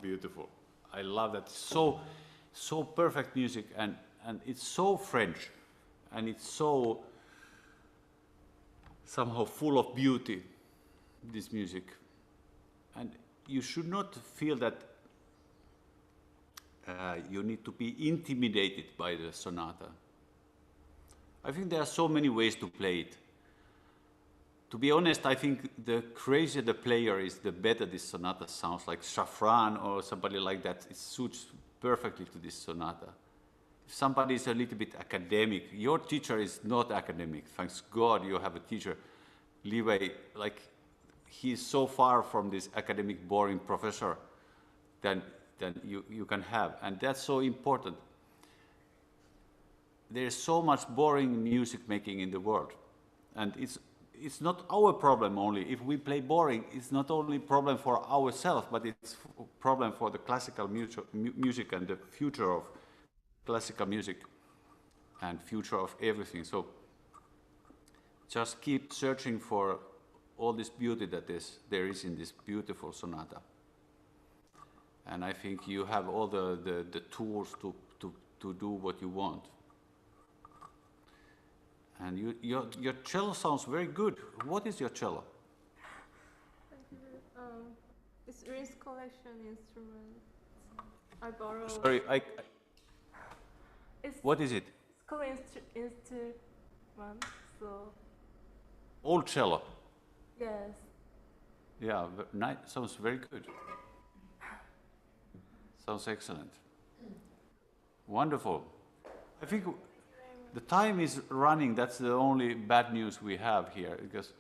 Beautiful. I love that. So perfect music, and it's so French, and it's so somehow full of beauty, this music. And you should not feel that you need to be intimidated by the sonata. I think there are so many ways to play it. To be honest, I think the crazier the player is, the better this sonata sounds, like Shafran or somebody like that. It suits perfectly to this sonata. If somebody is a little bit academic, your teacher is not academic. Thanks God you have a teacher. Li-Wei, like, he's so far from this academic boring professor than you can have, and that's so important. There's so much boring music making in the world, and it's not our problem only. If we play boring, it's not only a problem for ourselves, but it's a problem for the classical music and the future of classical music and future of everything. So just keep searching for all this beauty that there is in this beautiful sonata. And I think you have all the tools to do what you want. And your cello sounds very good. What is your cello? It's Rin's collection instrument. I borrowed. Sorry, what is it? It's called instrument, so. Old cello. Yes. Yeah, nice. Sounds very good. Sounds excellent. Wonderful. I think the time is running. That's the only bad news we have here, because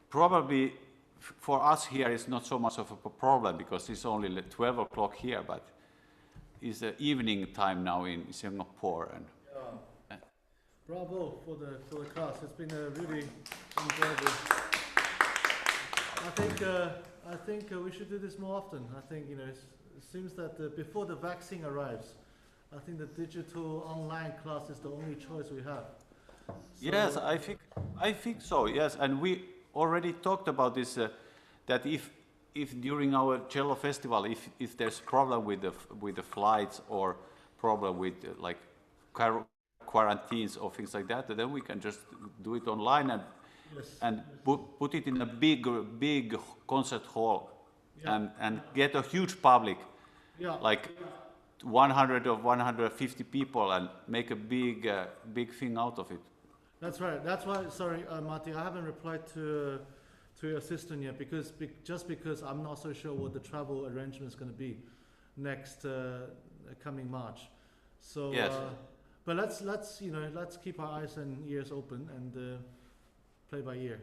probably for us here it's not so much of a problem because it's only 12 o'clock here, but it's the evening time now in Singapore. And bravo for the class. It's been a really enjoyable. I think we should do this more often. I think it seems that before the vaccine arrives, I think the digital online class is the only choice we have. So yes, I think so. Yes, and we already talked about this. That if during our cello festival, if there's problem with the flights or problem with like quarantines or things like that, then we can just do it online and put it in a big concert hall, and get a huge public, like 100 or 150 people, and make a big thing out of it. That's right. That's why. Sorry, Martti, I haven't replied to your assistant yet because I'm not so sure what the travel arrangement is going to be next coming March. So, yes. But let's keep our eyes and ears open and play by ear.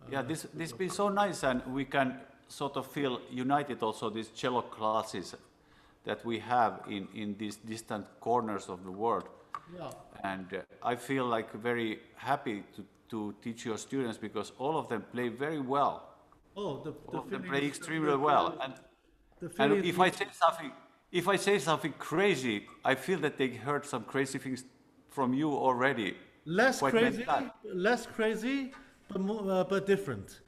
Yeah, this been so nice, and we can sort of feel united also, these cello classes that we have in these distant corners of the world. Yeah. And I feel like very happy to teach your students, because all of them play very well. Oh, all of them play extremely well. And if I say something crazy, I feel that they heard some crazy things from you already. Less crazy, but different.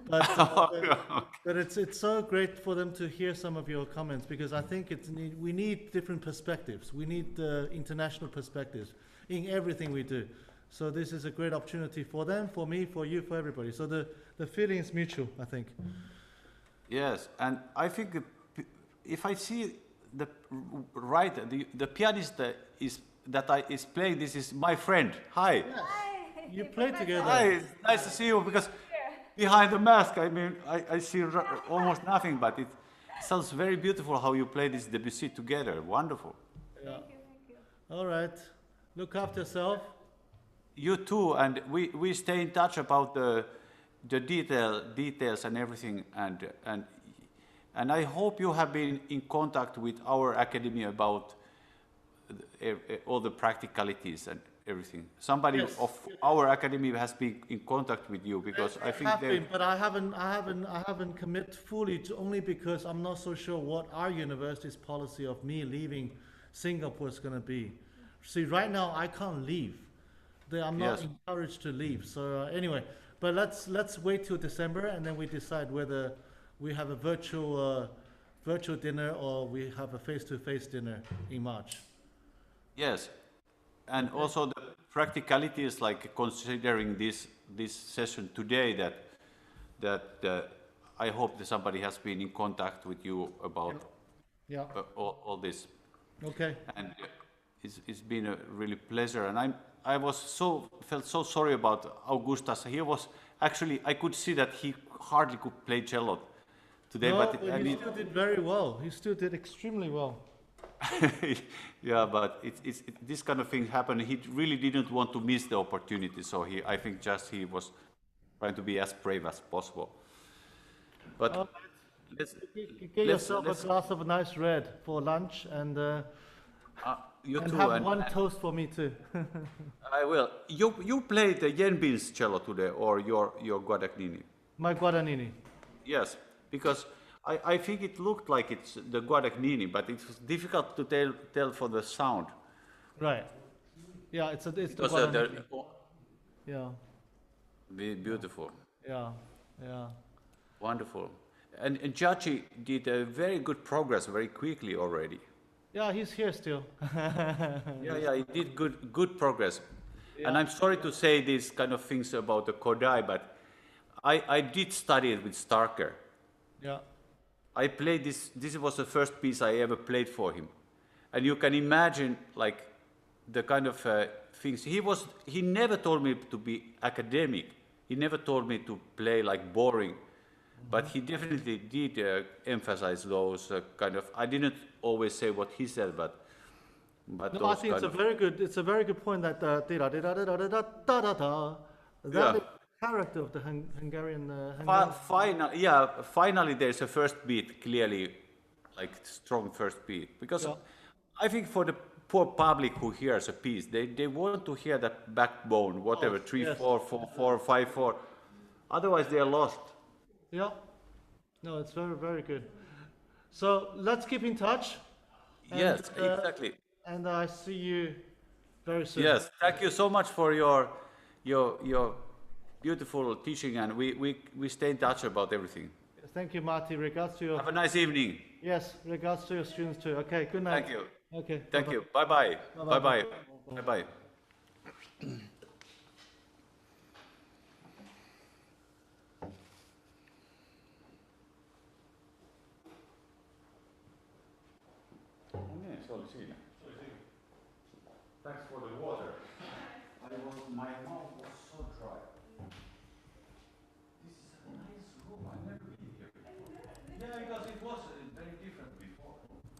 But it's so great for them to hear some of your comments, because I think we need different perspectives. We need international perspectives in everything we do. So this is a great opportunity for them, for me, for you, for everybody. So the feeling is mutual, I think. Yes, and I think if I see the pianist is playing, this is my friend. Hi. Yes. You play together. Hi, nice to see you, because behind the mask, I mean, I see almost nothing, but it sounds very beautiful how you play this Debussy together. Wonderful. Yeah. Thank you. All right. Look after yourself. You too, and we stay in touch about the details and everything, and I hope you have been in contact with our academy about all the practicalities and everything. Somebody of our academy has been in contact with you, because I think but I haven't committed fully only because I'm not so sure what our university's policy of me leaving Singapore is going to be. See, right now I can't leave. I'm not encouraged to leave. So anyway, but let's wait till December, and then we decide whether we have a virtual virtual dinner or we have a face-to-face dinner in March. Yes, and also the practicalities, like considering this session today, that I hope that somebody has been in contact with you about all this. Okay. And it's been a really pleasure, and I felt so sorry about Augustas. He was actually, I could see that he hardly could play cello today, No, but he still did very well. He still did extremely well. yeah, but this kind of thing happened. He really didn't want to miss the opportunity, so I think he was trying to be as brave as possible. But get yourself a glass of nice red for lunch, and you and too, have one toast for me too. I will. You played the Yenbin's cello today, or your Guadagnini? My Guadagnini. Yes, because I think it looked like it's the Guadagnini, but it was difficult to tell for the sound. Right. Yeah, it's the Guadagnini. Yeah. Beautiful. Yeah. Wonderful. And Giaci did a very good progress very quickly already. Yeah, he's here still. yeah, he did good progress. Yeah. And I'm sorry to say these kind of things about the Kodály, but I did study it with Starker. Yeah. I played this was the first piece I ever played for him. And you can imagine, like, the kind of things. He never told me to be academic. He never told me to play like boring. But he definitely did emphasize those kind of. I didn't always say what he said, but no, I think it's a very good point that that is the character of the Hungarian. Finally, there's a first beat, clearly, like strong first beat, because I think for the poor public who hears a piece, they want to hear that backbone, whatever, 3/4, 5/4. Otherwise, they are lost. Yeah, no, it's very, very good. So let's keep in touch. Yes, exactly. And I see you very soon. Yes, thank you so much for your beautiful teaching, and we stay in touch about everything. Thank you, Martti. Regards to your. Have a nice evening. Yes, regards to your students too. Okay, good night. Thank you. Okay. Thank you. Bye bye. Bye bye. Bye bye. Thanks for the water. My mouth was so dry. This is a nice room. I've never been here before. Yeah, because it was.